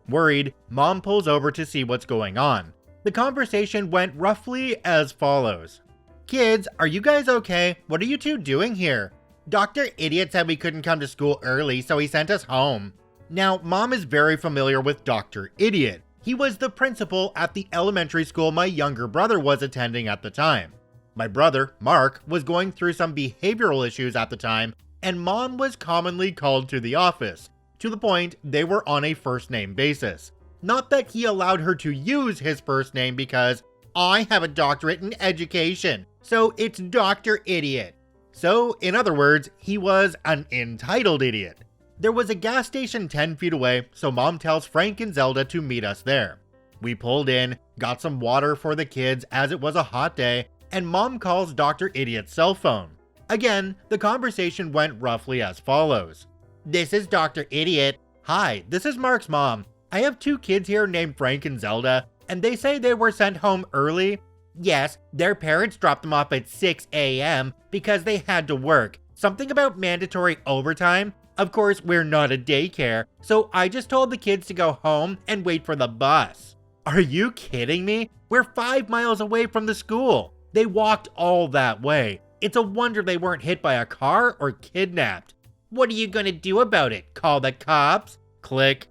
Worried, Mom pulls over to see what's going on. The conversation went roughly as follows. "Kids, are you guys okay? What are you two doing here? Dr. Idiot said we couldn't come to school early, so he sent us home." Now, Mom is very familiar with Dr. Idiot. He was the principal at the elementary school my younger brother was attending at the time. My brother, Mark, was going through some behavioral issues at the time, and Mom was commonly called to the office, to the point they were on a first-name basis. Not that he allowed her to use his first name because I have a doctorate in education, so it's Dr. Idiot. So, in other words, he was an entitled idiot. There was a gas station 10 feet away, so Mom tells Frank and Zelda to meet us there. We pulled in, got some water for the kids as it was a hot day, and Mom calls Dr. Idiot's cell phone. Again, the conversation went roughly as follows. "This is Dr. Idiot. Hi, this is Mark's mom. I have two kids here named Frank and Zelda, and they say they were sent home early. Yes, their parents dropped them off at 6 a.m. because they had to work. Something about mandatory overtime. Of course, we're not a daycare, so I just told the kids to go home and wait for the bus." Are you kidding me? We're 5 miles away from the school. They walked all that way. It's a wonder they weren't hit by a car or kidnapped. "What are you gonna do about it? Call the cops?" Click.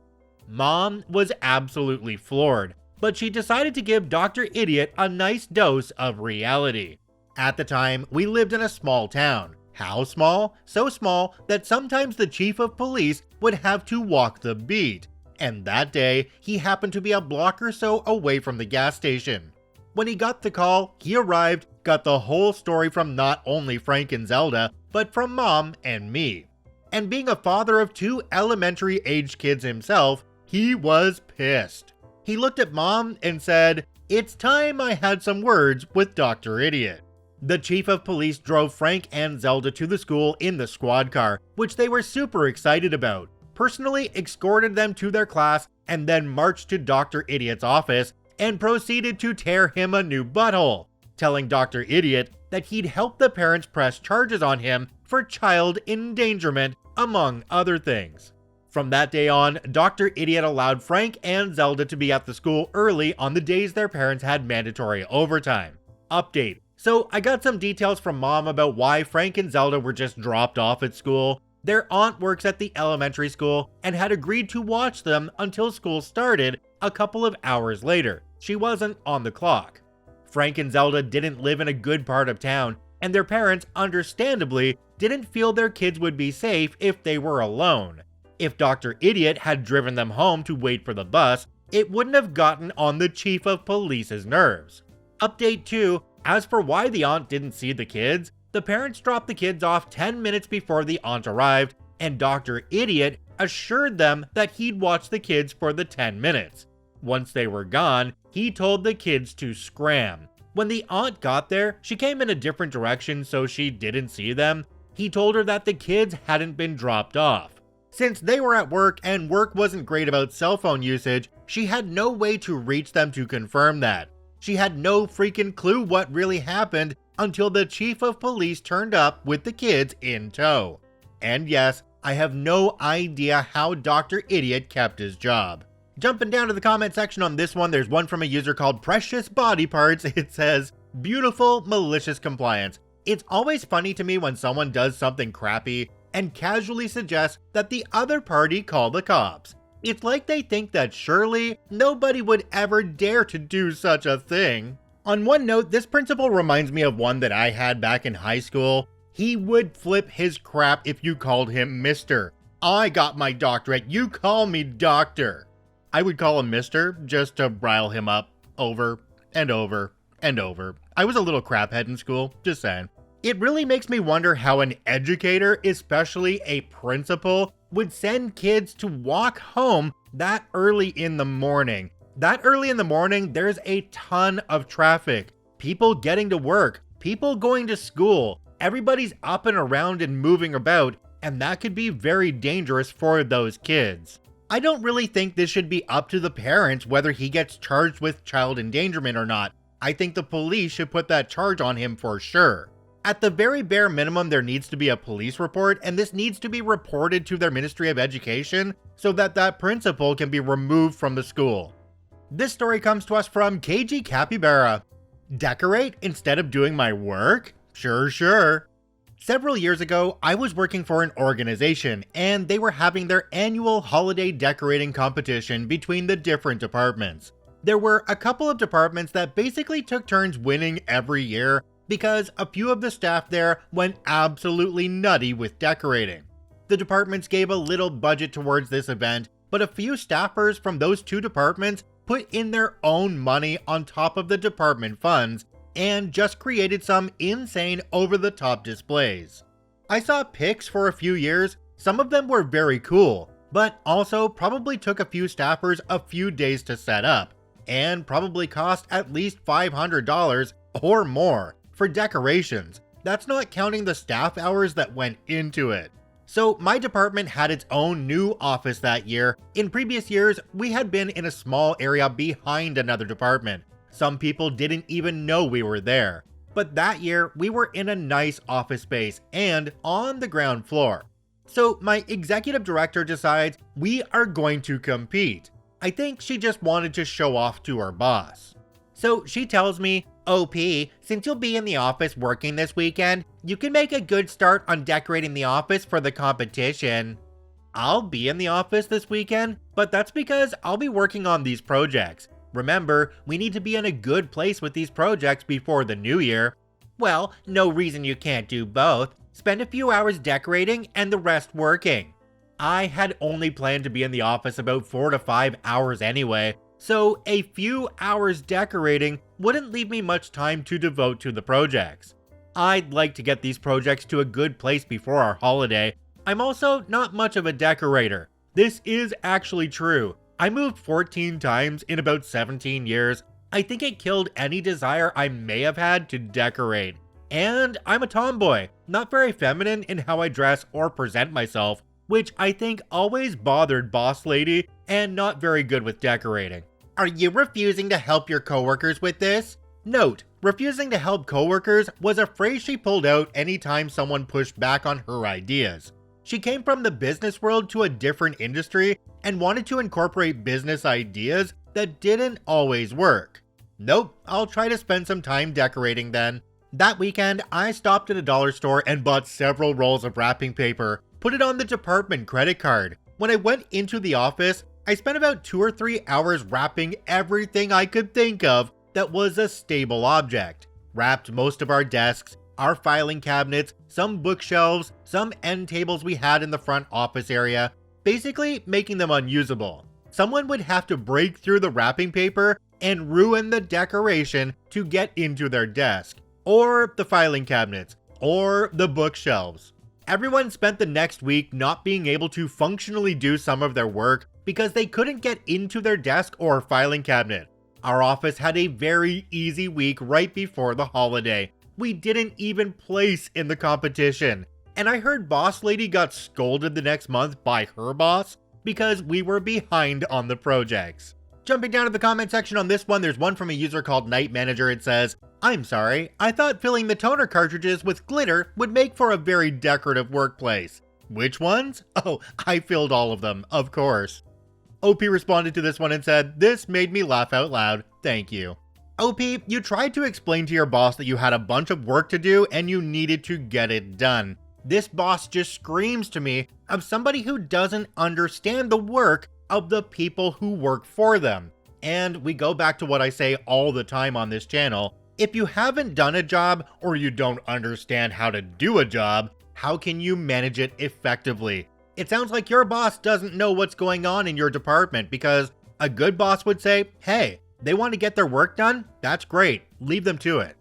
Mom was absolutely floored, but she decided to give Dr. Idiot a nice dose of reality. At the time, we lived in a small town. How small? So small that sometimes the chief of police would have to walk the beat. And that day, he happened to be a block or so away from the gas station. When he got the call, he arrived, got the whole story from not only Frank and Zelda, but from Mom and me. And being a father of 2 elementary-aged kids himself, he was pissed. He looked at Mom and said, "It's time I had some words with Dr. Idiot." The chief of police drove Frank and Zelda to the school in the squad car, which they were super excited about, personally escorted them to their class, and then marched to Dr. Idiot's office and proceeded to tear him a new butthole, telling Dr. Idiot that he'd help the parents press charges on him for child endangerment, among other things. From that day on, Dr. Idiot allowed Frank and Zelda to be at the school early on the days their parents had mandatory overtime. Update. So I got some details from Mom about why Frank and Zelda were just dropped off at school. Their aunt works at the elementary school and had agreed to watch them until school started a couple of hours later. She wasn't on the clock. Frank and Zelda didn't live in a good part of town, and their parents, understandably, didn't feel their kids would be safe if they were alone. If Dr. Idiot had driven them home to wait for the bus, it wouldn't have gotten on the chief of police's nerves. Update 2, as for why the aunt didn't see the kids, the parents dropped the kids off 10 minutes before the aunt arrived, and Dr. Idiot assured them that he'd watch the kids for the 10 minutes. Once they were gone, he told the kids to scram. When the aunt got there, she came in a different direction so she didn't see them. He told her that the kids hadn't been dropped off. Since they were at work and work wasn't great about cell phone usage, she had no way to reach them to confirm that. She had no freaking clue what really happened until the chief of police turned up with the kids in tow. And yes, I have no idea how Dr. Idiot kept his job. Jumping down to the comment section on this one, there's one from a user called Precious Body Parts. It says, "Beautiful malicious compliance. It's always funny to me when someone does something crappy and casually suggests that the other party call the cops. It's like they think that surely nobody would ever dare to do such a thing." On one note, this principal reminds me of one that I had back in high school. He would flip his crap if you called him Mr. "I got my doctorate, you call me doctor." I would call him Mr. just to rile him up over and over and over. I was a little craphead in school, just saying. It really makes me wonder how an educator, especially a principal, would send kids to walk home that early in the morning. That early in the morning, there's a ton of traffic. People getting to work, people going to school, everybody's up and around and moving about, and that could be very dangerous for those kids. I don't really think this should be up to the parents whether he gets charged with child endangerment or not. I think the police should put that charge on him for sure. At the very bare minimum, there needs to be a police report, and this needs to be reported to their Ministry of Education so that that principal can be removed from the school. This story comes to us from KG Capybara. "Decorate instead of doing my work? Sure. Several years ago, I was working for an organization, and they were having their annual holiday decorating competition between the different departments. There were a couple of departments that basically took turns winning every year because a few of the staff there went absolutely nutty with decorating. The departments gave a little budget towards this event, but a few staffers from those two departments put in their own money on top of the department funds and just created some insane over-the-top displays. I saw pics for a few years. Some of them were very cool, but also probably took a few staffers a few days to set up, and probably cost at least $500 or more for decorations. That's not counting the staff hours that went into it. So my department had its own new office that year. In previous years, we had been in a small area behind another department. Some people didn't even know we were there. But that year, we were in a nice office space and on the ground floor. So my executive director decides we are going to compete. I think she just wanted to show off to her boss. So she tells me, "OP, since you'll be in the office working this weekend, you can make a good start on decorating the office for the competition." I'll be in the office this weekend, but that's because I'll be working on these projects. Remember, we need to be in a good place with these projects before the new year. Well, no reason you can't do both. Spend a few hours decorating and the rest working. I had only planned to be in the office about 4 to 5 hours anyway, so a few hours decorating wouldn't leave me much time to devote to the projects. I'd like to get these projects to a good place before our holiday. I'm also not much of a decorator. This is actually true. I moved 14 times in about 17 years. I think it killed any desire I may have had to decorate. And I'm a tomboy, not very feminine in how I dress or present myself, which I think always bothered Boss Lady and not very good with decorating. Are you refusing to help your coworkers with this? Note, refusing to help coworkers was a phrase she pulled out anytime someone pushed back on her ideas. She came from the business world to a different industry and wanted to incorporate business ideas that didn't always work. Nope, I'll try to spend some time decorating then. That weekend, I stopped at a dollar store and bought several rolls of wrapping paper. put it on the department credit card. When I went into the office, I spent about 2 or 3 hours wrapping everything I could think of that was a stable object. Wrapped most of our desks, our filing cabinets, some bookshelves, some end tables we had in the front office area, basically making them unusable. Someone would have to break through the wrapping paper and ruin the decoration to get into their desk, or the filing cabinets, or the bookshelves. Everyone spent the next week not being able to functionally do some of their work because they couldn't get into their desk or filing cabinet. Our office had a very easy week right before the holiday. We didn't even place in the competition. And I heard Boss Lady got scolded the next month by her boss because we were behind on the projects. Jumping down to the comment section on this one, there's one from a user called Night Manager. It says, "I'm sorry, I thought filling the toner cartridges with glitter would make for a very decorative workplace." Which ones? Oh, I filled all of them, of course. OP responded to this one and said, "This made me laugh out loud, thank you." OP, you tried to explain to your boss that you had a bunch of work to do and you needed to get it done. This boss just screams to me of somebody who doesn't understand the work of the people who work for them. And we go back to what I say all the time on this channel. If you haven't done a job or you don't understand how to do a job, how can you manage it effectively? It sounds like your boss doesn't know what's going on in your department, because a good boss would say, hey, they want to get their work done? That's great. Leave them to it.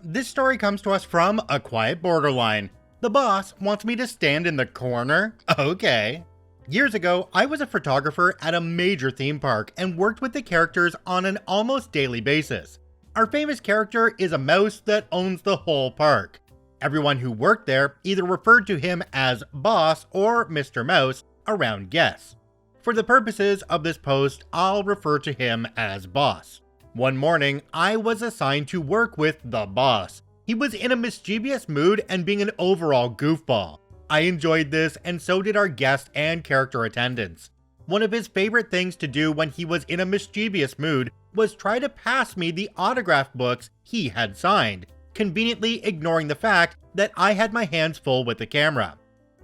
This story comes to us from A Quiet Borderline. The boss wants me to stand in the corner? Okay. Years ago, I was a photographer at a major theme park and worked with the characters on an almost daily basis. Our famous character is a mouse that owns the whole park. Everyone who worked there either referred to him as Boss or Mr. Mouse around guests. For the purposes of this post, I'll refer to him as Boss. One morning, I was assigned to work with the boss. He was in a mischievous mood and being an overall goofball. I enjoyed this, and so did our guest and character attendants. One of his favorite things to do when he was in a mischievous mood was try to pass me the autograph books he had signed, conveniently ignoring the fact that I had my hands full with the camera.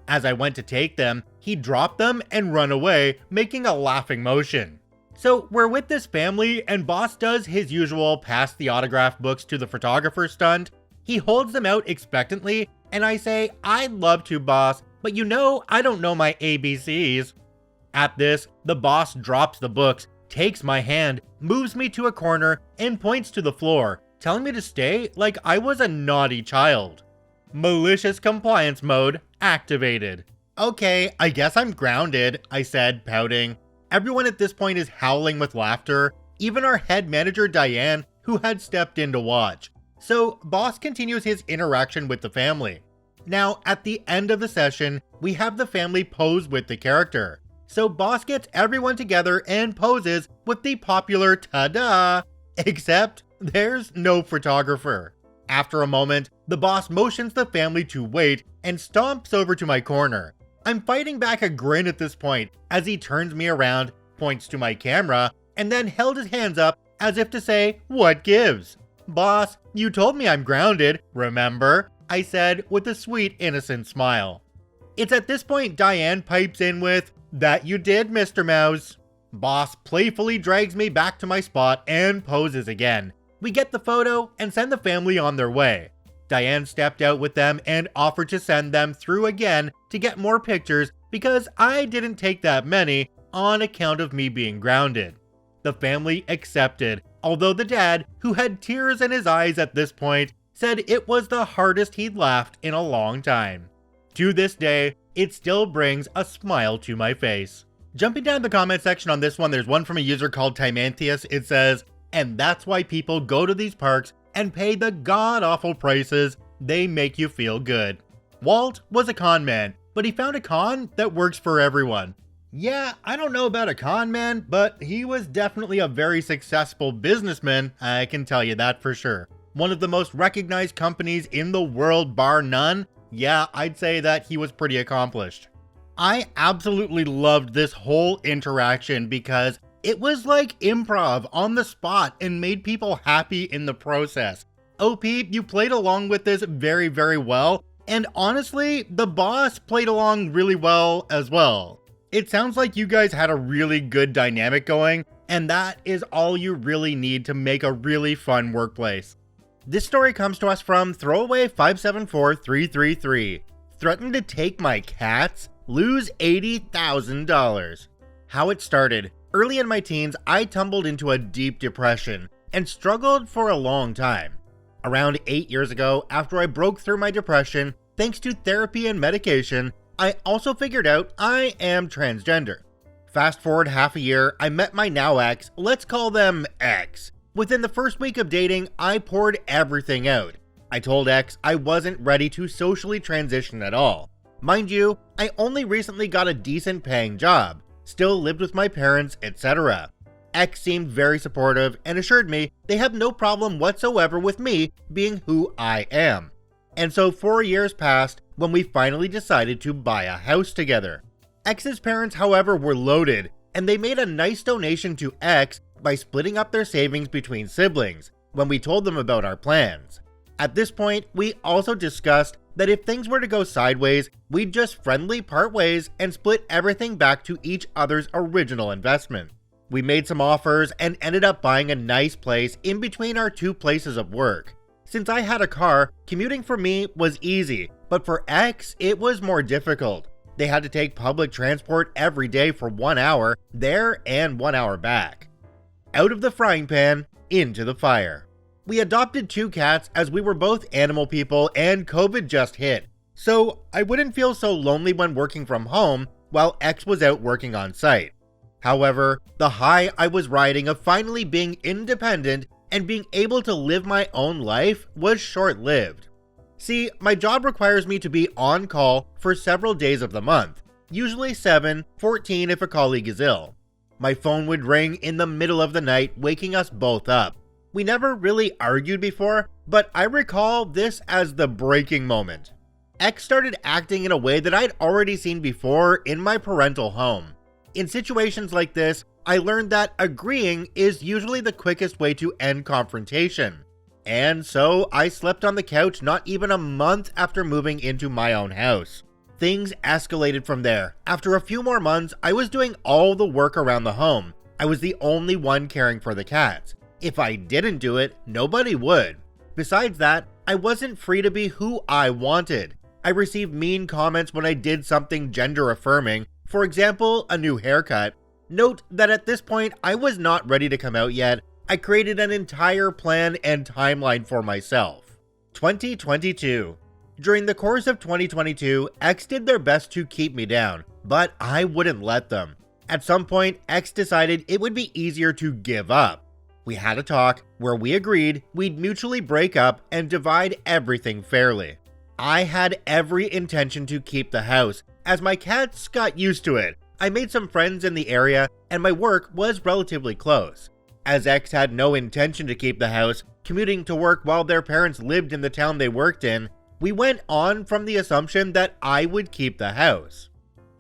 As I went to take them, he dropped them and run away, making a laughing motion. So we're with this family, and Boss does his usual pass the autograph books to the photographer stunt. He holds them out expectantly, and I say, "I'd love to, boss, but you know I don't know my ABCs. At this, the boss drops the books, takes my hand, moves me to a corner, and points to the floor, telling me to stay like I was a naughty child. Malicious Compliance mode activated. Okay, I guess I'm grounded, I said, pouting. Everyone at this point is howling with laughter, even our head manager Diane, who had stepped in to watch. So, Boss continues his interaction with the family. Now, at the end of the session, we have the family pose with the character. So, Boss gets everyone together and poses with the popular ta-da, except there's no photographer. After a moment, the boss motions the family to wait and stomps over to my corner. I'm fighting back a grin at this point as he turns me around, points to my camera, and then held his hands up as if to say, "What gives?" "Boss, you told me I'm grounded, remember?" I said with a sweet, innocent smile. It's at this point Diane pipes in with, "That you did, Mr. Mouse." Boss playfully drags me back to my spot and poses again. We get the photo and send the family on their way. Diane stepped out with them and offered to send them through again to get more pictures because I didn't take that many on account of me being grounded. The family accepted, although the dad, who had tears in his eyes at this point, said it was the hardest he'd laughed in a long time. To this day, it still brings a smile to my face. Jumping down the comment section on this one, there's one from a user called Timanthius. It says, "And that's why people go to these parks and pay the god-awful prices. They make you feel good." Walt was a con man, but he found a con that works for everyone. Yeah, I don't know about a con man, but he was definitely a very successful businessman, I can tell you that for sure. One of the most recognized companies in the world, bar none. Yeah, I'd say that he was pretty accomplished. I absolutely loved this whole interaction because it was like improv on the spot and made people happy in the process. OP, you played along with this very, very well. And honestly, the boss played along really well as well. It sounds like you guys had a really good dynamic going, and that is all you really need to make a really fun workplace. This story comes to us from Throwaway574333. Threatened to take my cats, lose $80,000. How it started. Early in my teens, I tumbled into a deep depression and struggled for a long time. Around 8 years ago, after I broke through my depression, thanks to therapy and medication, I also figured out I am transgender. Fast forward half a year, I met my now ex, let's call them X. Within the first week of dating, I poured everything out. I told X I wasn't ready to socially transition at all. Mind you, I only recently got a decent paying job, still lived with my parents, etc. X seemed very supportive and assured me they have no problem whatsoever with me being who I am. And so 4 years passed when we finally decided to buy a house together. X's parents, however, were loaded, and they made a nice donation to X by splitting up their savings between siblings when we told them about our plans. At this point, we also discussed that if things were to go sideways, we'd just friendly part ways and split everything back to each other's original investment. We made some offers and ended up buying a nice place in between our two places of work. Since I had a car, commuting for me was easy, but for X, it was more difficult. They had to take public transport every day for 1 hour there and 1 hour back. Out of the frying pan, into the fire. We adopted 2 cats as we were both animal people and COVID just hit, so I wouldn't feel so lonely when working from home while X was out working on site. However, the high I was riding of finally being independent and being able to live my own life was short-lived. See, my job requires me to be on call for several days of the month, usually 7, 14 if a colleague is ill. My phone would ring in the middle of the night, waking us both up. We never really argued before, but I recall this as the breaking moment. X started acting in a way that I'd already seen before in my parental home. In situations like this, I learned that agreeing is usually the quickest way to end confrontation. And so I slept on the couch not even a month after moving into my own house. Things escalated from there. After a few more months, I was doing all the work around the home. I was the only one caring for the cats. If I didn't do it, nobody would. Besides that, I wasn't free to be who I wanted. I received mean comments when I did something gender affirming, for example, a new haircut. Note that at this point, I was not ready to come out yet. I created an entire plan and timeline for myself. 2022. During the course of 2022, X did their best to keep me down, but I wouldn't let them. At some point, X decided it would be easier to give up. We had a talk where we agreed we'd mutually break up and divide everything fairly. I had every intention to keep the house, as my cats got used to it. I made some friends in the area, and my work was relatively close. As X had no intention to keep the house, commuting to work while their parents lived in the town they worked in, we went on from the assumption that I would keep the house.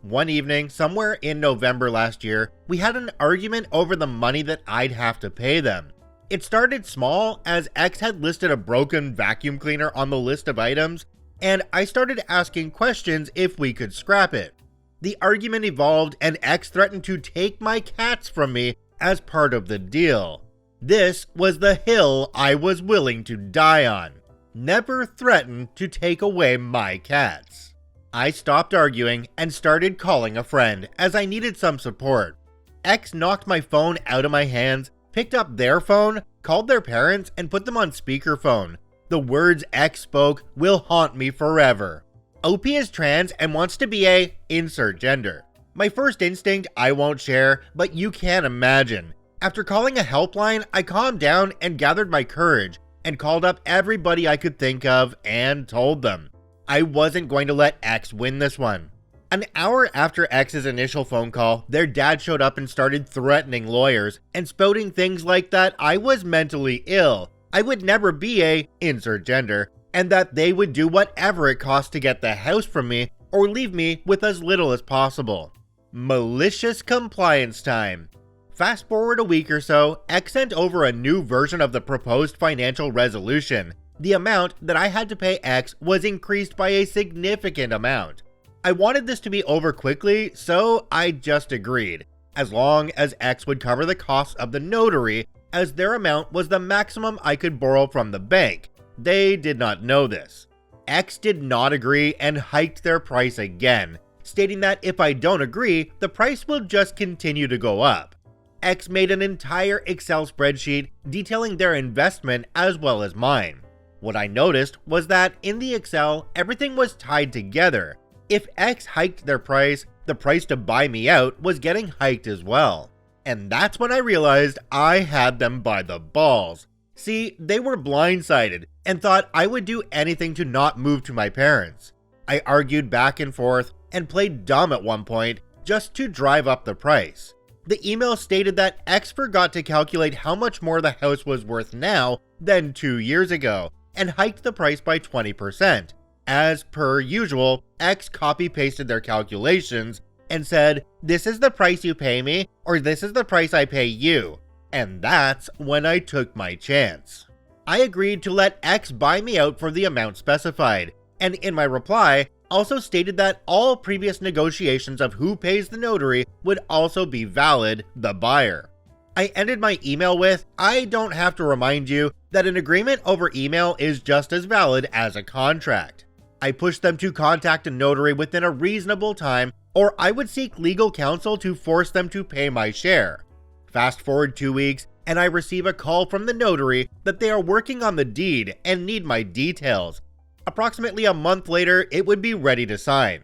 One evening, somewhere in November last year, we had an argument over the money that I'd have to pay them. It started small, as X had listed a broken vacuum cleaner on the list of items, and I started asking questions if we could scrap it. The argument evolved, and X threatened to take my cats from me as part of the deal. This was the hill I was willing to die on. Never threaten to take away my cats. I stopped arguing and started calling a friend, as I needed some support. X knocked my phone out of my hands, picked up their phone, called their parents, and put them on speakerphone. The words X spoke will haunt me forever. OP is trans and wants to be a insert gender. My first instinct I won't share, but you can imagine. After calling a helpline, I calmed down and gathered my courage and called up everybody I could think of and told them. I wasn't going to let X win this one. An hour after X's initial phone call, their dad showed up and started threatening lawyers and spouting things like that I was mentally ill, I would never be a insert gender, and that they would do whatever it cost to get the house from me or leave me with as little as possible. Malicious compliance time. Fast forward a week or so, X sent over a new version of the proposed financial resolution. the amount that I had to pay X was increased by a significant amount. I wanted this to be over quickly, so I just agreed, as long as X would cover the costs of the notary, as their amount was the maximum I could borrow from the bank. They did not know this. X did not agree and hiked their price again, stating that if I don't agree, the price will just continue to go up. X made an entire Excel spreadsheet detailing their investment as well as mine. What I noticed was that in the Excel, everything was tied together. If X hiked their price, the price to buy me out was getting hiked as well. And that's when I realized I had them by the balls. See, they were blindsided and thought I would do anything to not move to my parents. I argued back and forth and played dumb at one point just to drive up the price. The email stated that X forgot to calculate how much more the house was worth now than 2 years ago and hiked the price by 20%. As per usual, X copy-pasted their calculations and said, "This is the price you pay me," or "This is the price I pay you." And that's when I took my chance. I agreed to let X buy me out for the amount specified, and in my reply, also stated that all previous negotiations of who pays the notary would also be valid, the buyer. I ended my email with, "I don't have to remind you that an agreement over email is just as valid as a contract." I pushed them to contact a notary within a reasonable time, or I would seek legal counsel to force them to pay my share. Fast forward 2 weeks, and I receive a call from the notary that they are working on the deed and need my details. Approximately a month later, it would be ready to sign.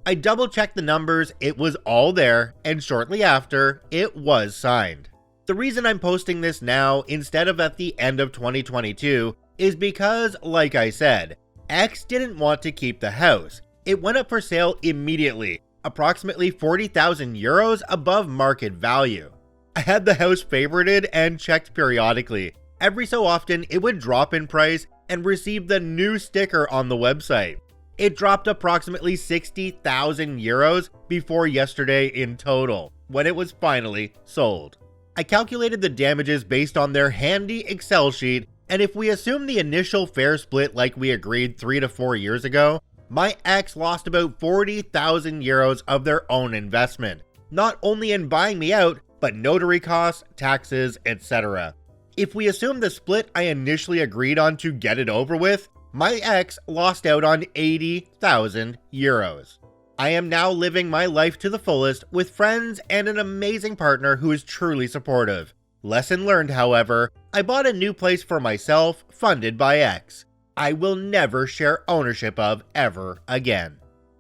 I double checked the numbers, it was all there, and shortly after, it was signed. The reason I'm posting this now instead of at the end of 2022 is because, like I said, X didn't want to keep the house. It went up for sale immediately, approximately 40,000 euros above market value. I had the house favorited and checked periodically. Every so often, it would drop in price and receive the new sticker on the website. It dropped approximately 60,000 euros before yesterday in total, when it was finally sold. I calculated the damages based on their handy Excel sheet, and if we assume the initial fair split like we agreed 3 to 4 years ago, my ex lost about 40,000 euros of their own investment, not only in buying me out, but notary costs, taxes, etc. If we assume the split I initially agreed on to get it over with, my ex lost out on 80,000 euros. I am now living my life to the fullest with friends and an amazing partner who is truly supportive. Lesson learned, however, I bought a new place for myself, funded by X. I will never share ownership of ever again.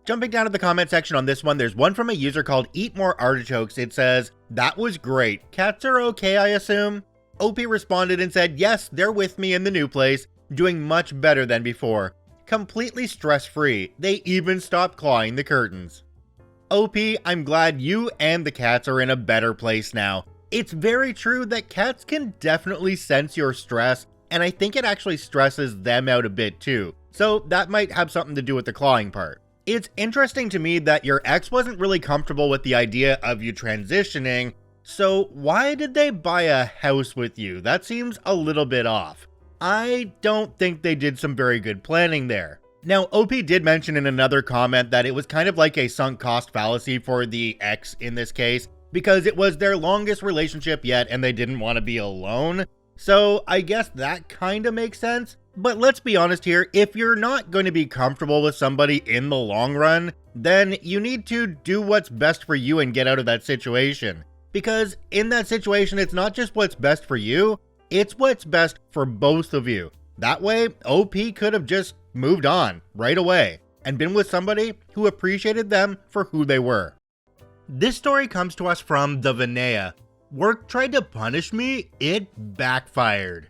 Jumping down to the comment section on this one, there's one from a user called Eat More Artichokes. It says, "That was great. Cats are okay, I assume?" OP responded and said, "Yes, they're with me in the new place, doing much better than before. Completely stress-free. They even stopped clawing the curtains." OP, I'm glad you and the cats are in a better place now. It's very true that cats can definitely sense your stress, and I think it actually stresses them out a bit too. So that might have something to do with the clawing part. It's interesting to me that your ex wasn't really comfortable with the idea of you transitioning, so why did they buy a house with you? That seems a little bit off. I don't think they did some very good planning there. Now, OP did mention in another comment that it was kind of like a sunk cost fallacy for the ex in this case, because it was their longest relationship yet and they didn't want to be alone. So I guess that kind of makes sense. But let's be honest here, if you're not going to be comfortable with somebody in the long run, then you need to do what's best for you and get out of that situation. Because in that situation, it's not just what's best for you, it's what's best for both of you. That way, OP could have just moved on right away and been with somebody who appreciated them for who they were. This story comes to us from the Vinaya. Work tried to punish me, it backfired.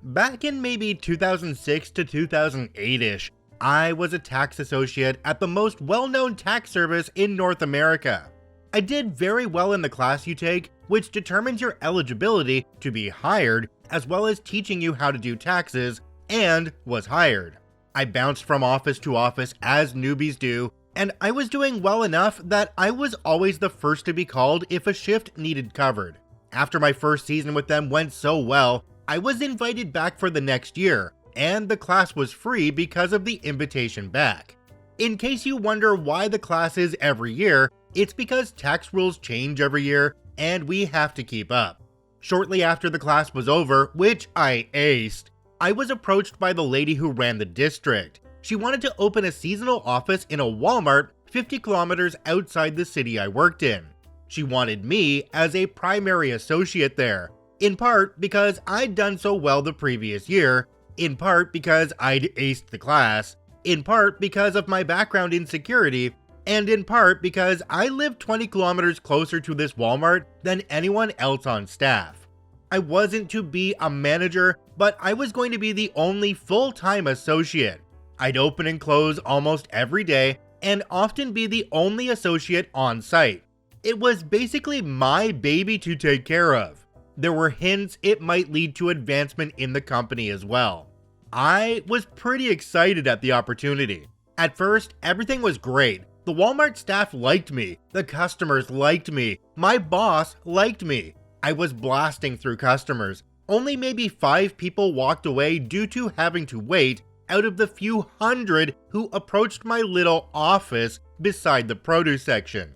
Back in maybe 2006 to 2008-ish, I was a tax associate at the most well-known tax service in North America. I did very well in the class you take, which determines your eligibility to be hired, as well as teaching you how to do taxes, and was hired. I bounced from office to office as newbies do, and I was doing well enough that I was always the first to be called if a shift needed covered. After my first season with them went so well, I was invited back for the next year, and the class was free because of the invitation back. In case you wonder why the class is every year, it's because tax rules change every year and we have to keep up. Shortly after the class was over, which I aced, I was approached by the lady who ran the district. She wanted to open a seasonal office in a Walmart 50 kilometers outside the city I worked in. She wanted me as a primary associate there, in part because I'd done so well the previous year, in part because I'd aced the class, in part because of my background in security, and in part because I lived 20 kilometers closer to this Walmart than anyone else on staff. I wasn't to be a manager, but I was going to be the only full-time associate. I'd open and close almost every day and often be the only associate on site. It was basically my baby to take care of. There were hints it might lead to advancement in the company as well. I was pretty excited at the opportunity. At first, everything was great. The Walmart staff liked me, the customers liked me, my boss liked me. I was blasting through customers. Only maybe 5 people walked away due to having to wait out of the few hundred who approached my little office beside the produce section.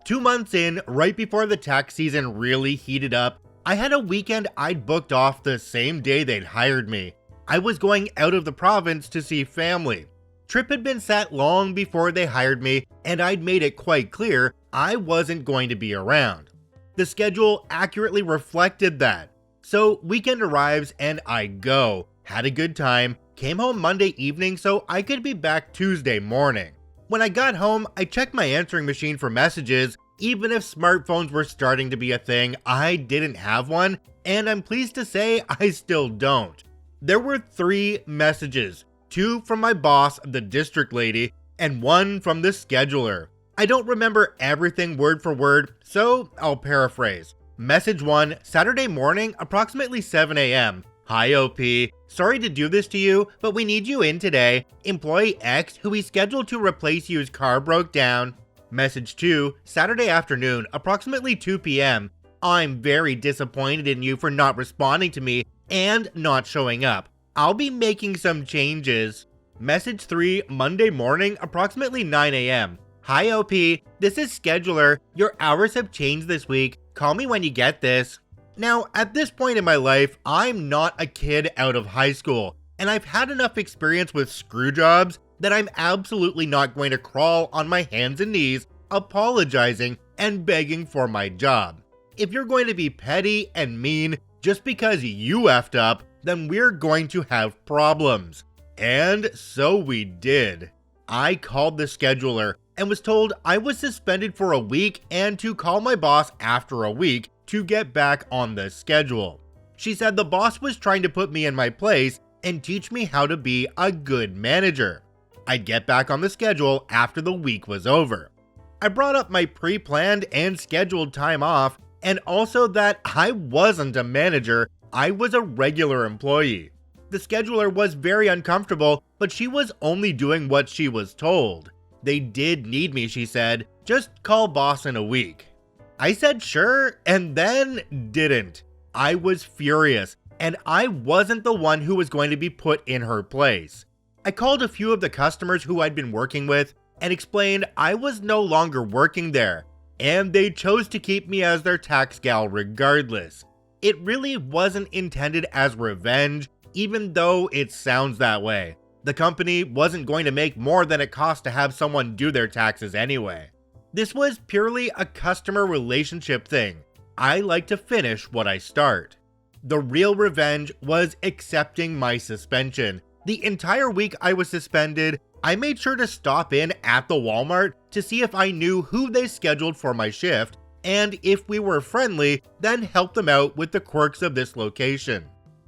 2 months in, right before the tax season really heated up, I had a weekend I'd booked off the same day they'd hired me. I was going out of the province to see family. Trip had been set long before they hired me, and I'd made it quite clear I wasn't going to be around. The schedule accurately reflected that. So weekend arrives and I go, had a good time, came home Monday evening so I could be back Tuesday morning. When I got home, I checked my answering machine for messages. Even if smartphones were starting to be a thing, I didn't have one, and I'm pleased to say I still don't. There were 3 messages. 2 from my boss, the district lady, and 1 from the scheduler. I don't remember everything word for word, so I'll paraphrase. Message 1, Saturday morning, approximately 7 a.m. Hi OP, sorry to do this to you, but we need you in today. Employee X, who we scheduled to replace you's car broke down. Message 2, Saturday afternoon, approximately 2 p.m. I'm very disappointed in you for not responding to me and not showing up. I'll be making some changes. Message 3, Monday morning, approximately 9 a.m. Hi OP, this is Scheduler. Your hours have changed this week. Call me when you get this. Now, at this point in my life, I'm not a kid out of high school, and I've had enough experience with screw jobs that I'm absolutely not going to crawl on my hands and knees, apologizing and begging for my job. If you're going to be petty and mean just because you effed up, then we're going to have problems. And so we did. I called the scheduler and was told I was suspended for a week and to call my boss after a week to get back on the schedule. She said the boss was trying to put me in my place and teach me how to be a good manager. I'd get back on the schedule after the week was over. I brought up my pre-planned and scheduled time off, and also that I wasn't a manager, I was a regular employee. The scheduler was very uncomfortable, but she was only doing what she was told. They did need me, she said. Just call boss in a week. I said sure, and then didn't. I was furious, and I wasn't the one who was going to be put in her place. I called a few of the customers who I'd been working with and explained I was no longer working there, and they chose to keep me as their tax gal regardless. It really wasn't intended as revenge, even though it sounds that way. The company wasn't going to make more than it cost to have someone do their taxes anyway. This was purely a customer relationship thing. I like to finish what I start. The real revenge was accepting my suspension. The entire week I was suspended, I made sure to stop in at the Walmart to see if I knew who they scheduled for my shift, and if we were friendly, then help them out with the quirks of this location.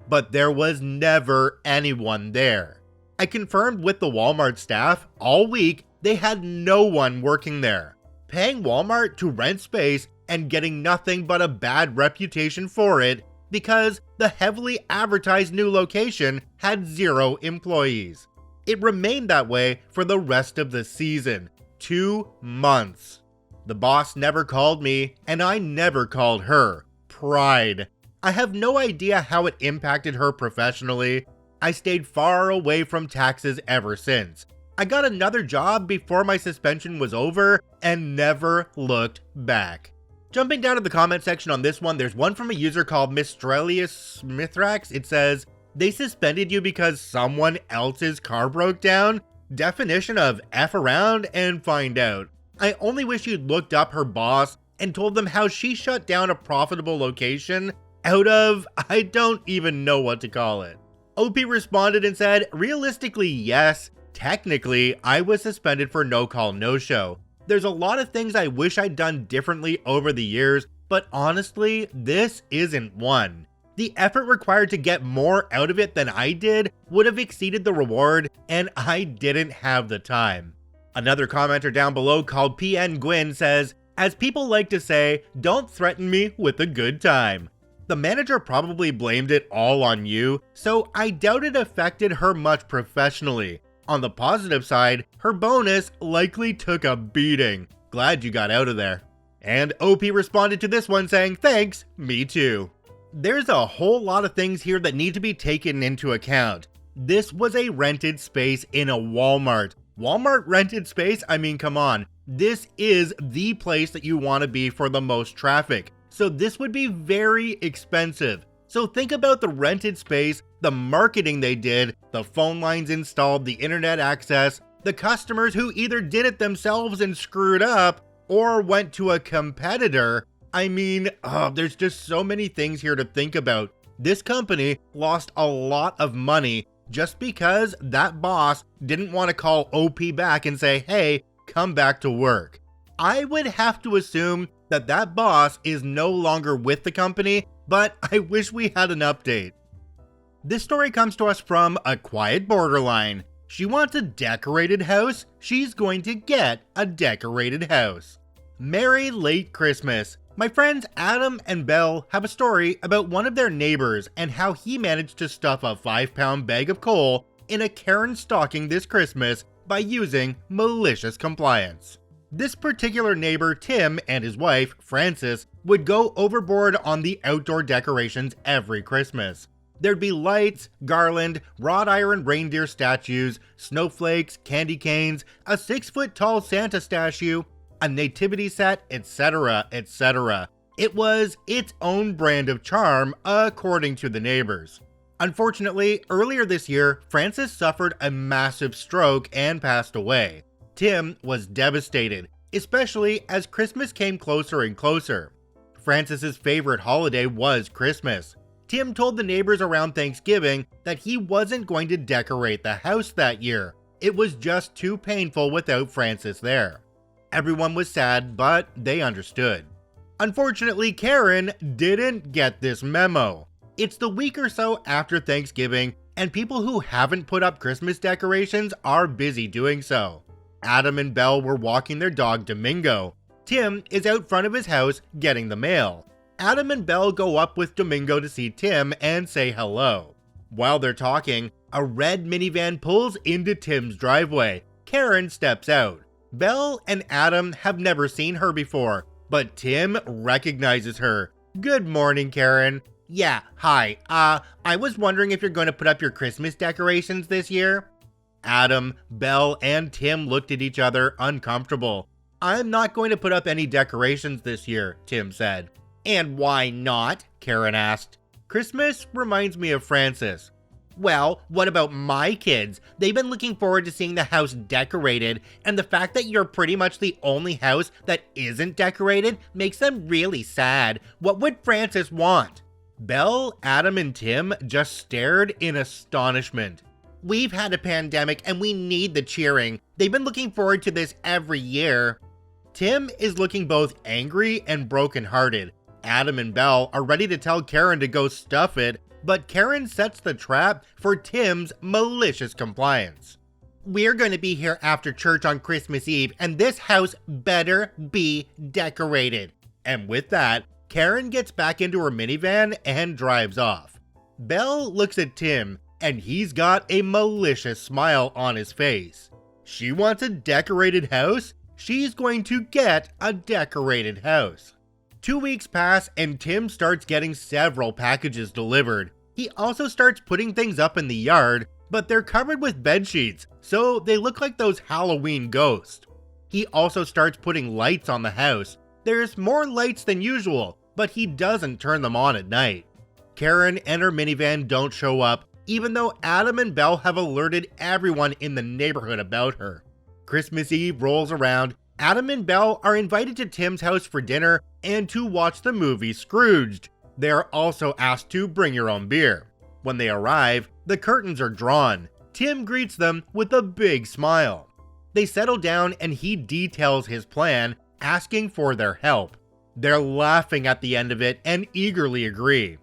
But there was never anyone there. I confirmed with the Walmart staff all week they had no one working there. Paying Walmart to rent space and getting nothing but a bad reputation for it because the heavily advertised new location had 0 employees. It remained that way for the rest of the season, 2 months. The boss never called me, and I never called her. Pride. I have no idea how it impacted her professionally. I stayed far away from taxes ever since. I got another job before my suspension was over and never looked back. Jumping down to the comment section on this one, there's one from a user called Mistrelius Smithrax. It says, they suspended you because someone else's car broke down? Definition of F around and find out. I only wish you'd looked up her boss and told them how she shut down a profitable location out of, I don't even know what to call it. OP responded and said, realistically, yes. Technically, I was suspended for no call, no show. There's a lot of things I wish I'd done differently over the years, but honestly, this isn't one. The effort required to get more out of it than I did would have exceeded the reward, and I didn't have the time. Another commenter down below called PN Gwyn says, as people like to say, don't threaten me with a good time. The manager probably blamed it all on you, so I doubt it affected her much professionally. On the positive side, her bonus likely took a beating. Glad you got out of there. And OP responded to this one saying, thanks, me too. There's a whole lot of things here that need to be taken into account. This was a rented space in a Walmart. Walmart rented space? I mean, come on. This is the place that you want to be for the most traffic. So this would be very expensive. So think about the rented space, the marketing they did, the phone lines installed, the internet access, the customers who either did it themselves and screwed up or went to a competitor. I mean, there's just so many things here to think about. This company lost a lot of money just because that boss didn't want to call OP back and say, hey, come back to work. I would have to assume that that boss is no longer with the company, but I wish we had an update. This story comes to us from A Quiet Borderline. She wants a decorated house? She's going to get a decorated house. Merry late Christmas. My friends Adam and Belle have a story about one of their neighbors and how he managed to stuff a 5-pound bag of coal in a Karen stocking this Christmas by using Malicious Compliance. This particular neighbor, Tim, and his wife, Frances, would go overboard on the outdoor decorations every Christmas. There'd be lights, garland, wrought iron reindeer statues, snowflakes, candy canes, a 6-foot-tall Santa statue, a nativity set, etc., etc. It was its own brand of charm, according to the neighbors. Unfortunately, earlier this year, Frances suffered a massive stroke and passed away. Tim was devastated, especially as Christmas came closer and closer. Frances's favorite holiday was Christmas. Tim told the neighbors around Thanksgiving that he wasn't going to decorate the house that year. It was just too painful without Frances there. Everyone was sad, but they understood. Unfortunately, Karen didn't get this memo. It's the week or so after Thanksgiving, and people who haven't put up Christmas decorations are busy doing so. Adam and Belle were walking their dog Domingo. Tim is out front of his house getting the mail. Adam and Belle go up with Domingo to see Tim and say hello. While they're talking, a red minivan pulls into Tim's driveway. Karen steps out. Belle and Adam have never seen her before, but Tim recognizes her. Good morning, Karen. Yeah, hi. I was wondering if you're going to put up your Christmas decorations this year? Adam, Belle, and Tim looked at each other uncomfortable. I'm not going to put up any decorations this year, Tim said. And why not? Karen asked. Christmas reminds me of Frances. Well, what about my kids? They've been looking forward to seeing the house decorated, and the fact that you're pretty much the only house that isn't decorated makes them really sad. What would Frances want? Belle, Adam, and Tim just stared in astonishment. We've had a pandemic and we need the cheering. They've been looking forward to this every year. Tim is looking both angry and brokenhearted. Adam and Belle are ready to tell Karen to go stuff it, but Karen sets the trap for Tim's malicious compliance. We're going to be here after church on Christmas Eve, and this house better be decorated. And with that, Karen gets back into her minivan and drives off. Belle looks at Tim, and he's got a malicious smile on his face. She wants a decorated house? She's going to get a decorated house. 2 weeks pass and Tim starts getting several packages delivered. He also starts putting things up in the yard, but they're covered with bed sheets, so they look like those Halloween ghosts. He also starts putting lights on the house. There's more lights than usual, but he doesn't turn them on at night. Karen and her minivan don't show up, even though Adam and Belle have alerted everyone in the neighborhood about her. Christmas Eve rolls around. Adam and Belle are invited to Tim's house for dinner and to watch the movie Scrooged. They are also asked to bring your own beer. When they arrive, the curtains are drawn. Tim greets them with a big smile. They settle down and he details his plan, asking for their help. They're laughing at the end of it and eagerly agree.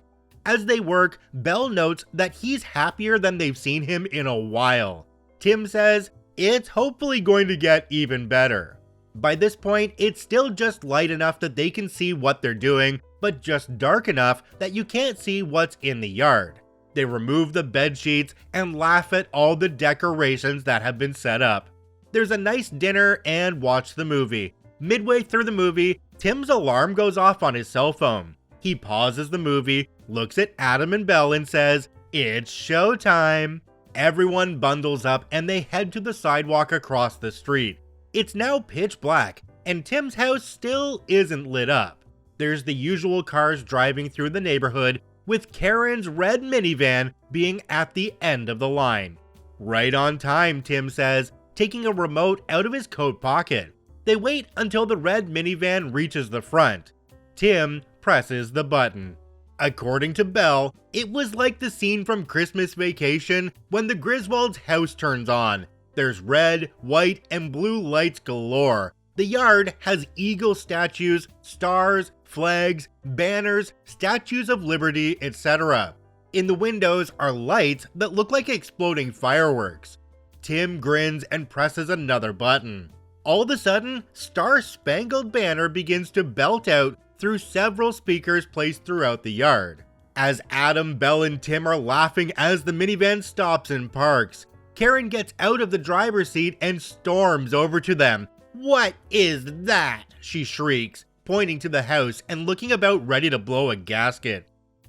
As they work, Belle notes that he's happier than they've seen him in a while. Tim says it's hopefully going to get even better. By this point, it's still just light enough that they can see what they're doing, but just dark enough that you can't see what's in the yard. They remove the bed sheets and laugh at all the decorations that have been set up. There's a nice dinner and watch the movie. Midway through the movie, Tim's alarm goes off on his cell phone. He pauses the movie, looks at Adam and Belle and says, "It's showtime." Everyone bundles up and they head to the sidewalk across the street. It's now pitch black, and Tim's house still isn't lit up. There's the usual cars driving through the neighborhood, with Karen's red minivan being at the end of the line. "Right on time," Tim says, taking a remote out of his coat pocket. They wait until the red minivan reaches the front. Tim presses the button. According to Belle, it was like the scene from Christmas Vacation when the Griswold's house turns on. There's red, white, and blue lights galore. The yard has eagle statues, stars, flags, banners, statues of liberty, etc. In the windows are lights that look like exploding fireworks. Tim grins and presses another button. All of a sudden, Star Spangled Banner begins to belt out through several speakers placed throughout the yard. As Adam, Belle, and Tim are laughing as the minivan stops and parks, Karen gets out of the driver's seat and storms over to them. "What is that?" she shrieks, pointing to the house and looking about ready to blow a gasket.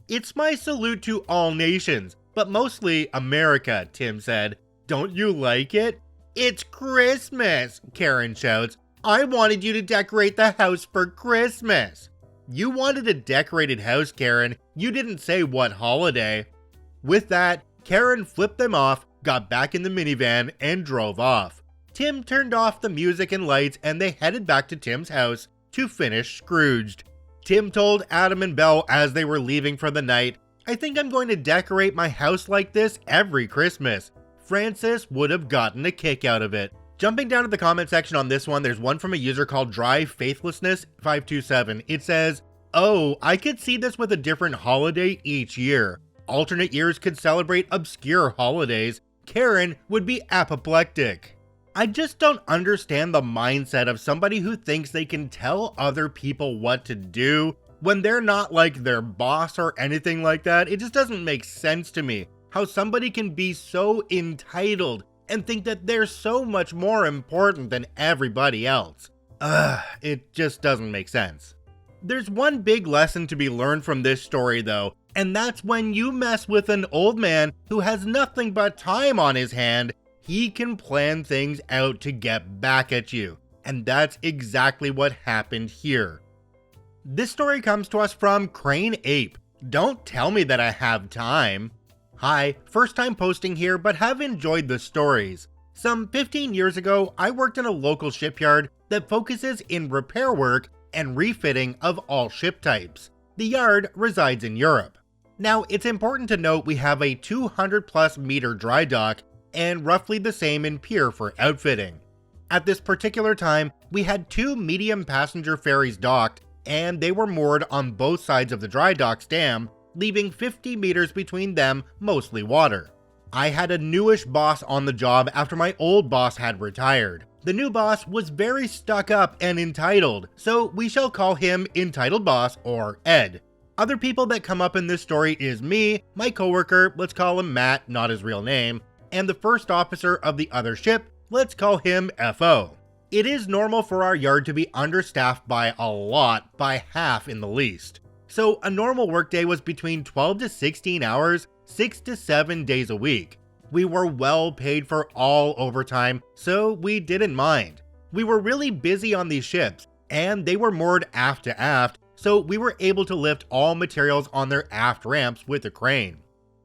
"It's my salute to all nations, but mostly America," Tim said. "Don't you like it?" "It's Christmas," Karen shouts. "I wanted you to decorate the house for Christmas." "You wanted a decorated house, Karen. You didn't say what holiday." With that, Karen flipped them off, got back in the minivan, and drove off. Tim turned off the music and lights and they headed back to Tim's house to finish Scrooged. Tim told Adam and Belle as they were leaving for the night, "I think I'm going to decorate my house like this every Christmas." Francis would have gotten a kick out of it. Jumping down to the comment section on this one, there's one from a user called Dry Faithlessness 527. It says, "Oh, I could see this with a different holiday each year. Alternate years could celebrate obscure holidays. Karen would be apoplectic." I just don't understand the mindset of somebody who thinks they can tell other people what to do when they're not like their boss or anything like that. It just doesn't make sense to me how somebody can be so entitled and think that they're so much more important than everybody else. It just doesn't make sense. There's one big lesson to be learned from this story though, and that's when you mess with an old man who has nothing but time on his hand, he can plan things out to get back at you. And that's exactly what happened here. This story comes to us from Crane Ape. "Don't tell me that I have time." Hi, first time posting here, but have enjoyed the stories. Some 15 years ago, I worked in a local shipyard that focuses in repair work and refitting of all ship types. The yard resides in Europe. Now, it's important to note we have a 200+ meter dry dock and roughly the same in pier for outfitting. At this particular time, we had 2 medium passenger ferries docked, and they were moored on both sides of the dry dock's dam, leaving 50 meters between them, mostly water. I had a newish boss on the job after my old boss had retired. The new boss was very stuck up and entitled, so we shall call him Entitled Boss or Ed. Other people that come up in this story is me, my coworker, let's call him Matt, not his real name, and the first officer of the other ship, let's call him FO. It is normal for our yard to be understaffed by a lot, by half in the least. So a normal workday was between 12 to 16 hours, 6 to 7 days a week. We were well paid for all overtime, so we didn't mind. We were really busy on these ships, and they were moored aft to aft, so we were able to lift all materials on their aft ramps with a crane.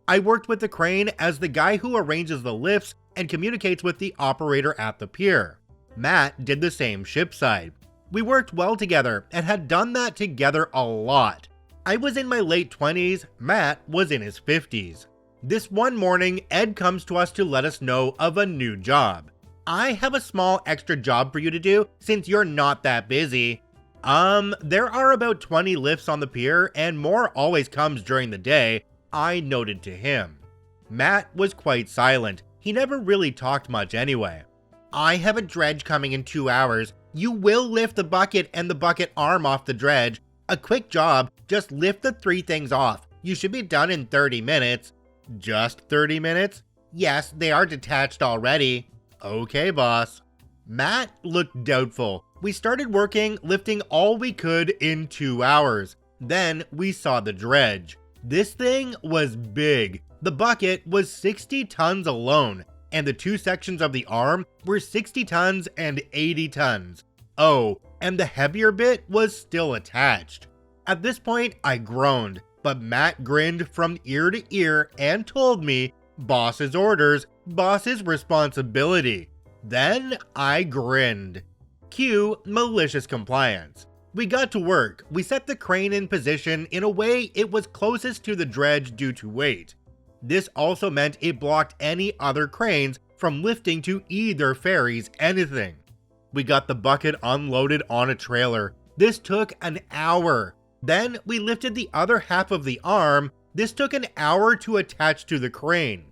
I worked with the crane as the guy who arranges the lifts and communicates with the operator at the pier. Matt did the same shipside. We worked well together and had done that together a lot. I was in my late 20s, Matt was in his 50s. This one morning, Ed comes to us to let us know of a new job. I have a small extra job for you to do since you're not that busy. There are about 20 lifts on the pier and more always comes during the day, I noted to him. Matt was quite silent. He never really talked much anyway. I have a dredge coming in 2 hours. You will lift the bucket and the bucket arm off the dredge. A quick job, just lift the 3 things off. You should be done in 30 minutes. Just 30 minutes? Yes, they are detached already. Okay, boss. Matt looked doubtful. We started working, lifting all we could in 2 hours. Then we saw the dredge. This thing was big. The bucket was 60 tons alone, and the 2 sections of the arm were 60 tons and 80 tons. Oh, and the heavier bit was still attached. At this point, I groaned, but Matt grinned from ear to ear and told me, boss's orders, boss's responsibility. Then I grinned. Cue Malicious Compliance. We got to work. We set the crane in position in a way it was closest to the dredge due to weight. This also meant it blocked any other cranes from lifting to either ferries anything. We got the bucket unloaded on a trailer. This took an hour. Then we lifted the other half of the arm. This took an hour to attach to the crane.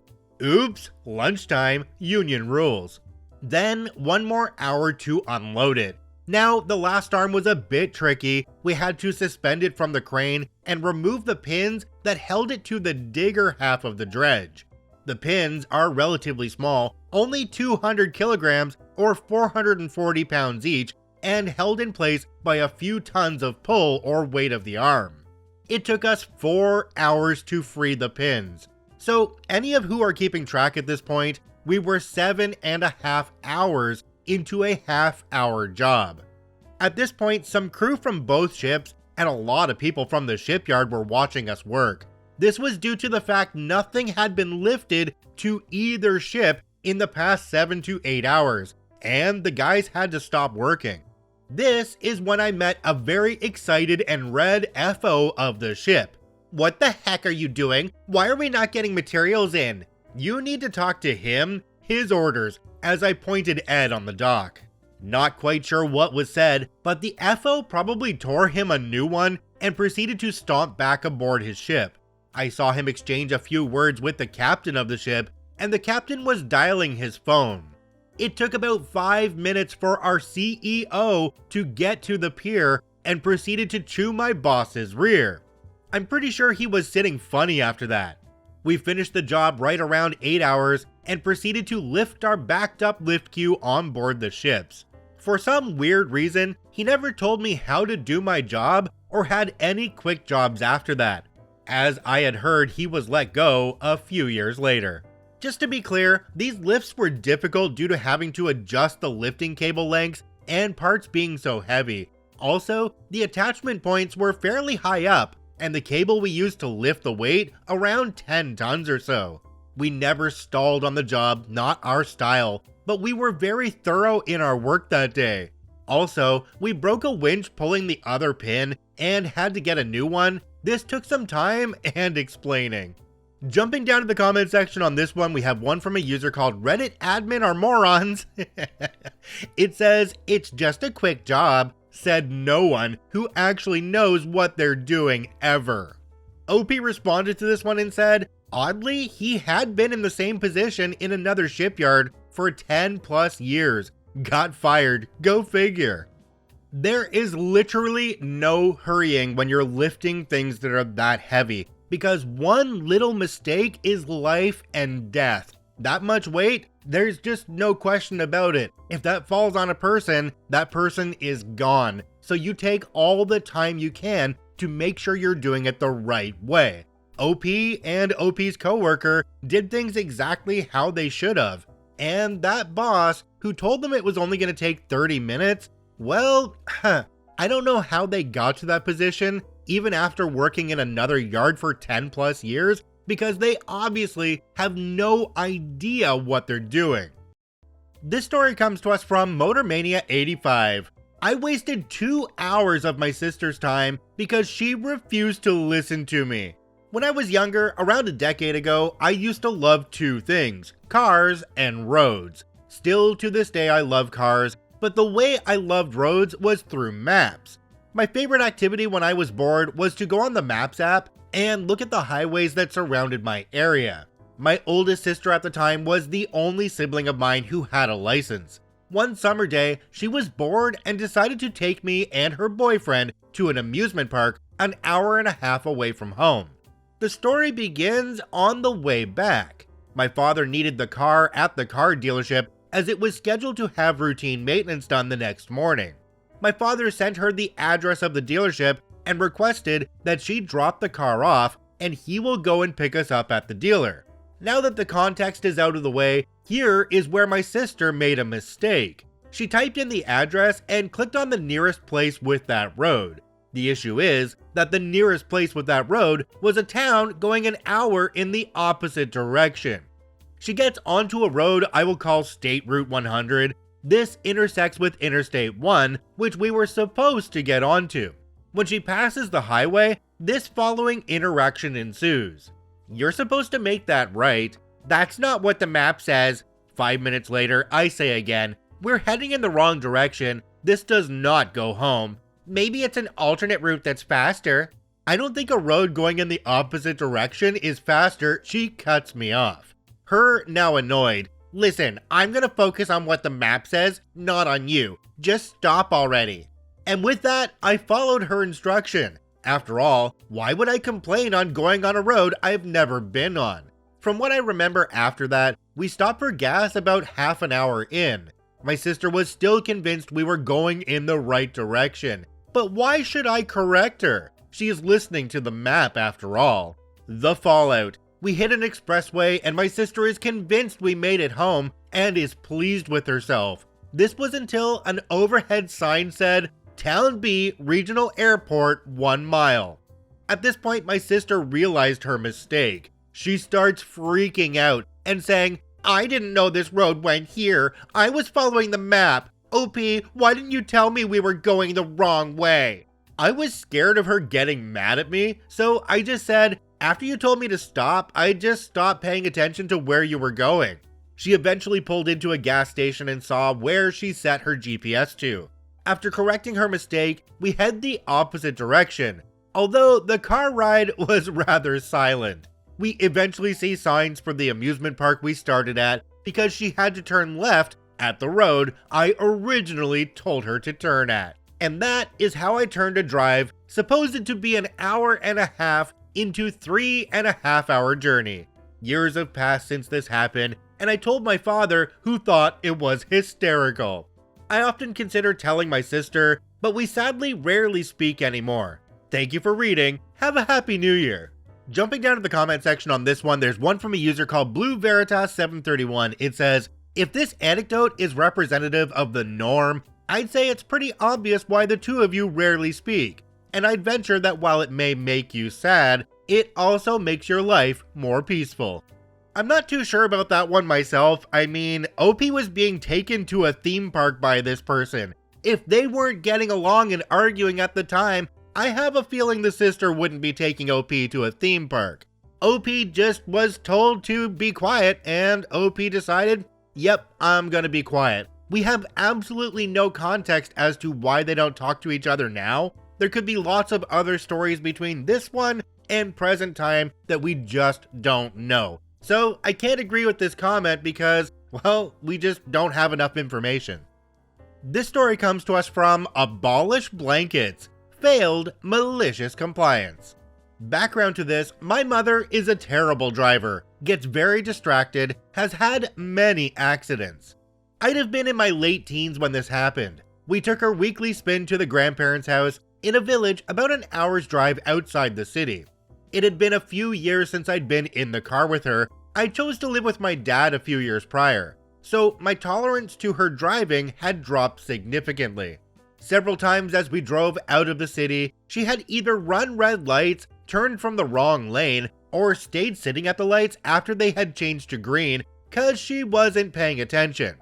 Oops, lunchtime, union rules. Then 1 more hour to unload it. Now, the last arm was a bit tricky. We had to suspend it from the crane and remove the pins that held it to the digger half of the dredge. The pins are relatively small, only 200 kilograms or 440 pounds each, and held in place by a few tons of pull or weight of the arm. It took us 4 hours to free the pins. So, any of who are keeping track at this point, we were 7.5 hours into a half-hour job. At this point, some crew from both ships and a lot of people from the shipyard were watching us work. This was due to the fact nothing had been lifted to either ship in the past 7 to 8 hours, and the guys had to stop working. This is when I met a very excited and red FO of the ship. What the heck are you doing? Why are we not getting materials in? You need to talk to him, his orders, as I pointed Ed on the dock. Not quite sure what was said, but the FO probably tore him a new one and proceeded to stomp back aboard his ship. I saw him exchange a few words with the captain of the ship, and the captain was dialing his phone. It took about 5 minutes for our CEO to get to the pier and proceeded to chew my boss's rear. I'm pretty sure he was sitting funny after that. We finished the job right around 8 hours and proceeded to lift our backed up lift queue on board the ships. For some weird reason, he never told me how to do my job or had any quick jobs after that, as I had heard he was let go a few years later. Just to be clear, these lifts were difficult due to having to adjust the lifting cable lengths and parts being so heavy. Also, the attachment points were fairly high up, and the cable we used to lift the weight around 10 tons or so. We never stalled on the job, not our style, but we were very thorough in our work that day. Also, we broke a winch pulling the other pin and had to get a new one. This took some time and explaining. Jumping down to the comment section on this one, we have one from a user called Reddit Admin Are Morons. It says, "It's just a quick job," said no one who actually knows what they're doing ever. OP responded to this one and said, oddly, he had been in the same position in another shipyard for 10 plus years. Got fired. Go figure. There is literally no hurrying when you're lifting things that are that heavy, because one little mistake is life and death. That much weight, there's just no question about it. If that falls on a person, that person is gone. So you take all the time you can to make sure you're doing it the right way. OP and OP's coworker did things exactly how they should have, and that boss who told them it was only going to take 30 minutes, well, I don't know how they got to that position even after working in another yard for 10 plus years, because they obviously have no idea what they're doing. This story comes to us from Motormania85. I wasted 2 hours of my sister's time because she refused to listen to me. When I was younger, around a decade ago, I used to love two things: cars and roads. Still to this day I love cars, but the way I loved roads was through maps. My favorite activity when I was bored was to go on the Maps app and look at the highways that surrounded my area. My oldest sister at the time was the only sibling of mine who had a license. One summer day, she was bored and decided to take me and her boyfriend to an amusement park an hour and a half away from home. The story begins on the way back. My father needed the car at the car dealership as it was scheduled to have routine maintenance done the next morning. My father sent her the address of the dealership and requested that she drop the car off and he will go and pick us up at the dealer. Now that the context is out of the way, here is where my sister made a mistake. She typed in the address and clicked on the nearest place with that road. The issue is that the nearest place with that road was a town going an hour in the opposite direction. She gets onto a road I will call State Route 100. This intersects with Interstate 1, which we were supposed to get onto. When she passes the highway, this following interaction ensues. You're supposed to make that right. That's not what the map says. 5 minutes later, I say again, we're heading in the wrong direction. This does not go home. Maybe it's an alternate route that's faster. I don't think a road going in the opposite direction is faster. She cuts me off. Her now annoyed. Listen, I'm gonna focus on what the map says, not on you. Just stop already. And with that, I followed her instruction. After all, why would I complain on going on a road I've never been on? From what I remember after that, we stopped for gas about half an hour in. My sister was still convinced we were going in the right direction. But why should I correct her? She is listening to the map after all. The fallout. We hit an expressway and my sister is convinced we made it home and is pleased with herself. This was until an overhead sign said, Town B Regional Airport 1 mile. At this point, my sister realized her mistake. She starts freaking out and saying, I didn't know this road went here. I was following the map. OP, why didn't you tell me we were going the wrong way? I was scared of her getting mad at me, so I just said, after you told me to stop, I just stopped paying attention to where you were going. She eventually pulled into a gas station and saw where she set her GPS to. After correcting her mistake, we head the opposite direction, although the car ride was rather silent. We eventually see signs for the amusement park we started at because she had to turn left at the road I originally told her to turn at. And that is how I turned a drive supposed to be an hour and a half into 3.5 hour journey. Years have passed since this happened, and I told my father, who thought it was hysterical. I often consider telling my sister, but we sadly rarely speak anymore. Thank you for reading. Have a happy new year. Jumping down to the comment section on this one, there's one from a user called Blue Veritas 731. It says, if this anecdote is representative of the norm, I'd say it's pretty obvious why the two of you rarely speak. And I'd venture that while it may make you sad, it also makes your life more peaceful. I'm not too sure about that one myself. I mean, OP was being taken to a theme park by this person. If they weren't getting along and arguing at the time, I have a feeling the sister wouldn't be taking OP to a theme park. OP just was told to be quiet and OP decided, yep, I'm gonna be quiet. We have absolutely no context as to why they don't talk to each other now. There could be lots of other stories between this one and present time that we just don't know. So I can't agree with this comment because, well, we just don't have enough information. This story comes to us from Abolish Blankets. Failed malicious compliance. Background to this, my mother is a terrible driver, gets very distracted, has had many accidents. I'd have been in my late teens when this happened. We took her weekly spin to the grandparents' house, in a village about an hour's drive outside the city. It had been a few years since I'd been in the car with her. I chose to live with my dad a few years prior, so my tolerance to her driving had dropped significantly. Several times as we drove out of the city, she had either run red lights, turned from the wrong lane, or stayed sitting at the lights after they had changed to green cause she wasn't paying attention.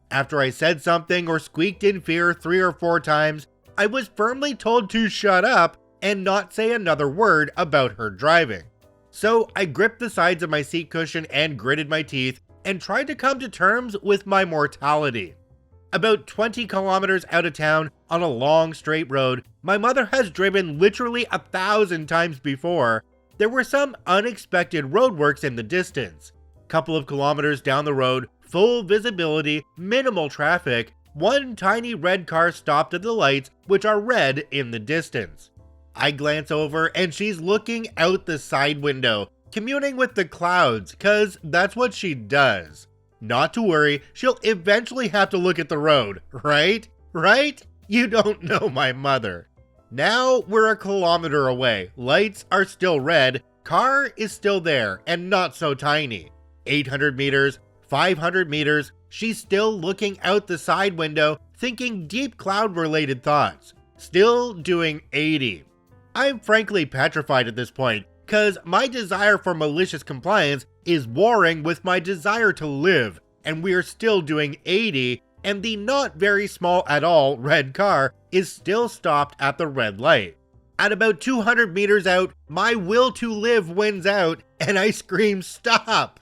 After I said something or squeaked in fear 3 or 4 times, I was firmly told to shut up and not say another word about her driving. So I gripped the sides of my seat cushion and gritted my teeth and tried to come to terms with my mortality. About 20 kilometers out of town on a long straight road my mother has driven literally 1,000 times before, there were some unexpected roadworks in the distance. Couple of kilometers down the road, full visibility, minimal traffic, one tiny red car stopped at the lights, which are red in the distance. I glance over and she's looking out the side window, communing with the clouds, cause that's what she does. Not to worry, she'll eventually have to look at the road, right? Right? You don't know my mother. Now we're a kilometer away, lights are still red, car is still there, and not so tiny. 800 meters, 500 meters, she's still looking out the side window, thinking deep cloud-related thoughts. Still doing 80. I'm frankly petrified at this point, cause my desire for malicious compliance is warring with my desire to live, and we are still doing 80, and the not very small at all red car is still stopped at the red light. At about 200 meters out, my will to live wins out, and I scream, "Stop!"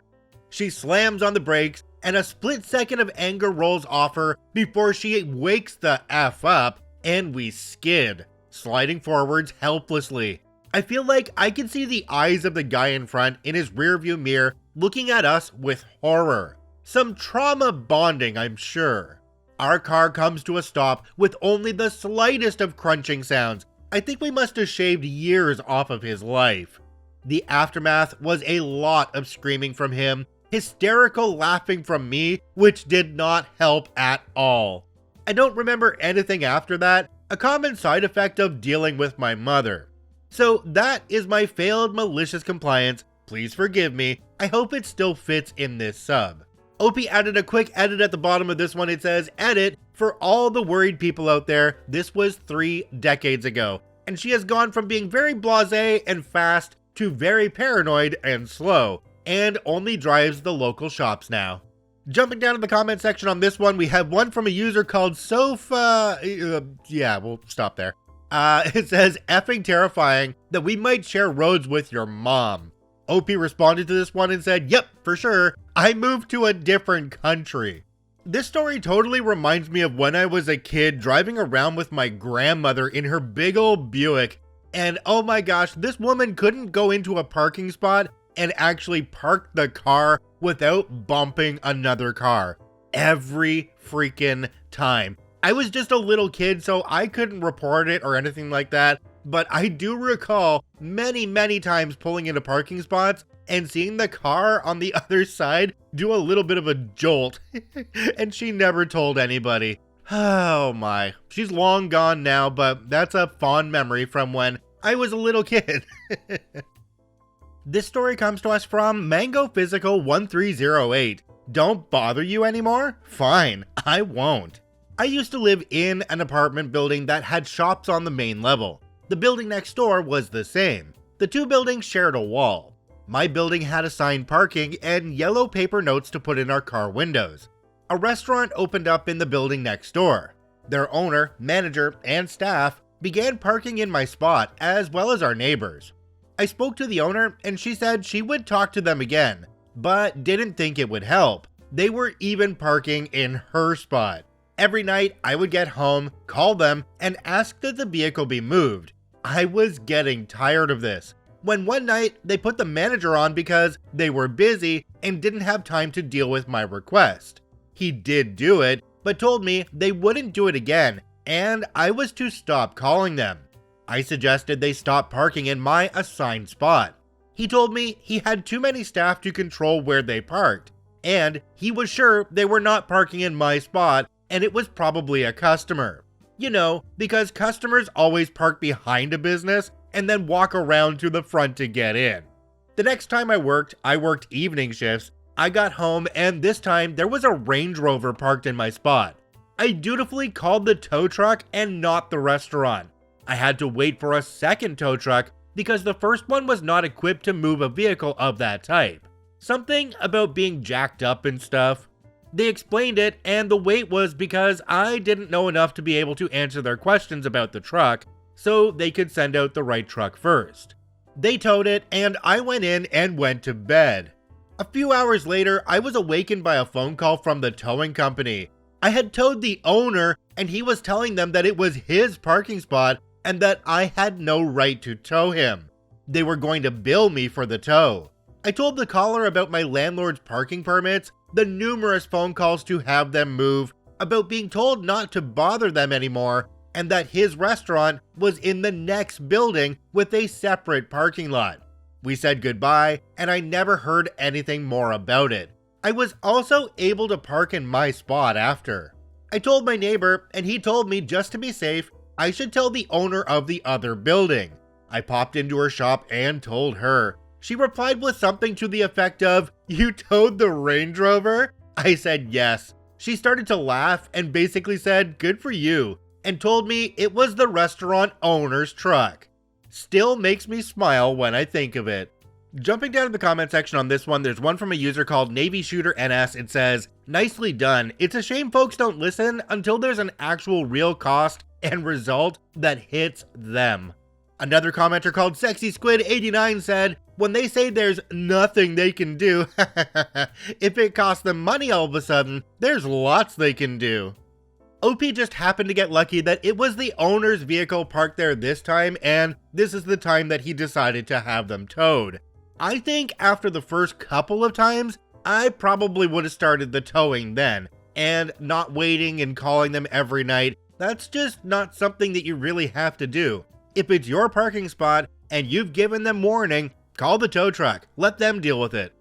She slams on the brakes, and a split second of anger rolls off her before she wakes the F up, and we skid, sliding forwards helplessly. I feel like I can see the eyes of the guy in front in his rearview mirror looking at us with horror. Some trauma bonding, I'm sure. Our car comes to a stop with only the slightest of crunching sounds. I think we must have shaved years off of his life. The aftermath was a lot of screaming from him, hysterical laughing from me, which did not help at all. I don't remember anything after that, a common side effect of dealing with my mother. So that is my failed malicious compliance. Please forgive me. I hope it still fits in this sub. Opie added a quick edit at the bottom of this one. It says, "Edit, for all the worried people out there, this was 3 decades ago, and she has gone from being very blasé and fast to very paranoid and slow, and only drives the local shops now." Jumping down to the comment section on this one, we have one from a user called Sofa. Yeah, we'll stop there. It says, "Effing terrifying that we might share roads with your mom." OP responded to this one and said, "Yep, for sure. I moved to a different country." This story totally reminds me of when I was a kid driving around with my grandmother in her big old Buick. And oh my gosh, this woman couldn't go into a parking spot and actually park the car without bumping another car. Every freaking time. I was just a little kid, so I couldn't report it or anything like that. But I do recall many times pulling into parking spots and seeing the car on the other side do a little bit of a jolt. And she never told anybody. Oh my. She's long gone now, but that's a fond memory from when I was a little kid. This story comes to us from Mango Physical 1308. Don't bother you anymore? Fine, I won't. I used to live in an apartment building that had shops on the main level. The building next door was the same. The 2 buildings shared a wall. My building had assigned parking and yellow paper notes to put in our car windows. A restaurant opened up in the building next door. Their owner, manager, and staff began parking in my spot, as well as our neighbors. I spoke to the owner and she said she would talk to them again, but didn't think it would help. They were even parking in her spot. Every night I would get home, call them, and ask that the vehicle be moved. I was getting tired of this. When one night they put the manager on because they were busy and didn't have time to deal with my request. He did do it, but told me they wouldn't do it again, and I was to stop calling them. I suggested they stop parking in my assigned spot. He told me he had too many staff to control where they parked, and he was sure they were not parking in my spot and it was probably a customer. You know, because customers always park behind a business and then walk around to the front to get in. The next time I worked evening shifts. I got home and this time there was a Range Rover parked in my spot. I dutifully called the tow truck and not the restaurant. I had to wait for a second tow truck because the first one was not equipped to move a vehicle of that type. Something about being jacked up and stuff. They explained it, and the wait was because I didn't know enough to be able to answer their questions about the truck, so they could send out the right truck first. They towed it, and I went in and went to bed. A few hours later, I was awakened by a phone call from the towing company. I had towed the owner, and he was telling them that it was his parking spot and that I had no right to tow him. They were going to bill me for the tow. I told the caller about my landlord's parking permits, the numerous phone calls to have them move, about being told not to bother them anymore, and that his restaurant was in the next building with a separate parking lot. We said goodbye, and I never heard anything more about it. I was also able to park in my spot after. I told my neighbor, and he told me just to be safe, I should tell the owner of the other building. I popped into her shop and told her. She replied with something to the effect of, "You towed the Range Rover?" I said yes. She started to laugh and basically said, "Good for you," and told me it was the restaurant owner's truck. Still makes me smile when I think of it. Jumping down to the comment section on this one, there's one from a user called Navy Shooter NS. It says, "Nicely done. It's a shame folks don't listen until there's an actual real cost and result that hits them." Another commenter called Sexy Squid 89 said, "When they say there's nothing they can do, if it costs them money all of a sudden, there's lots they can do." OP just happened to get lucky that it was the owner's vehicle parked there this time, and this is the time that he decided to have them towed. I think after the first couple of times, I probably would have started the towing then, and not waiting and calling them every night. That's just not something that you really have to do. If it's your parking spot and you've given them warning, call the tow truck. Let them deal with it.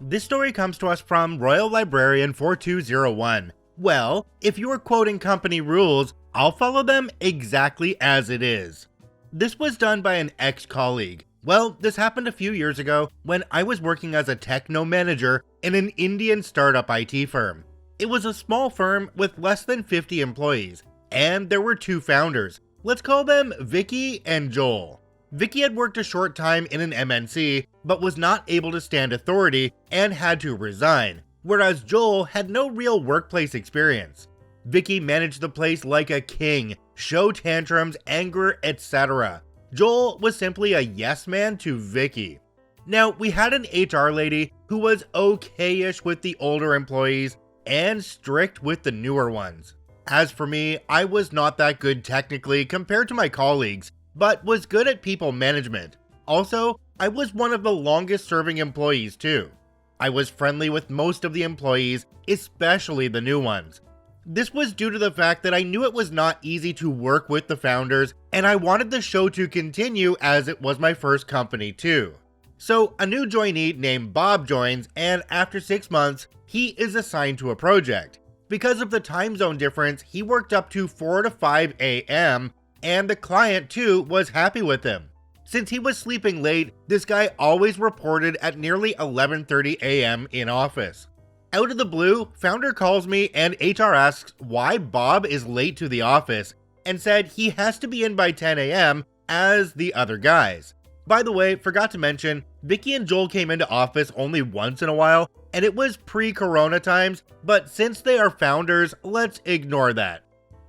This story comes to us from Royal Librarian 4201. Well, if you are quoting company rules, I'll follow them exactly as it is. This was done by an ex-colleague. Well, this happened a few years ago when I was working as a techno manager in an Indian startup IT firm. It was a small firm with less than 50 employees, and there were two founders. Let's call them Vicky and Joel. Vicky had worked a short time in an MNC, but was not able to stand authority and had to resign, whereas Joel had no real workplace experience. Vicky managed the place like a king, show tantrums, anger, etc. Joel was simply a yes man to Vicky. Now, we had an HR lady who was okay-ish with the older employees and strict with the newer ones. As for me, I was not that good technically compared to my colleagues, but was good at people management. Also, I was one of the longest serving employees too. I was friendly with most of the employees, especially the new ones. This was due to the fact that I knew it was not easy to work with the founders, and I wanted the show to continue as it was my first company too. So a new joinee named Bob joins, and after 6 months, he is assigned to a project. Because of the time zone difference, he worked up to 4 to 5 a.m., and the client too was happy with him. Since he was sleeping late, this guy always reported at nearly 11:30 a.m. in office. Out of the blue, founder calls me and HR asks why Bob is late to the office and said he has to be in by 10 a.m. as the other guys. By the way, forgot to mention, Vicky and Joel came into office only once in a while, and it was pre-corona times, but since they are founders, let's ignore that.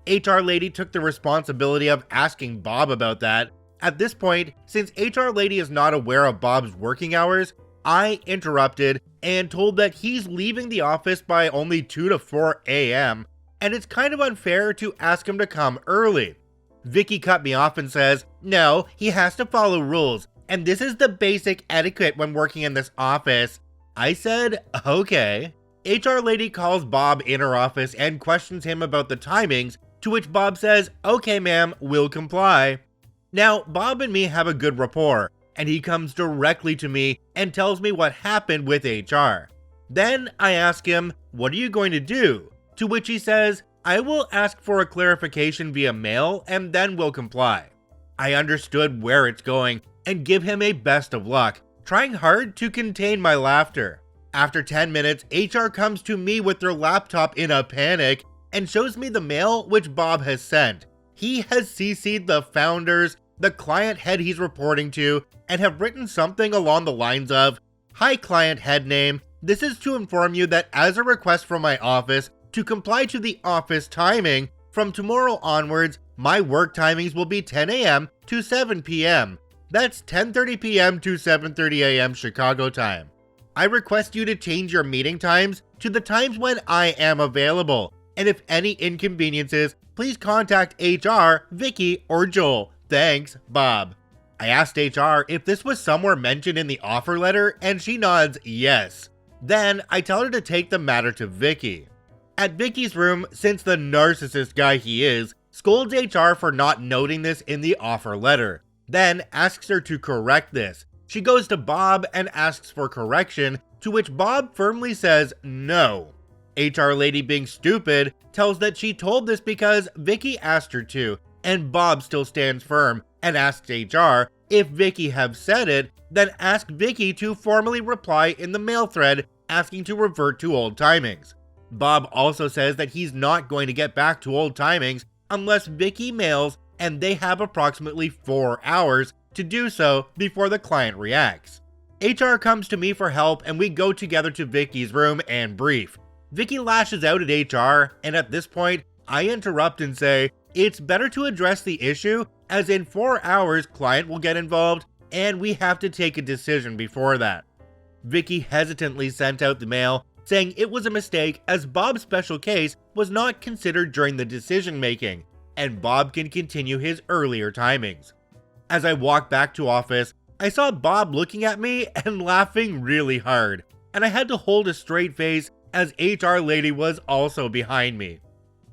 HR lady took the responsibility of asking Bob about that. At this point, since HR lady is not aware of Bob's working hours, I interrupted and told that he's leaving the office by only 2 to 4 a.m., and it's kind of unfair to ask him to come early. Vicky cut me off and says, "No, he has to follow rules, and this is the basic etiquette when working in this office." I said, "Okay." HR lady calls Bob in her office and questions him about the timings, to which Bob says, "Okay ma'am, we'll comply." Now, Bob and me have a good rapport, and he comes directly to me and tells me what happened with HR. Then I ask him, "What are you going to do?" To which he says, I will ask for a clarification via mail and then will comply. I understood where it's going and give him a best of luck, trying hard to contain my laughter. After 10 minutes, HR comes to me with their laptop in a panic and shows me the mail which Bob has sent. He has CC'd the founders, the client head he's reporting to, and have written something along the lines of, "Hi client head name, this is to inform you that as a request from my office to comply to the office timing, from tomorrow onwards, my work timings will be 10 a.m. to 7 p.m. That's 10:30 p.m. to 7:30 a.m. Chicago time. I request you to change your meeting times to the times when I am available, and if any inconveniences, please contact HR, Vicky, or Joel. Thanks, Bob." I asked HR if this was somewhere mentioned in the offer letter, and she nods yes. Then I tell her to take the matter to Vicky. At Vicky's room, since the narcissist guy he is, scolds HR for not noting this in the offer letter, then asks her to correct this. She goes to Bob and asks for correction, to which Bob firmly says no. HR lady, being stupid, tells that she told this because Vicky asked her to, and Bob still stands firm and asks HR if Vicky have said it, then ask Vicky to formally reply in the mail thread asking to revert to old timings. Bob also says that he's not going to get back to old timings unless Vicky mails, and they have approximately 4 hours to do so before the client reacts. HR comes to me for help and we go together to Vicky's room and brief. Vicky lashes out at HR, and at this point, I interrupt and say, it's better to address the issue, as in 4 hours client will get involved and we have to take a decision before that. Vicky hesitantly sent out the mail, saying it was a mistake as Bob's special case was not considered during the decision making, and Bob can continue his earlier timings. As I walked back to office, I saw Bob looking at me and laughing really hard, and I had to hold a straight face as HR lady was also behind me.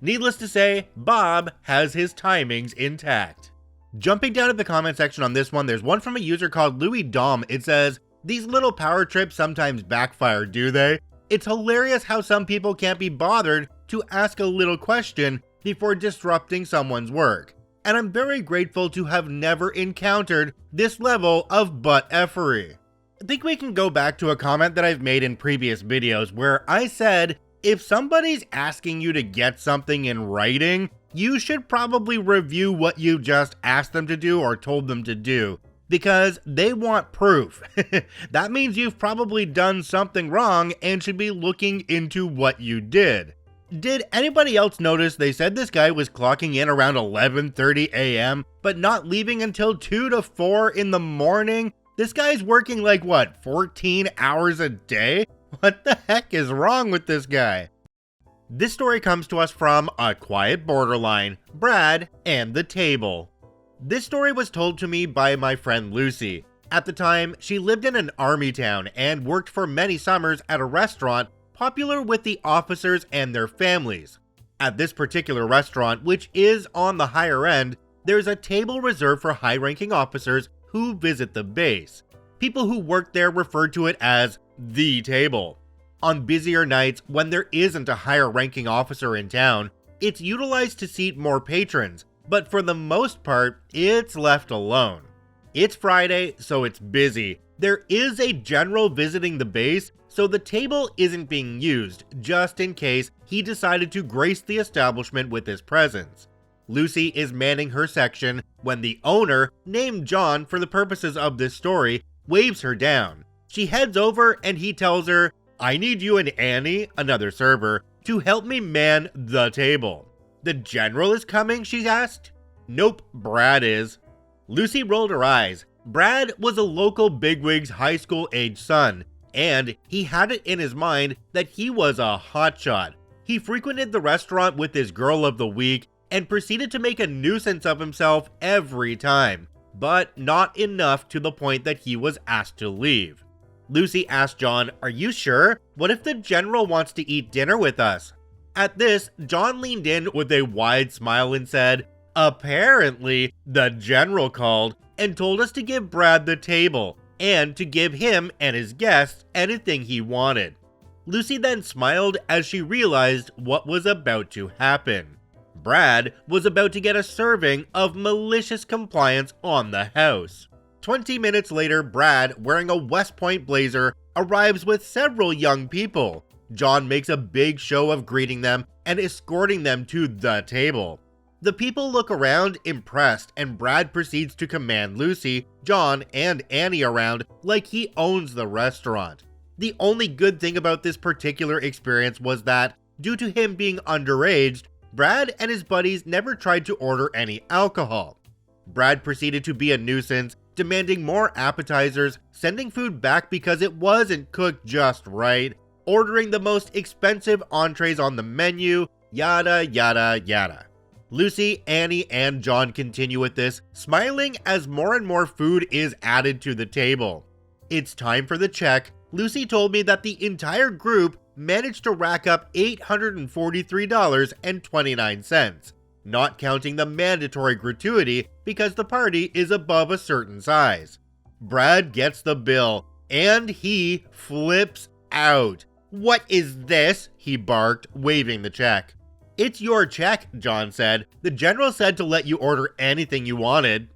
Needless to say, Bob has his timings intact. Jumping down to the comment section on this one, there's one from a user called Louis Dom. It says, "These little power trips sometimes backfire, do they? It's hilarious how some people can't be bothered to ask a little question before disrupting someone's work. And I'm very grateful to have never encountered this level of butt-effery." I think we can go back to a comment that I've made in previous videos where I said, if somebody's asking you to get something in writing, you should probably review what you just asked them to do or told them to do, because they want proof. That means you've probably done something wrong and should be looking into what you did. Did anybody else notice they said this guy was clocking in around 11:30 a.m. but not leaving until 2 to 4 in the morning? This guy's working like what, 14 hours a day? What the heck is wrong with this guy? This story comes to us from A Quiet Borderline, Brad, and the Table. This story was told to me by my friend Lucy. At the time, she lived in an army town and worked for many summers at a restaurant popular with the officers and their families. At this particular restaurant, which is on the higher end, there's a table reserved for high-ranking officers who visit the base. People who work there refer to it as the table. On busier nights, when there isn't a higher-ranking officer in town, it's utilized to seat more patrons, but for the most part, it's left alone. It's Friday, so it's busy. There is a general visiting the base, so the table isn't being used, just in case he decided to grace the establishment with his presence. Lucy is manning her section when the owner, named John for the purposes of this story, waves her down. She heads over and he tells her, "I need you and Annie," another server, "to help me man the table." "The general is coming?" she asked. "Nope, Brad is." Lucy rolled her eyes. Brad was a local bigwig's high school age son, and he had it in his mind that he was a hotshot. He frequented the restaurant with his girl of the week and proceeded to make a nuisance of himself every time, but not enough to the point that he was asked to leave. Lucy asked John, "Are you sure? What if the general wants to eat dinner with us?" At this, John leaned in with a wide smile and said, "Apparently, the general called and told us to give Brad the table, and to give him and his guests anything he wanted." Lucy then smiled as she realized what was about to happen. Brad was about to get a serving of Malicious Compliance on the house. 20 minutes later, Brad, wearing a West Point blazer, arrives with several young people. John makes a big show of greeting them and escorting them to the table. The people look around impressed, and Brad proceeds to command Lucy, John, and Annie around like he owns the restaurant. The only good thing about this particular experience was that, due to him being underage, Brad and his buddies never tried to order any alcohol. Brad proceeded to be a nuisance, demanding more appetizers, sending food back because it wasn't cooked just right, ordering the most expensive entrees on the menu, yada yada yada. Lucy, Annie, and John continue with this, smiling as more and more food is added to the table. It's time for the check. Lucy told me that the entire group managed to rack up $843.29, not counting the mandatory gratuity because the party is above a certain size. Brad gets the bill, and he flips out. "What is this?" he barked, waving the check. "It's your check," John said. "The general said to let you order anything you wanted."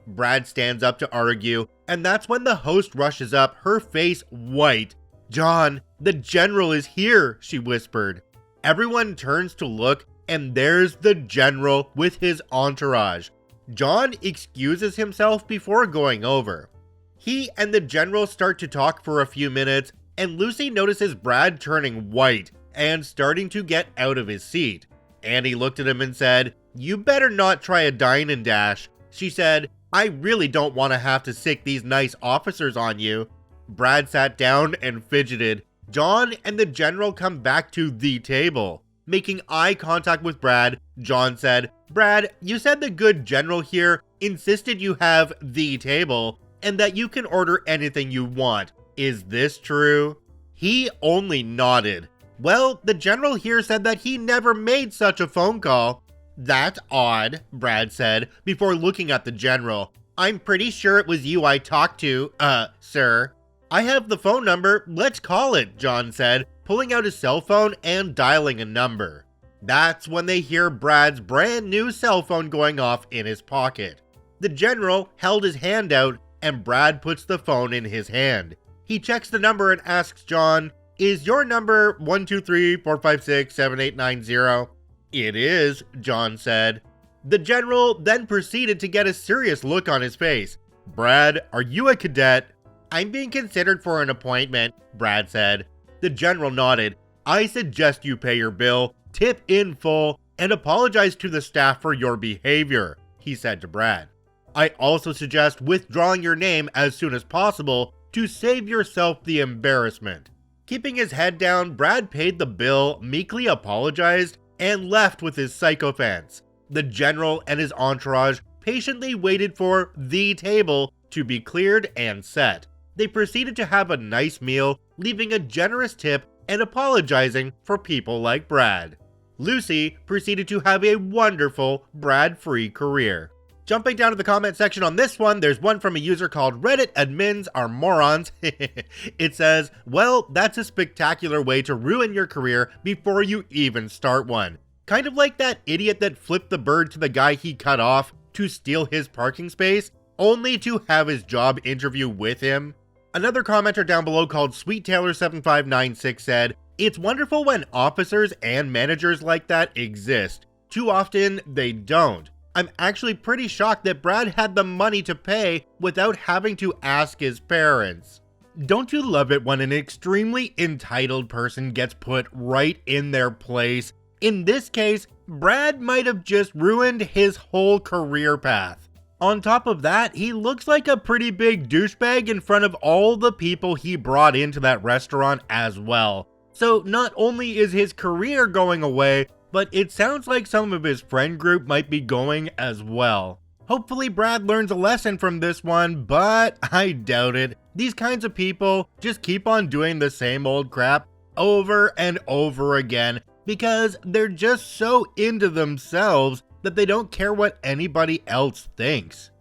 Brad stands up to argue, and that's when the host rushes up, her face white. "John, the general is here," she whispered. Everyone turns to look, and there's the general with his entourage. John excuses himself before going over. He and the general start to talk for a few minutes, and Lucy notices Brad turning white and starting to get out of his seat. Annie looked at him and said, "You better not try a dine and dash." She said, "I really don't want to have to sick these nice officers on you." Brad sat down and fidgeted. John and the general come back to the table. Making eye contact with Brad, John said, "Brad, you said the good general here insisted you have the table and that you can order anything you want. Is this true?" He only nodded. "Well, the general here said that he never made such a phone call." "That's odd," Brad said, before looking at the general. "I'm pretty sure it was you I talked to, sir." "I have the phone number, let's call it," John said, pulling out his cell phone and dialing a number. That's when they hear Brad's brand new cell phone going off in his pocket. The general held his hand out, and Brad puts the phone in his hand. He checks the number and asks John, "Is your number 123-456-7890? "It is," John said. The general then proceeded to get a serious look on his face. "Brad, are you a cadet?" "I'm being considered for an appointment," Brad said. The general nodded. "I suggest you pay your bill, tip in full, and apologize to the staff for your behavior," he said to Brad. "I also suggest withdrawing your name as soon as possible to save yourself the embarrassment." Keeping his head down, Brad paid the bill, meekly apologized, and left with his sycophants. The general and his entourage patiently waited for the table to be cleared and set. They proceeded to have a nice meal, leaving a generous tip and apologizing for people like Brad. Lucy proceeded to have a wonderful Brad-free career. Jumping down to the comment section on this one, there's one from a user called Reddit Admins Are Morons. It says, "Well, that's a spectacular way to ruin your career before you even start one. Kind of like that idiot that flipped the bird to the guy he cut off to steal his parking space, only to have his job interview with him." Another commenter down below called Sweet Taylor 7596 said, "It's wonderful when officers and managers like that exist. Too often, they don't. I'm actually pretty shocked that Brad had the money to pay without having to ask his parents." Don't you love it when an extremely entitled person gets put right in their place? In this case, Brad might have just ruined his whole career path. On top of that, he looks like a pretty big douchebag in front of all the people he brought into that restaurant as well. So not only is his career going away, but it sounds like some of his friend group might be going as well. Hopefully Brad learns a lesson from this one, but I doubt it. These kinds of people just keep on doing the same old crap over and over again because they're just so into themselves that they don't care what anybody else thinks.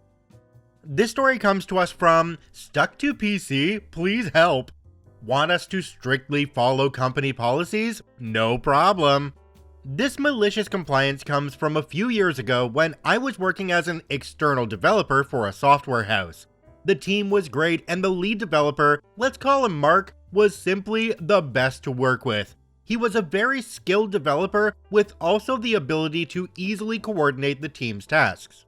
This story comes to us from Stuck to PC, Please Help. Want us to strictly follow company policies? No problem. This malicious compliance comes from a few years ago when I was working as an external developer for a software house. The team was great and the lead developer, let's call him Mark, was simply the best to work with. He was a very skilled developer with also the ability to easily coordinate the team's tasks.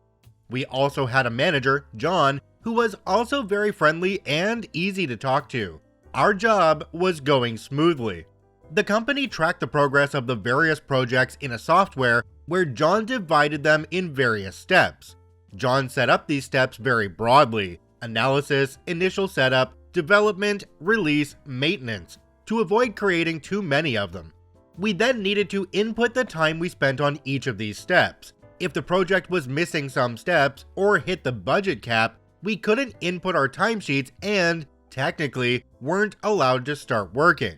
We also had a manager, John, who was also very friendly and easy to talk to. Our job was going smoothly. The company tracked the progress of the various projects in a software where John divided them in various steps. John set up these steps very broadly: analysis, initial setup, development, release, maintenance, to avoid creating too many of them. We then needed to input the time we spent on each of these steps. If the project was missing some steps or hit the budget cap, we couldn't input our timesheets and, technically, weren't allowed to start working.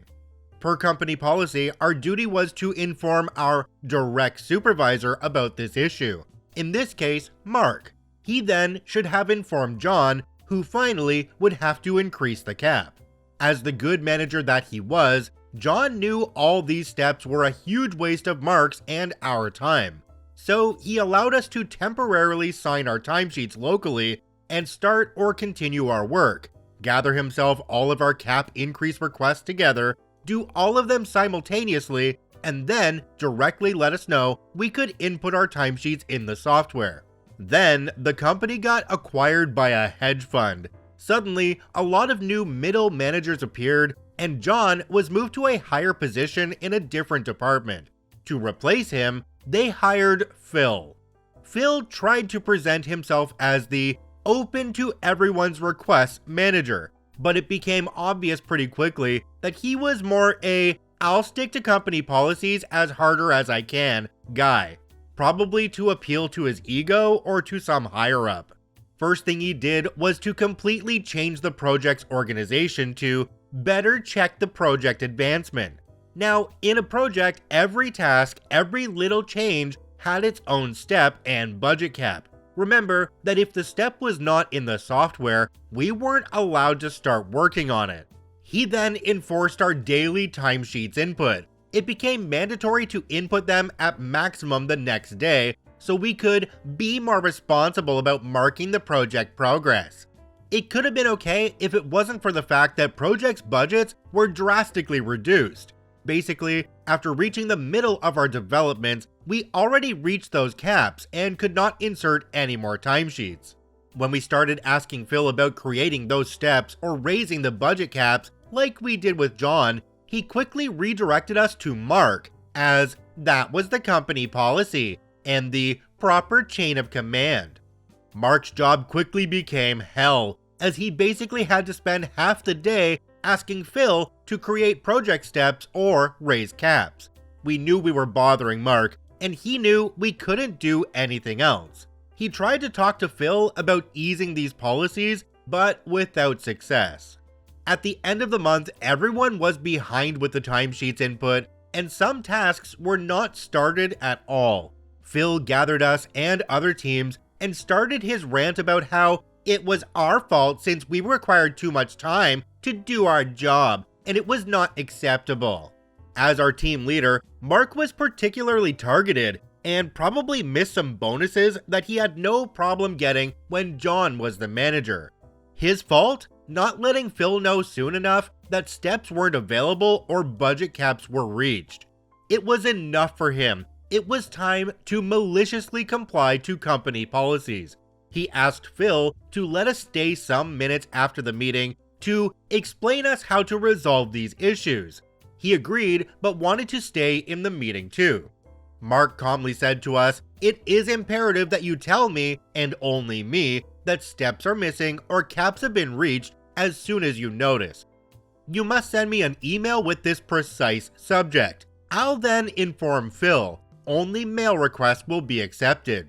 Per company policy, our duty was to inform our direct supervisor about this issue. In this case, Mark. He then should have informed John, who finally would have to increase the cap. As the good manager that he was, John knew all these steps were a huge waste of Mark's and our time. So he allowed us to temporarily sign our timesheets locally and start or continue our work, gather himself all of our cap increase requests together, do all of them simultaneously, and then directly let us know we could input our timesheets in the software. Then, the company got acquired by a hedge fund. Suddenly, a lot of new middle managers appeared, and John was moved to a higher position in a different department. To replace him, they hired Phil. Phil tried to present himself as the open to everyone's requests manager, but it became obvious pretty quickly that he was more a I'll stick to company policies as harder as I can guy, probably to appeal to his ego or to some higher up. First thing he did was to completely change the project's organization to better check the project advancement. Now, in a project, every task, every little change had its own step and budget cap. Remember that if the step was not in the software, we weren't allowed to start working on it. He then enforced our daily timesheets input. It became mandatory to input them at maximum the next day, so we could be more responsible about marking the project progress. It could have been okay if it wasn't for the fact that projects' budgets were drastically reduced. Basically, after reaching the middle of our development, we already reached those caps and could not insert any more timesheets. When we started asking Phil about creating those steps or raising the budget caps, like we did with John, he quickly redirected us to Mark, as that was the company policy and the proper chain of command. Mark's job quickly became hell, as he basically had to spend half the day asking Phil to create project steps or raise caps. We knew we were bothering Mark, and he knew we couldn't do anything else. He tried to talk to Phil about easing these policies, but without success. At the end of the month, everyone was behind with the timesheets input, and some tasks were not started at all. Phil gathered us and other teams and started his rant about how it was our fault since we required too much time to do our job, and it was not acceptable. As our team leader, Mark was particularly targeted and probably missed some bonuses that he had no problem getting when John was the manager. His fault? Not letting Phil know soon enough that steps weren't available or budget caps were reached. It was enough for him. It was time to maliciously comply to company policies. He asked Phil to let us stay some minutes after the meeting to explain us how to resolve these issues. He agreed, but wanted to stay in the meeting too. Mark calmly said to us, "It is imperative that you tell me, and only me, that steps are missing or caps have been reached as soon as you notice. You must send me an email with this precise subject. I'll then inform Phil. Only mail requests will be accepted."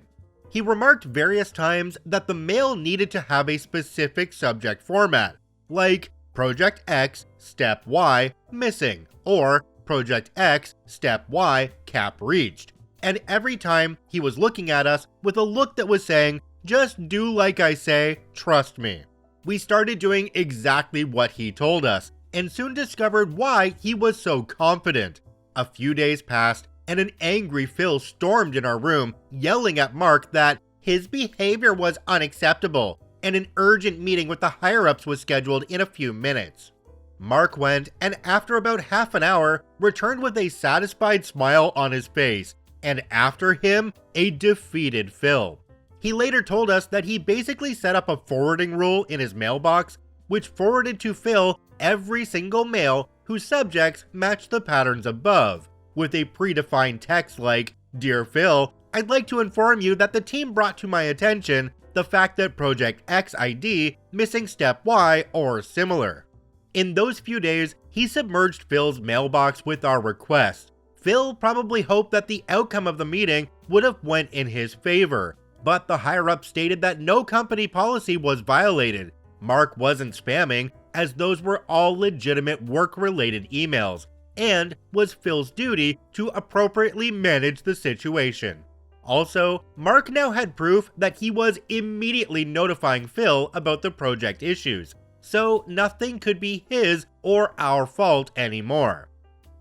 He remarked various times that the mail needed to have a specific subject format, like Project X, Step Y, missing, or Project X, Step Y, cap reached. And every time he was looking at us with a look that was saying, "Just do like I say, trust me." We started doing exactly what he told us, and soon discovered why he was so confident. A few days passed, and an angry Phil stormed in our room, yelling at Mark that his behavior was unacceptable, and an urgent meeting with the higher-ups was scheduled in a few minutes. Mark went, and after about half an hour, returned with a satisfied smile on his face, and after him, a defeated Phil. He later told us that he basically set up a forwarding rule in his mailbox, which forwarded to Phil every single mail whose subjects matched the patterns above, with a predefined text like, "Dear Phil, I'd like to inform you that the team brought to my attention the fact that Project X ID missing step Y or similar." In those few days, he submerged Phil's mailbox with our requests. Phil probably hoped that the outcome of the meeting would have went in his favor, but the higher-up stated that no company policy was violated. Mark wasn't spamming, as those were all legitimate work-related emails, and was Phil's duty to appropriately manage the situation. Also, Mark now had proof that he was immediately notifying Phil about the project issues, so nothing could be his or our fault anymore.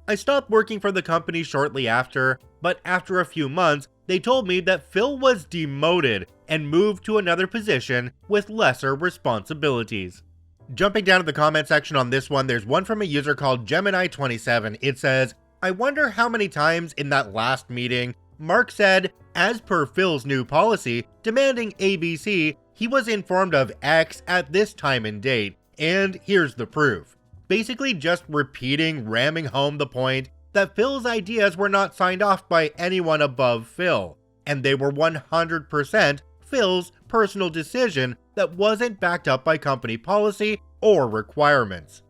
I stopped working for the company shortly after, but after a few months, they told me that Phil was demoted and moved to another position with lesser responsibilities. Jumping down to the comment section on this one, there's one from a user called Gemini27. It says, "I wonder how many times in that last meeting, Mark said, as per Phil's new policy, demanding ABC, he was informed of X at this time and date, and here's the proof." Basically just ramming home the point that Phil's ideas were not signed off by anyone above Phil, and they were 100% Phil's personal decision that wasn't backed up by company policy or requirements.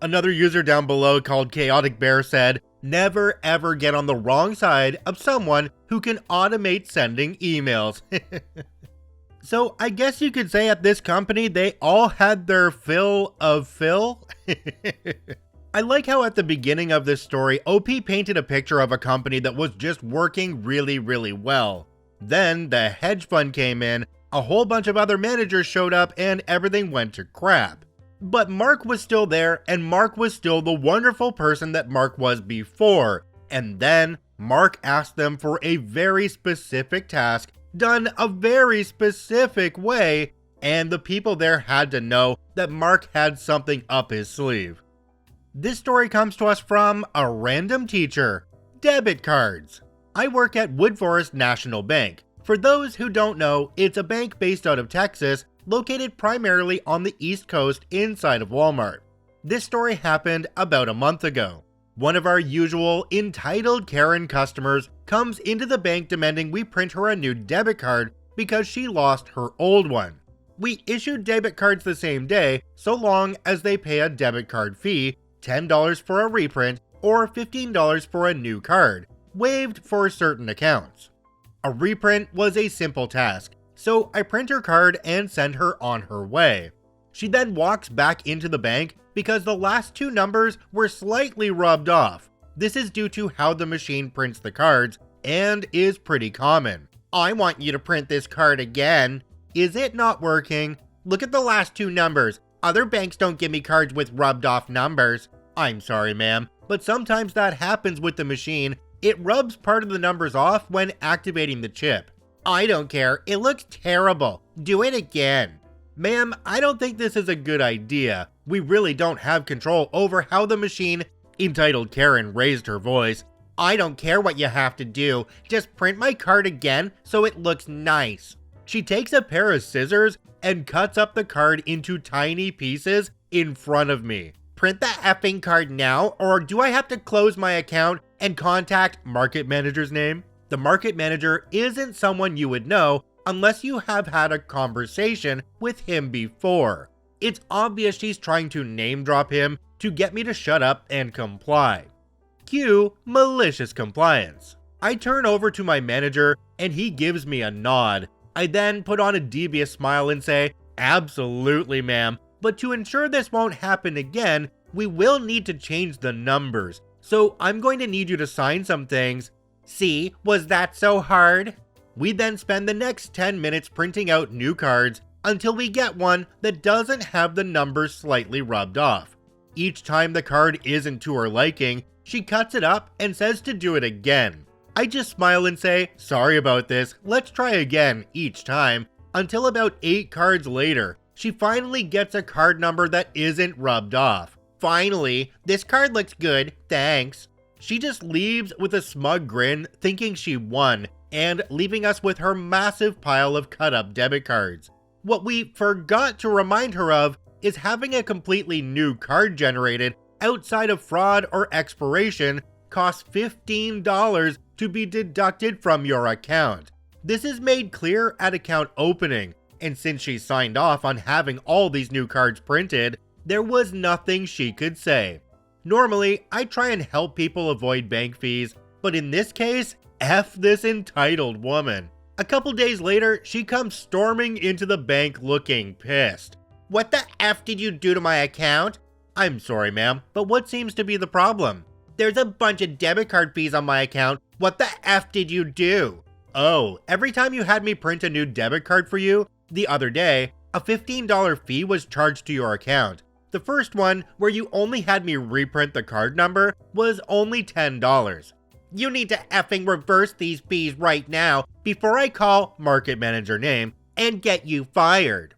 Another user down below called Chaotic Bear said, "Never ever get on the wrong side of someone who can automate sending emails." So I guess you could say at this company they all had their fill of Phil. I like how at the beginning of this story, OP painted a picture of a company that was just working really well. Then the hedge fund came in, a whole bunch of other managers showed up, and everything went to crap. But Mark was still there, and Mark was still the wonderful person that Mark was before. And then Mark asked them for a very specific task done a very specific way, and the people there had to know that Mark had something up his sleeve. This story comes to us from a random teacher, debit cards. I work at Woodforest National Bank. For those who don't know, it's a bank based out of Texas, located primarily on the East Coast inside of Walmart. This story happened about a month ago. One of our usual entitled Karen customers comes into the bank demanding we print her a new debit card because she lost her old one. We issued debit cards the same day, so long as they pay a debit card fee, $10 for a reprint or $15 for a new card, waived for certain accounts. A reprint was a simple task, so I print her card and send her on her way. She then walks back into the bank because the last two numbers were slightly rubbed off. This is due to how the machine prints the cards and is pretty common. "I want you to print this card again." "Is it not working?" "Look at the last two numbers. Other banks don't give me cards with rubbed off numbers." "I'm sorry, ma'am, but sometimes that happens with the machine. It rubs part of the numbers off when activating the chip." "I don't care. It looks terrible. Do it again." "Ma'am, I don't think this is a good idea. We really don't have control over how the machine..." Entitled Karen raised her voice. "I don't care what you have to do. Just print my card again so it looks nice." She takes a pair of scissors and cuts up the card into tiny pieces in front of me. "Print the effing card now, or do I have to close my account and contact market manager's name?" The market manager isn't someone you would know unless you have had a conversation with him before. It's obvious she's trying to name drop him to get me to shut up and comply. Cue Malicious Compliance. I turn over to my manager and he gives me a nod. I then put on a devious smile and say, "Absolutely, ma'am, but to ensure this won't happen again, we will need to change the numbers. So I'm going to need you to sign some things." "See, was that so hard?" We then spend the next 10 minutes printing out new cards until we get one that doesn't have the numbers slightly rubbed off. Each time the card isn't to her liking, she cuts it up and says to do it again. I just smile and say, sorry about this, let's try again each time, until about 8 cards later, she finally gets a card number that isn't rubbed off. Finally, this card looks good, thanks. She just leaves with a smug grin, thinking she won, and leaving us with her massive pile of cut up debit cards. What we forgot to remind her of is having a completely new card generated outside of fraud or expiration costs $15 to be deducted from your account. This is made clear at account opening, and since she signed off on having all these new cards printed, there was nothing she could say. Normally, I try and help people avoid bank fees, but in this case, F this entitled woman. A couple days later, she comes storming into the bank looking pissed. What the F did you do to my account? I'm sorry, ma'am, but what seems to be the problem? There's a bunch of debit card fees on my account. What the F did you do? Oh, every time you had me print a new debit card for you, the other day, a $15 fee was charged to your account. The first one, where you only had me reprint the card number, was only $10. You need to effing reverse these fees right now before I call market manager name and get you fired.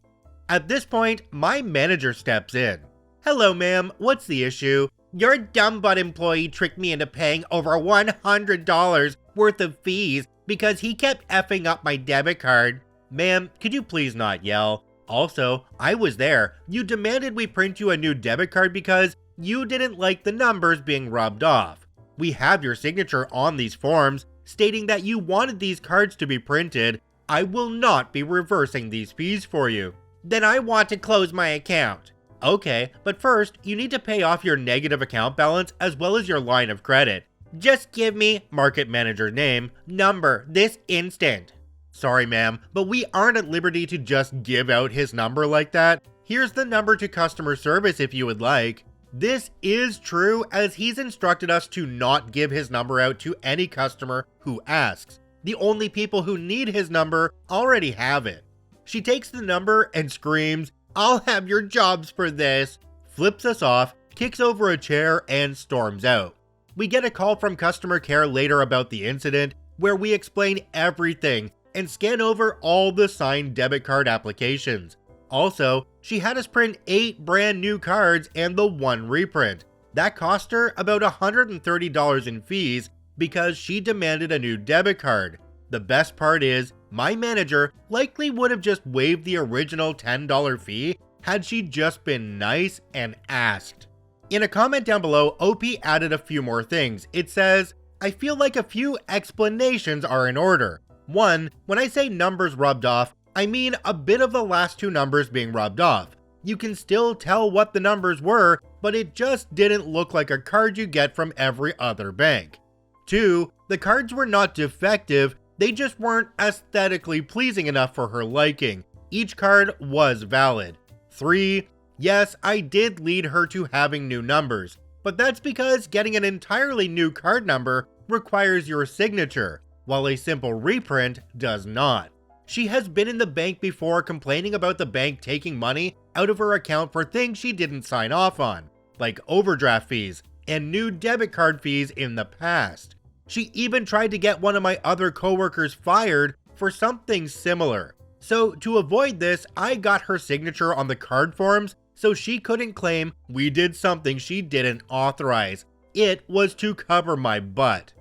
At this point, my manager steps in. Hello, ma'am, what's the issue? Your dumb butt employee tricked me into paying over $100 worth of fees because he kept effing up my debit card. Ma'am, could you please not yell? Also, I was there. You demanded we print you a new debit card because you didn't like the numbers being rubbed off. We have your signature on these forms stating that you wanted these cards to be printed. I will not be reversing these fees for you. Then I want to close my account. Okay, but first, you need to pay off your negative account balance as well as your line of credit. Just give me market manager name, number, this instant. Sorry, ma'am, but we aren't at liberty to just give out his number like that. Here's the number to customer service if you would like. This is true, as he's instructed us to not give his number out to any customer who asks. The only people who need his number already have it. She takes the number and screams, I'll have your jobs for this, flips us off, kicks over a chair, and storms out. We get a call from customer care later about the incident, where we explain everything and scan over all the signed debit card applications. Also, she had us print 8 brand new cards and the 1 reprint. That cost her about $130 in fees because she demanded a new debit card. The best part is, my manager likely would have just waived the original $10 fee had she just been nice and asked. In a comment down below, OP added a few more things. It says, I feel like a few explanations are in order. 1, when I say numbers rubbed off, I mean a bit of the last 2 numbers being rubbed off. You can still tell what the numbers were, but it just didn't look like a card you get from every other bank. 2, the cards were not defective, they just weren't aesthetically pleasing enough for her liking. Each card was valid. 3, yes, I did lead her to having new numbers, but that's because getting an entirely new card number requires your signature, while a simple reprint does not. She has been in the bank before complaining about the bank taking money out of her account for things she didn't sign off on, like overdraft fees and new debit card fees in the past. She even tried to get one of my other coworkers fired for something similar. So to avoid this, I got her signature on the card forms so she couldn't claim we did something she didn't authorize. It was to cover my butt.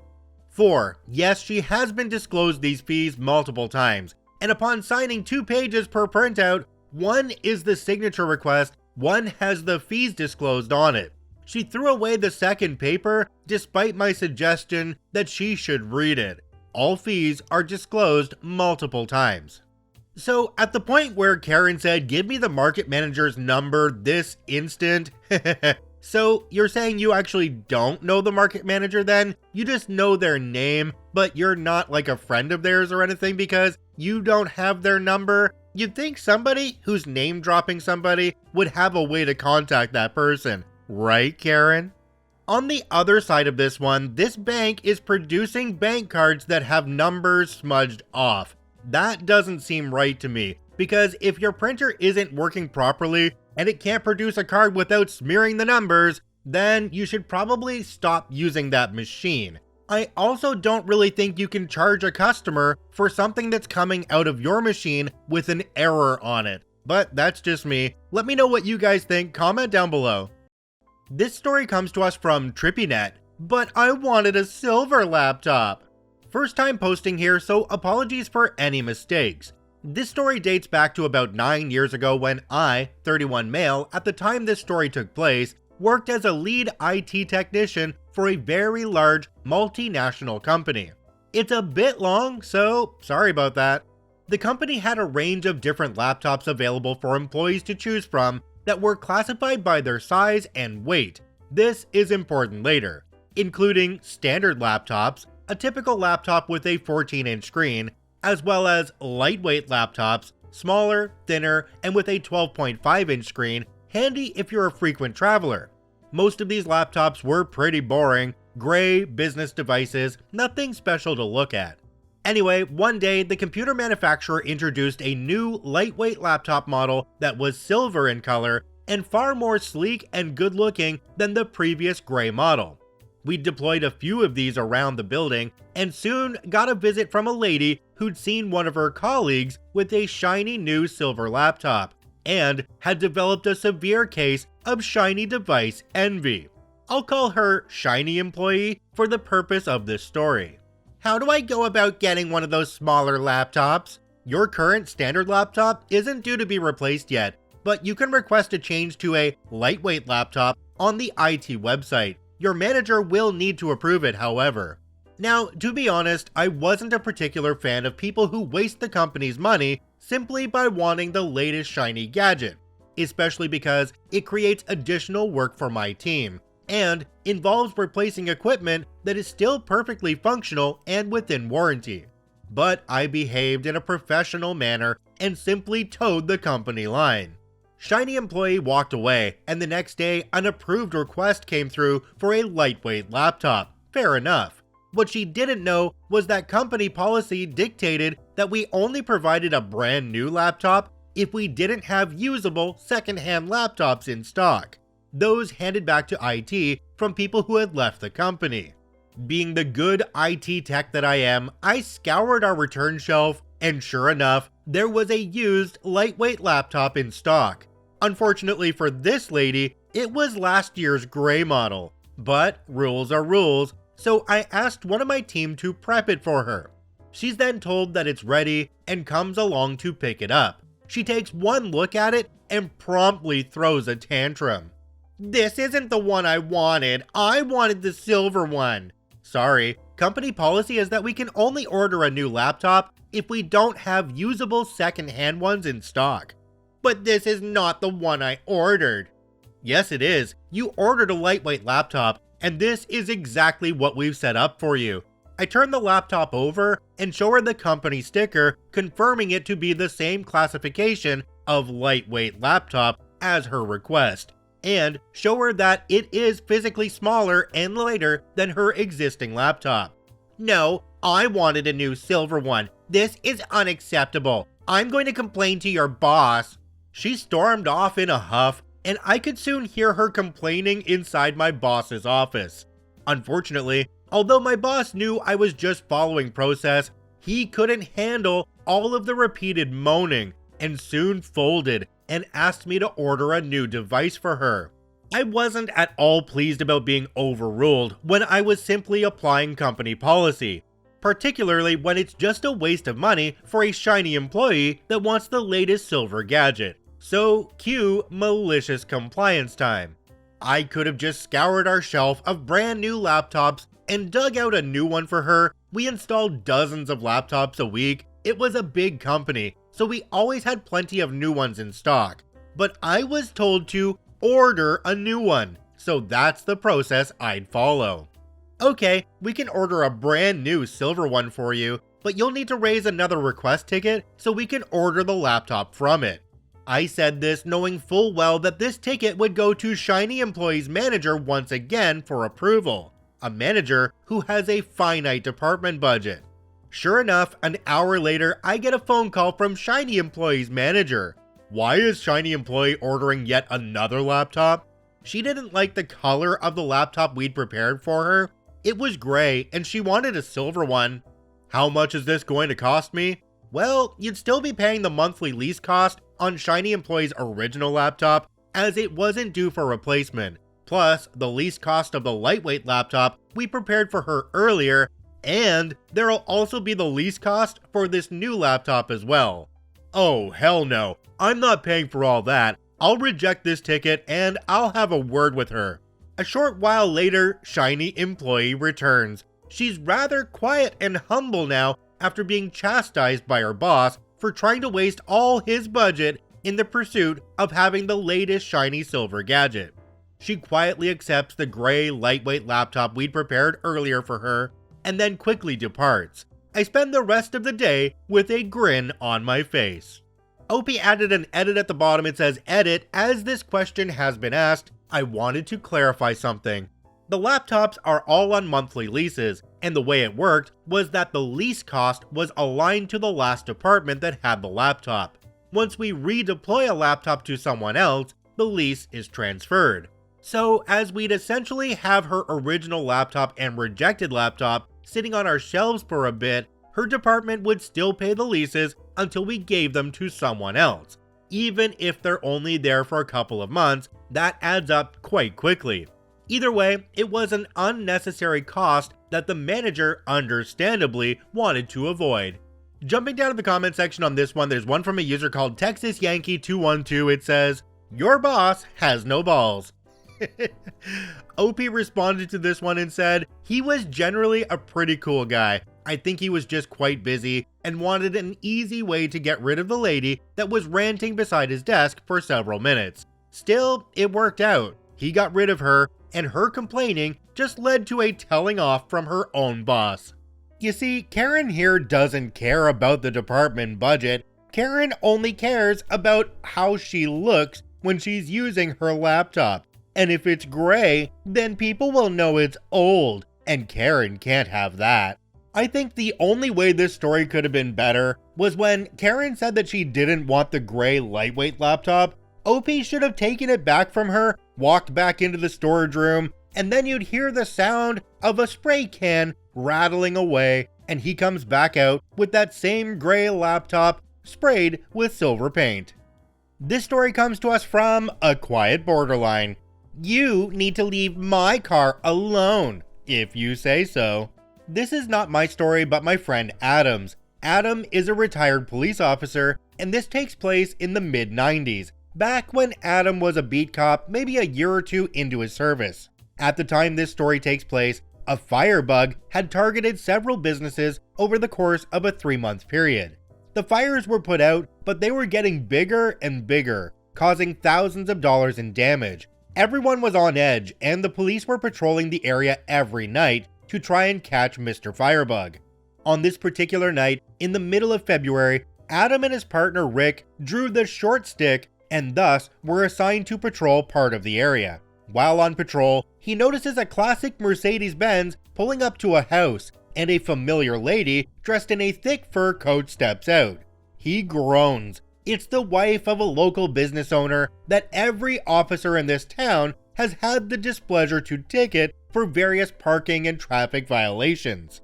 4, yes, she has been disclosed these fees multiple times, and upon signing 2 pages per printout, one is the signature request, one has the fees disclosed on it. She threw away the second paper despite my suggestion that she should read it. All fees are disclosed multiple times. So at the point where Karen said, give me the market manager's number this instant, so you're saying you actually don't know the market manager then? You just know their name, but you're not like a friend of theirs or anything because you don't have their number? You'd think somebody who's name dropping somebody would have a way to contact that person. Right, Karen? On the other side of this one, this bank is producing bank cards that have numbers smudged off. That doesn't seem right to me, because if your printer isn't working properly, and it can't produce a card without smearing the numbers, then you should probably stop using that machine. I also don't really think you can charge a customer for something that's coming out of your machine with an error on it. But that's just me. Let me know what you guys think, comment down below. This story comes to us from TrippyNet, but I wanted a silver laptop. First time posting here, so apologies for any mistakes. This story dates back to about 9 years ago when I, 31 male, at the time this story took place, worked as a lead IT technician for a very large multinational company. It's a bit long, so sorry about that. The company had a range of different laptops available for employees to choose from that were classified by their size and weight. This is important later, including standard laptops, a typical laptop with a 14-inch screen, as well as lightweight laptops, smaller, thinner, and with a 12.5-inch screen, handy if you're a frequent traveler. Most of these laptops were pretty boring, gray business devices, nothing special to look at. Anyway, one day the computer manufacturer introduced a new lightweight laptop model that was silver in color and far more sleek and good looking than the previous gray model. We deployed a few of these around the building and soon got a visit from a lady who'd seen one of her colleagues with a shiny new silver laptop and had developed a severe case of shiny device envy. I'll call her Shiny Employee for the purpose of this story. How do I go about getting one of those smaller laptops? Your current standard laptop isn't due to be replaced yet, but you can request a change to a lightweight laptop on the IT website. Your manager will need to approve it, however. Now, to be honest, I wasn't a particular fan of people who waste the company's money simply by wanting the latest shiny gadget, especially because it creates additional work for my team and involves replacing equipment that is still perfectly functional and within warranty. But I behaved in a professional manner and simply towed the company line. Shiny Employee walked away, and the next day an approved request came through for a lightweight laptop. Fair enough. What she didn't know was that company policy dictated that we only provided a brand new laptop if we didn't have usable second-hand laptops in stock, those handed back to IT from people who had left the company. Being the good IT tech that I am, I scoured our return shelf, and sure enough, there was a used lightweight laptop in stock. Unfortunately for this lady, it was last year's gray model, but rules are rules, so I asked one of my team to prep it for her. She's then told that it's ready and comes along to pick it up. She takes one look at it and promptly throws a tantrum. "This isn't the one I wanted the silver one." Sorry, company policy is that we can only order a new laptop if we don't have usable second-hand ones in stock. "But this is not the one I ordered." Yes, it is. You ordered a lightweight laptop, and this is exactly what we've set up for you. I turn the laptop over and show her the company sticker confirming it to be the same classification of lightweight laptop as her request, and show her that it is physically smaller and lighter than her existing laptop. "No, I wanted a new silver one. This is unacceptable. I'm going to complain to your boss." She stormed off in a huff, and I could soon hear her complaining inside my boss's office. Unfortunately, although my boss knew I was just following process, he couldn't handle all of the repeated moaning and soon folded and asked me to order a new device for her. I wasn't at all pleased about being overruled when I was simply applying company policy, particularly when it's just a waste of money for a shiny employee that wants the latest silver gadget. So cue malicious compliance time. I could have just scoured our shelf of brand new laptops and dug out a new one for her. We installed dozens of laptops a week. It was a big company, so we always had plenty of new ones in stock. But I was told to order a new one, so that's the process I'd follow. "Okay, we can order a brand new silver one for you, but you'll need to raise another request ticket so we can order the laptop from it." I said this knowing full well that this ticket would go to Shiny Employee's manager once again for approval, a manager who has a finite department budget. Sure enough, an hour later, I get a phone call from Shiny Employee's manager. Why is shiny employee ordering yet another laptop? She didn't like the color of the laptop we'd prepared for her. It was gray and she wanted a silver one. How much is this going to cost me? Well, you'd still be paying the monthly lease cost on shiny employee's original laptop as it wasn't due for replacement, plus the lease cost of the lightweight laptop we prepared for her earlier, and there'll also be the lease cost for this new laptop as well. Oh, hell no, I'm not paying for all that. I'll reject this ticket and I'll have a word with her. A short while later, shiny employee returns. She's rather quiet and humble now after being chastised by her boss for trying to waste all his budget in the pursuit of having the latest shiny silver gadget. She quietly accepts the gray lightweight laptop we'd prepared earlier for her and then quickly departs. I spend the rest of the day with a grin on my face. OP added an edit at the bottom. It says, edit, as this question has been asked, I wanted to clarify something. The laptops are all on monthly leases, and the way it worked was that the lease cost was aligned to the last department that had the laptop. Once we redeploy a laptop to someone else, the lease is transferred. So as we'd essentially have her original laptop and rejected laptop sitting on our shelves for a bit, her department would still pay the leases until we gave them to someone else. Even if they're only there for a couple of months, that adds up quite quickly. Either way, it was an unnecessary cost that the manager understandably wanted to avoid. Jumping down to the comment section on this one, there's one from a user called Texas Yankee 212. It says, your boss has no balls. OP responded to this one and said, he was generally a pretty cool guy. I think he was just quite busy and wanted an easy way to get rid of the lady that was ranting beside his desk for several minutes. Still, it worked out. He got rid of her, and her complaining just led to a telling off from her own boss. You see, Karen here doesn't care about the department budget. Karen only cares about how she looks when she's using her laptop. And if it's gray, then people will know it's old, and Karen can't have that. I think the only way this story could have been better was when Karen said that she didn't want the gray lightweight laptop. OP should have taken it back from her, walked back into the storage room, and then you'd hear the sound of a spray can rattling away, and he comes back out with that same gray laptop sprayed with silver paint. This story comes to us from A Quiet Borderline. You need to leave my car alone, if you say so. This is not my story, but my friend Adam's. Adam is a retired police officer, and this takes place in the mid-90s, back when Adam was a beat cop maybe a year or two into his service. At the time this story takes place, a firebug had targeted several businesses over the course of a 3-month period. The fires were put out, but they were getting bigger and bigger, causing thousands of dollars in damage. Everyone was on edge, and the police were patrolling the area every night to try and catch Mr. Firebug. On this particular night, in the middle of February, Adam and his partner Rick drew the short stick and thus were assigned to patrol part of the area. While on patrol, he notices a classic Mercedes-Benz pulling up to a house, and a familiar lady dressed in a thick fur coat steps out. He groans. It's the wife of a local business owner that every officer in this town has had the displeasure to ticket for various parking and traffic violations.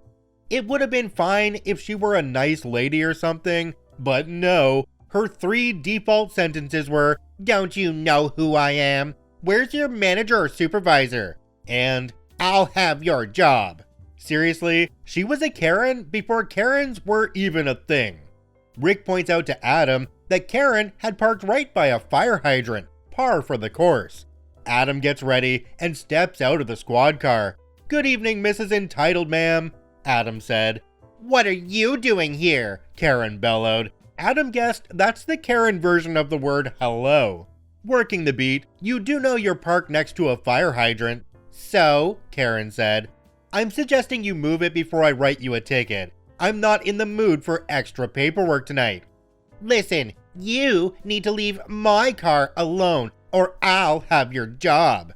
It would have been fine if she were a nice lady or something, but no, her 3 default sentences were, "Don't you know who I am? Where's your manager or supervisor?" And, "I'll have your job." Seriously, she was a Karen before Karens were even a thing. Rick points out to Adam that Karen had parked right by a fire hydrant, par for the course. Adam gets ready and steps out of the squad car. "Good evening, Mrs. Entitled, ma'am," Adam said. "What are you doing here?" Karen bellowed. Adam guessed that's the Karen version of the word hello. Working the beat, "You do know you're parked next to a fire hydrant." "So," Karen said, "I'm suggesting you move it before I write you a ticket. I'm not in the mood for extra paperwork tonight." "Listen, you need to leave my car alone or I'll have your job."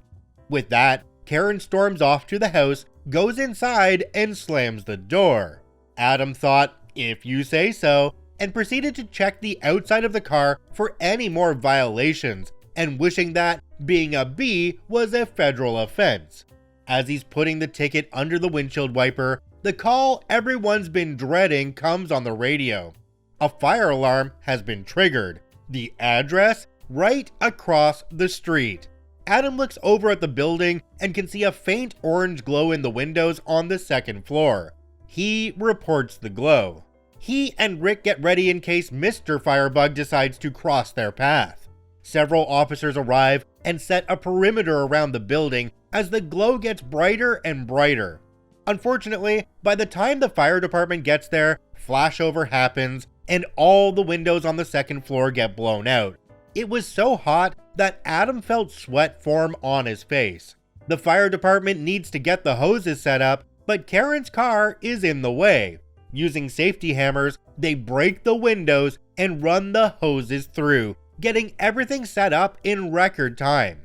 With that, Karen storms off to the house, goes inside, and slams the door. Adam thought, if you say so, and proceeded to check the outside of the car for any more violations, and wishing that being a B was a federal offense. As he's putting the ticket under the windshield wiper, the call everyone's been dreading comes on the radio. A fire alarm has been triggered. The address? Right across the street. Adam looks over at the building and can see a faint orange glow in the windows on the second floor. He reports the glow. He and Rick get ready in case Mr. Firebug decides to cross their path. Several officers arrive and set a perimeter around the building as the glow gets brighter and brighter. Unfortunately, by the time the fire department gets there, flashover happens and all the windows on the second floor get blown out. It was so hot that Adam felt sweat form on his face. The fire department needs to get the hoses set up, but Karen's car is in the way. Using safety hammers, they break the windows and run the hoses through, getting everything set up in record time.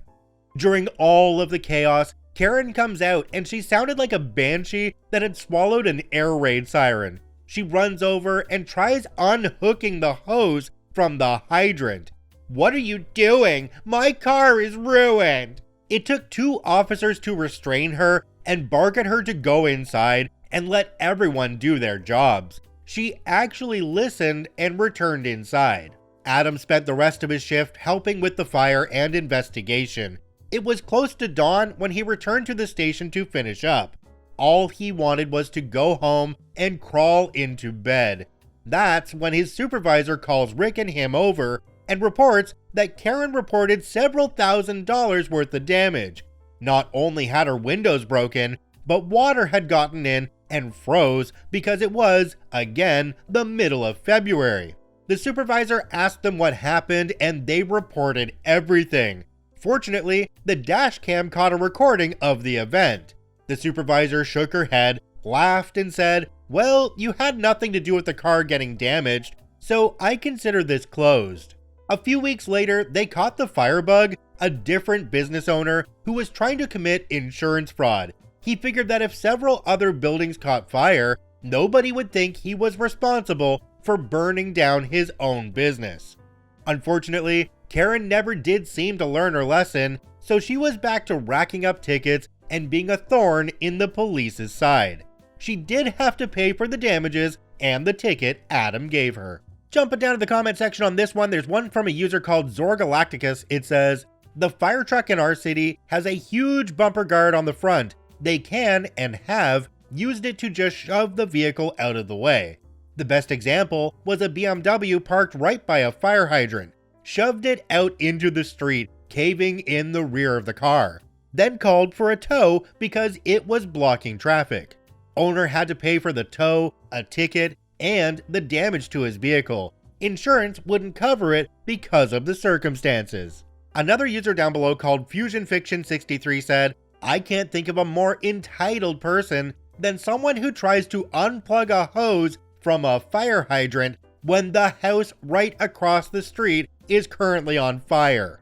During all of the chaos, Karen comes out and she sounded like a banshee that had swallowed an air raid siren. She runs over and tries unhooking the hose from the hydrant. "What are you doing? My car is ruined!" It took 2 officers to restrain her and bark at her to go inside and let everyone do their jobs. She actually listened and returned inside. Adam spent the rest of his shift helping with the fire and investigation. It was close to dawn when he returned to the station to finish up. All he wanted was to go home and crawl into bed. That's when his supervisor calls Rick and him over and reports that Karen reported several $1,000s worth of damage. Not only had her windows broken, but water had gotten in and froze because it was, again, the middle of February. The supervisor asked them what happened and they reported everything. Fortunately, the dash cam caught a recording of the event. The supervisor shook her head, laughed, and said, "Well, you had nothing to do with the car getting damaged, so I consider this closed." A few weeks later, they caught the Firebug, a different business owner who was trying to commit insurance fraud. He figured that if several other buildings caught fire, nobody would think he was responsible for burning down his own business. Unfortunately, Karen never did seem to learn her lesson, so she was back to racking up tickets and being a thorn in the police's side. She did have to pay for the damages and the ticket Adam gave her. Jumping down to the comment section on this one, there's one from a user called Zorgalacticus. It says, "The fire truck in our city has a huge bumper guard on the front. They can, and have, used it to just shove the vehicle out of the way. The best example was a BMW parked right by a fire hydrant, shoved it out into the street, caving in the rear of the car, then called for a tow because it was blocking traffic. Owner had to pay for the tow, a ticket, and the damage to his vehicle. Insurance wouldn't cover it because of the circumstances." Another user down below called FusionFiction63 said, "I can't think of a more entitled person than someone who tries to unplug a hose from a fire hydrant when the house right across the street is currently on fire."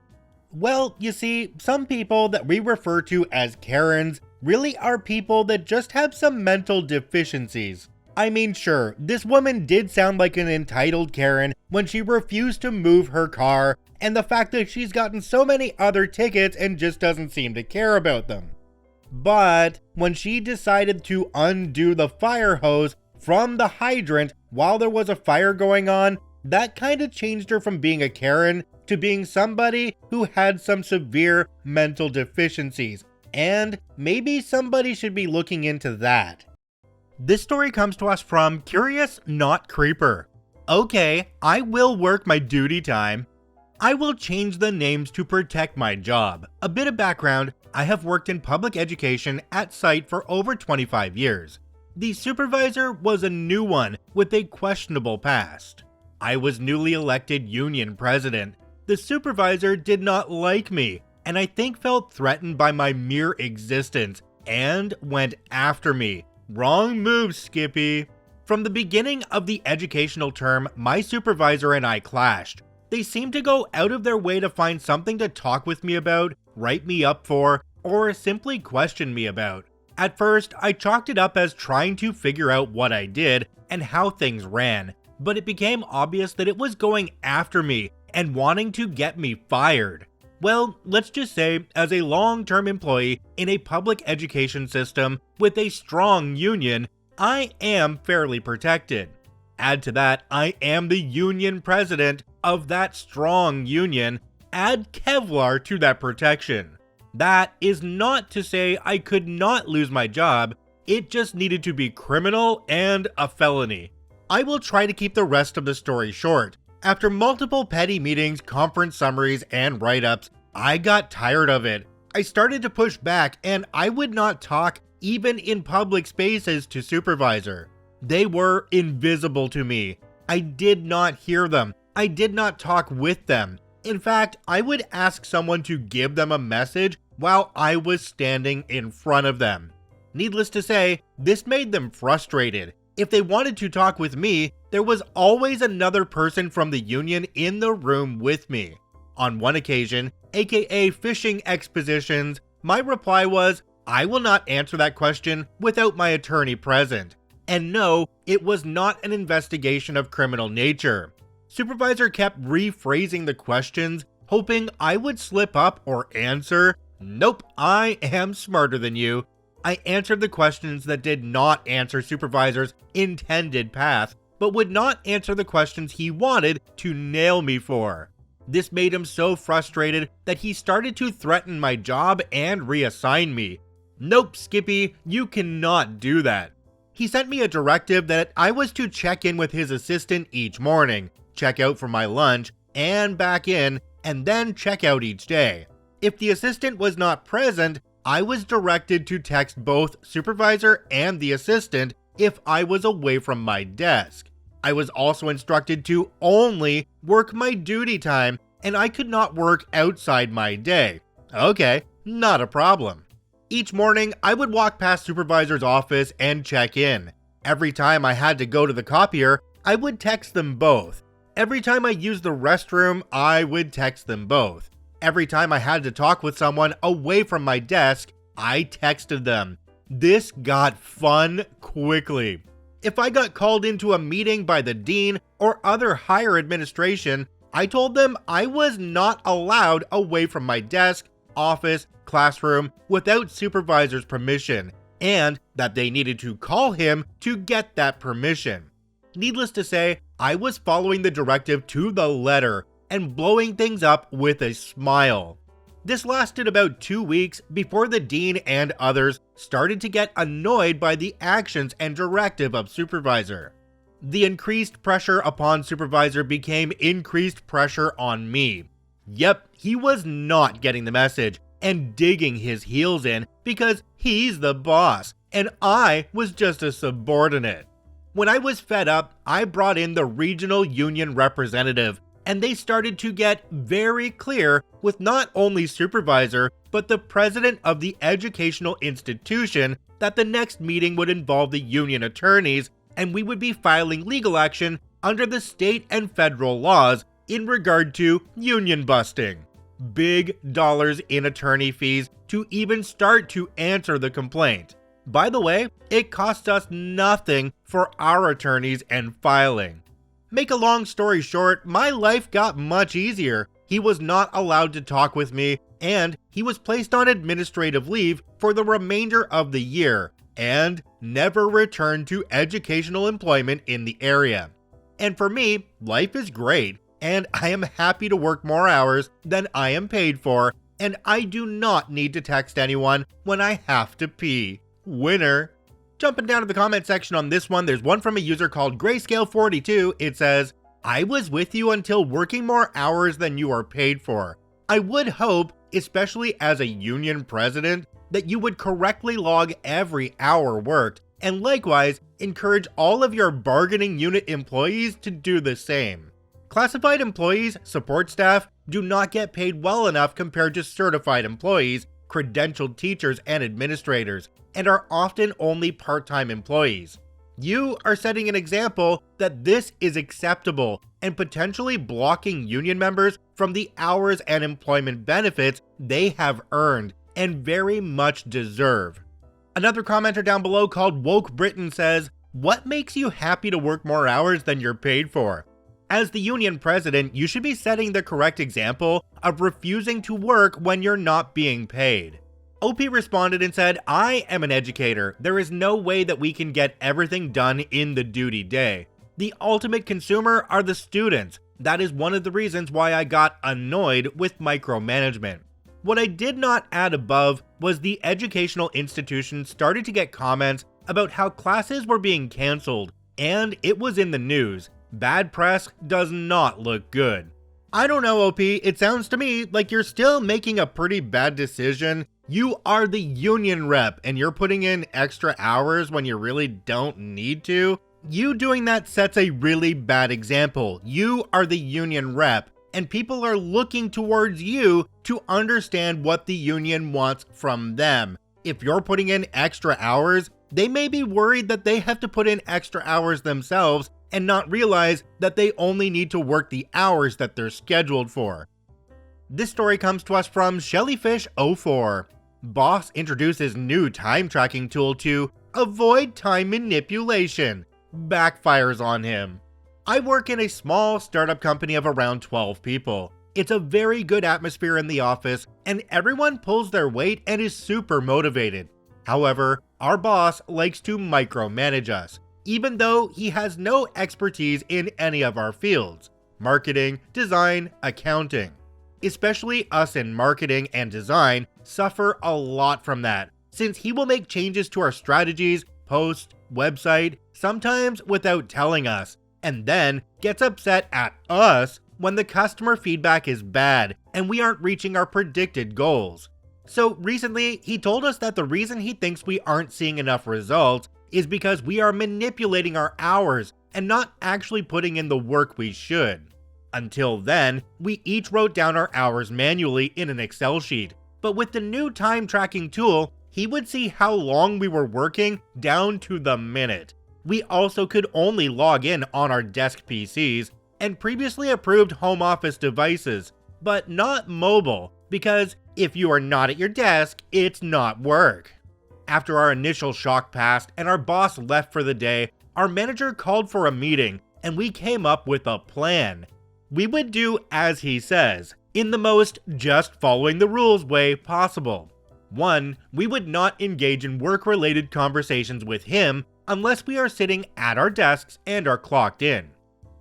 Well, you see, some people that we refer to as Karens really are people that just have some mental deficiencies. I mean, sure, this woman did sound like an entitled Karen when she refused to move her car, and the fact that she's gotten so many other tickets and just doesn't seem to care about them. But when she decided to undo the fire hose from the hydrant while there was a fire going on, that kind of changed her from being a Karen to being somebody who had some severe mental deficiencies, and maybe somebody should be looking into that. This story comes to us from Curious Not Creeper. "Okay, I will work my duty time. I will change the names to protect my job. A bit of background, I have worked in public education at site for over 25 years. The supervisor was a new one with a questionable past. I was newly elected union president. The supervisor did not like me, and I think felt threatened by my mere existence, and went after me. Wrong move, Skippy. From the beginning of the educational term, my supervisor and I clashed. They seemed to go out of their way to find something to talk with me about, write me up for, or simply question me about. At first, I chalked it up as trying to figure out what I did and how things ran. but it became obvious that it was going after me and wanting to get me fired. Well, let's just say, as a long-term employee in a public education system with a strong union, I am fairly protected. Add to that, I am the union president of that strong union. Add Kevlar to that protection. That is not to say I could not lose my job, it just needed to be criminal and a felony. I will try to keep the rest of the story short. After multiple petty meetings, conference summaries, and write-ups, I got tired of it. I started to push back, and I would not talk even in public spaces to supervisor. They were invisible to me. I did not hear them. I did not talk with them. In fact, I would ask someone to give them a message while I was standing in front of them. Needless to say, this made them frustrated. If they wanted to talk with me, there was always another person from the union in the room with me. On one occasion, aka fishing expositions, my reply was, I will not answer that question without my attorney present. And no, it was not an investigation of criminal nature. Supervisor kept rephrasing the questions, hoping I would slip up or answer. Nope, I am smarter than you. I answered the questions that did not answer Supervisor's intended path, but would not answer the questions he wanted to nail me for. This made him so frustrated that he started to threaten my job and reassign me. Nope, Skippy, you cannot do that. He sent me a directive that I was to check in with his assistant each morning, check out for my lunch, and back in, and then check out each day. If the assistant was not present, I was directed to text both supervisor and the assistant if I was away from my desk. I was also instructed to only work my duty time, and I could not work outside my day. Okay, not a problem. Each morning, I would walk past supervisor's office and check in. Every time I had to go to the copier, I would text them both. Every time I used the restroom, I would text them both. Every time I had to talk with someone away from my desk, I texted them. This got fun quickly. If I got called into a meeting by the dean or other higher administration, I told them I was not allowed away from my desk, office, classroom without supervisor's permission, and that they needed to call him to get that permission. Needless to say, I was following the directive to the letter and blowing things up with a smile. This lasted about 2 weeks before the dean and others started to get annoyed by the actions and directive of supervisor. The increased pressure upon supervisor became increased pressure on me. Yep, he was not getting the message and digging his heels in because he's the boss and I was just a subordinate. When I was fed up, I brought in the regional union representative, and they started to get very clear with not only supervisor, but the president of the educational institution that the next meeting would involve the union attorneys, and we would be filing legal action under the state and federal laws in regard to union busting. Big dollars in attorney fees to even start to answer the complaint. By the way, it cost us nothing for our attorneys and filing. Make a long story short, my life got much easier. He was not allowed to talk with me, and he was placed on administrative leave for the remainder of the year, and never returned to educational employment in the area. And for me, life is great, and I am happy to work more hours than I am paid for, and I do not need to text anyone when I have to pee. Winner. Jumping down to the comment section on this one, there's one from a user called Grayscale42. It says, I was with you until working more hours than you are paid for. I would hope, especially as a union president, that you would correctly log every hour worked, and likewise encourage all of your bargaining unit employees to do the same. Classified employees, support staff, do not get paid well enough compared to certified employees, credentialed teachers, and administrators, and are often only part-time employees. You are setting an example that this is acceptable and potentially blocking union members from the hours and employment benefits they have earned and very much deserve. Another commenter down below called Woke Britain says, What makes you happy to work more hours than you're paid for? As the union president, you should be setting the correct example of refusing to work when you're not being paid. OP responded and said, "I am an educator. There is no way that we can get everything done in the duty day. The ultimate consumer are the students. That is one of the reasons why I got annoyed with micromanagement." What I did not add above was the educational institution started to get comments about how classes were being cancelled, and it was in the news. Bad press does not look good. I don't know, OP, it sounds to me like you're still making a pretty bad decision. You are the union rep and you're putting in extra hours when you really don't need to. You doing that sets a really bad example. You are the union rep and people are looking towards you to understand what the union wants from them. If you're putting in extra hours, they may be worried that they have to put in extra hours themselves and not realize that they only need to work the hours that they're scheduled for. This story comes to us from Shellyfish04. Boss introduces new time tracking tool to avoid time manipulation. Backfires on him. I work in a small startup company of around 12 people. It's a very good atmosphere in the office and everyone pulls their weight and is super motivated. However, our boss likes to micromanage us, even though he has no expertise in any of our fields: marketing, design, accounting. Especially us in marketing and design suffer a lot from that, since he will make changes to our strategies, posts, website, sometimes without telling us, and then gets upset at us when the customer feedback is bad and we aren't reaching our predicted goals. So recently, he told us that the reason he thinks we aren't seeing enough results is because we are manipulating our hours and not actually putting in the work we should. Until then, we each wrote down our hours manually in an Excel sheet, but with the new time tracking tool, he would see how long we were working down to the minute. We also could only log in on our desk PCs and previously approved home office devices, but not mobile, because if you are not at your desk, it's not work. After our initial shock passed and our boss left for the day, our manager called for a meeting and we came up with a plan. We would do as he says, in the most just following the rules way possible. 1. We would not engage in work-related conversations with him unless we are sitting at our desks and are clocked in.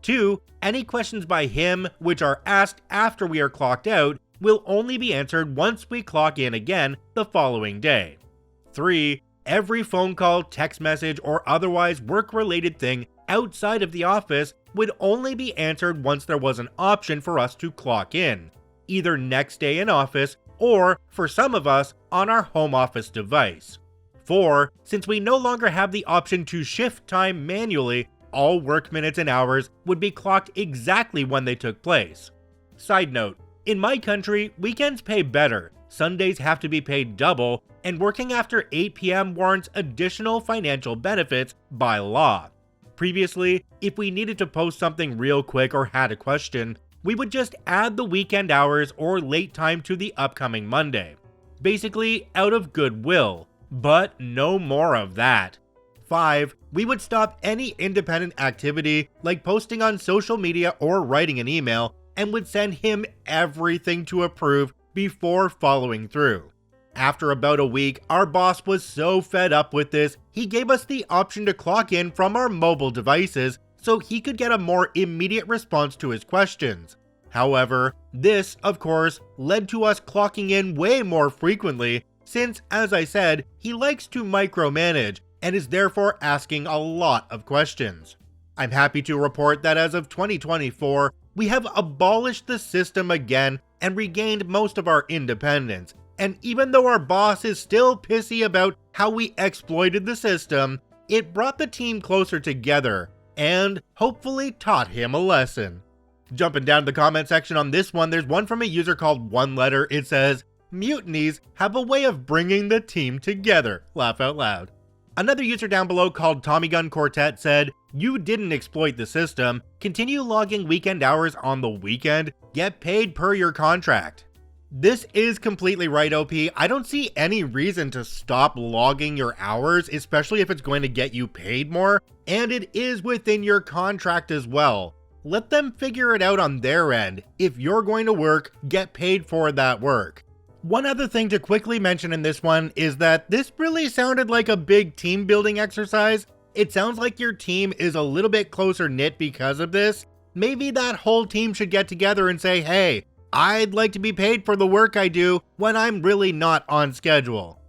2. Any questions by him which are asked after we are clocked out will only be answered once we clock in again the following day. 3. Every phone call, text message, or otherwise work-related thing outside of the office would only be answered once there was an option for us to clock in, either next day in office or, for some of us, on our home office device. 4. Since we no longer have the option to shift time manually, all work minutes and hours would be clocked exactly when they took place. Side note, in my country, weekends pay better, Sundays have to be paid double, and working after 8 p.m. warrants additional financial benefits by law. Previously, if we needed to post something real quick or had a question, we would just add the weekend hours or late time to the upcoming Monday. Basically, out of goodwill, but no more of that. 5. We would stop any independent activity like posting on social media or writing an email and would send him everything to approve before following through. After about a week, our boss was so fed up with this, he gave us the option to clock in from our mobile devices so he could get a more immediate response to his questions. However, this, of course, led to us clocking in way more frequently since, as I said, he likes to micromanage and is therefore asking a lot of questions. I'm happy to report that as of 2024, we have abolished the system again and regained most of our independence. And even though our boss is still pissy about how we exploited the system, it brought the team closer together and hopefully taught him a lesson. Jumping down to the comment section on this one, there's one from a user called One Letter. It says, "Mutinies have a way of bringing the team together." Laugh out loud. Another user down below called Tommy Gun Quartet said, "You didn't exploit the system. Continue logging weekend hours on the weekend. Get paid per your contract." This is completely right, OP. I don't see any reason to stop logging your hours, especially if it's going to get you paid more, and it is within your contract as well. Let them figure it out on their end. If you're going to work, get paid for that work. One other thing to quickly mention in this one is that this really sounded like a big team building exercise. It sounds like your team is a little bit closer knit because of this. Maybe that whole team should get together and say, hey, I'd like to be paid for the work I do when I'm really not on schedule.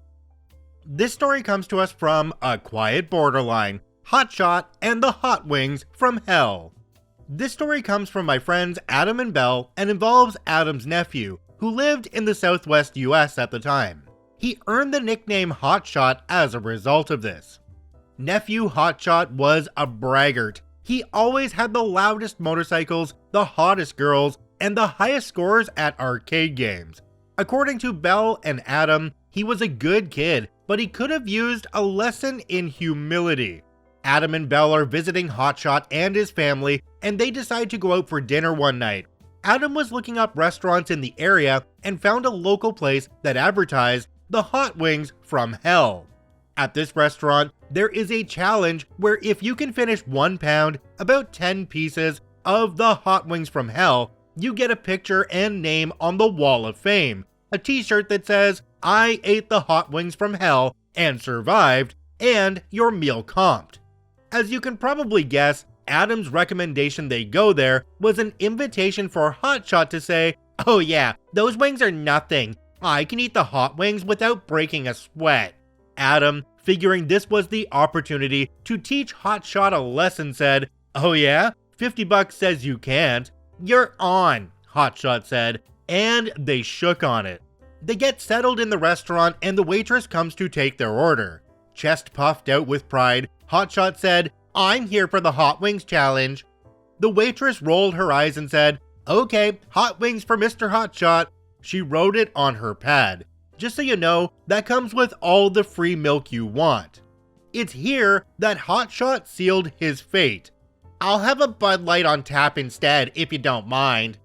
This story comes to us from A Quiet Borderline, Hotshot, and the Hot Wings from Hell. This story comes from my friends Adam and Belle and involves Adam's nephew, who lived in the southwest US at the time. He earned the nickname Hotshot as a result of this. Nephew Hotshot was a braggart. He always had the loudest motorcycles, the hottest girls, and the highest scores at arcade games. According to Belle and Adam, he was a good kid, but he could have used a lesson in humility. Adam and Belle are visiting Hotshot and his family, and they decide to go out for dinner one night. Adam was looking up restaurants in the area and found a local place that advertised the Hot Wings from Hell. At this restaurant, there is a challenge where if you can finish 1 pound, about 10 pieces, of the Hot Wings from Hell, you get a picture and name on the Wall of Fame, a t-shirt that says, I ate the Hot Wings from Hell and survived, and your meal comped. As you can probably guess, Adam's recommendation they go there was an invitation for Hotshot to say, oh yeah, those wings are nothing. I can eat the hot wings without breaking a sweat. Adam, figuring this was the opportunity to teach Hotshot a lesson, said, oh yeah? $50 says you can't. You're on, Hotshot said, and they shook on it. They get settled in the restaurant and the waitress comes to take their order. Chest puffed out with pride, Hotshot said, I'm here for the Hot Wings challenge. The waitress rolled her eyes and said, okay, hot wings for Mr. Hotshot. She wrote it on her pad. Just so you know, that comes with all the free milk you want. It's here that Hotshot sealed his fate. I'll have a Bud Light on tap instead, if you don't mind.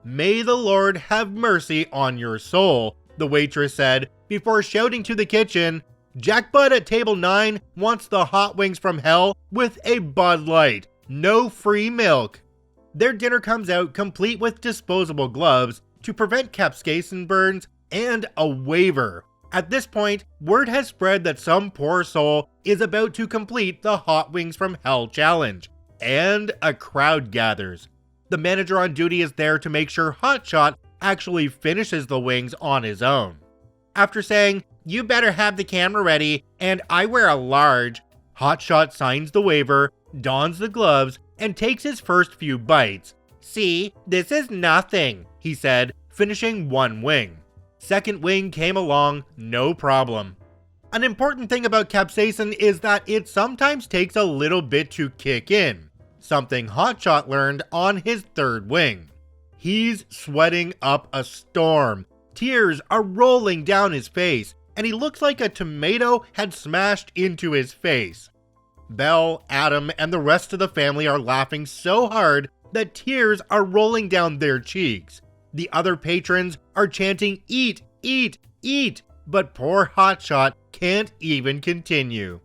May the Lord have mercy on your soul, the waitress said, before shouting to the kitchen, Jack Bud at table 9 wants the Hot Wings from Hell with a Bud Light. No free milk. Their dinner comes out complete with disposable gloves to prevent capsaicin burns and a waiver. At this point, word has spread that some poor soul is about to complete the Hot Wings from Hell challenge, and a crowd gathers. The manager on duty is there to make sure Hotshot actually finishes the wings on his own. After saying, you better have the camera ready, and I wear a large, Hotshot signs the waiver, dons the gloves, and takes his first few bites. See, this is nothing, he said, finishing 1 wing. Second wing came along, no problem. An important thing about capsaicin is that it sometimes takes a little bit to kick in, something Hotshot learned on his 3rd wing. He's sweating up a storm. Tears are rolling down his face, and he looks like a tomato had smashed into his face. Belle, Adam, and the rest of the family are laughing so hard that tears are rolling down their cheeks. The other patrons are chanting, eat, eat, eat, but poor Hotshot can't even continue.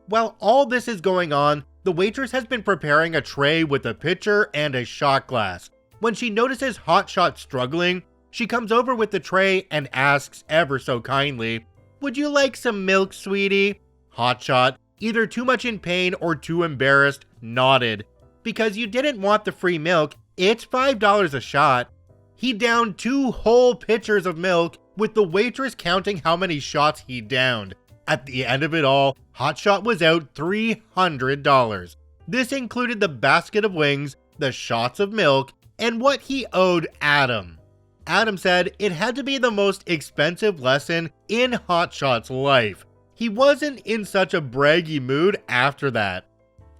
While all this is going on, the waitress has been preparing a tray with a pitcher and a shot glass. When she notices Hotshot struggling, she comes over with the tray and asks ever so kindly, would you like some milk, sweetie? Hotshot, either too much in pain or too embarrassed, nodded. Because you didn't want the free milk, it's $5 a shot. He downed 2 whole pitchers of milk, with the waitress counting how many shots he downed. At the end of it all, Hotshot was out $300. This included the basket of wings, the shots of milk, and what he owed Adam. Adam said it had to be the most expensive lesson in Hotshot's life. He wasn't in such a braggy mood after that.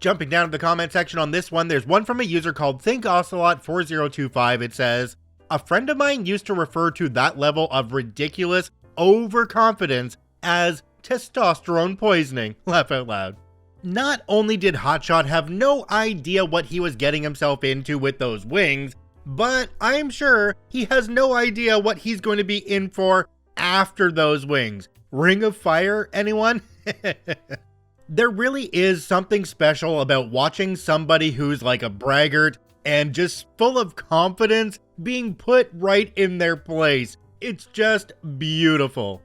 Jumping down to the comment section on this one, there's one from a user called ThinkOcelot4025. It says, a friend of mine used to refer to that level of ridiculous overconfidence as testosterone poisoning. Laugh out loud. Not only did Hotshot have no idea what he was getting himself into with those wings, but I'm sure he has no idea what he's going to be in for after those wings. Ring of Fire, anyone? There really is something special about watching somebody who's like a braggart and just full of confidence being put right in their place. It's just beautiful.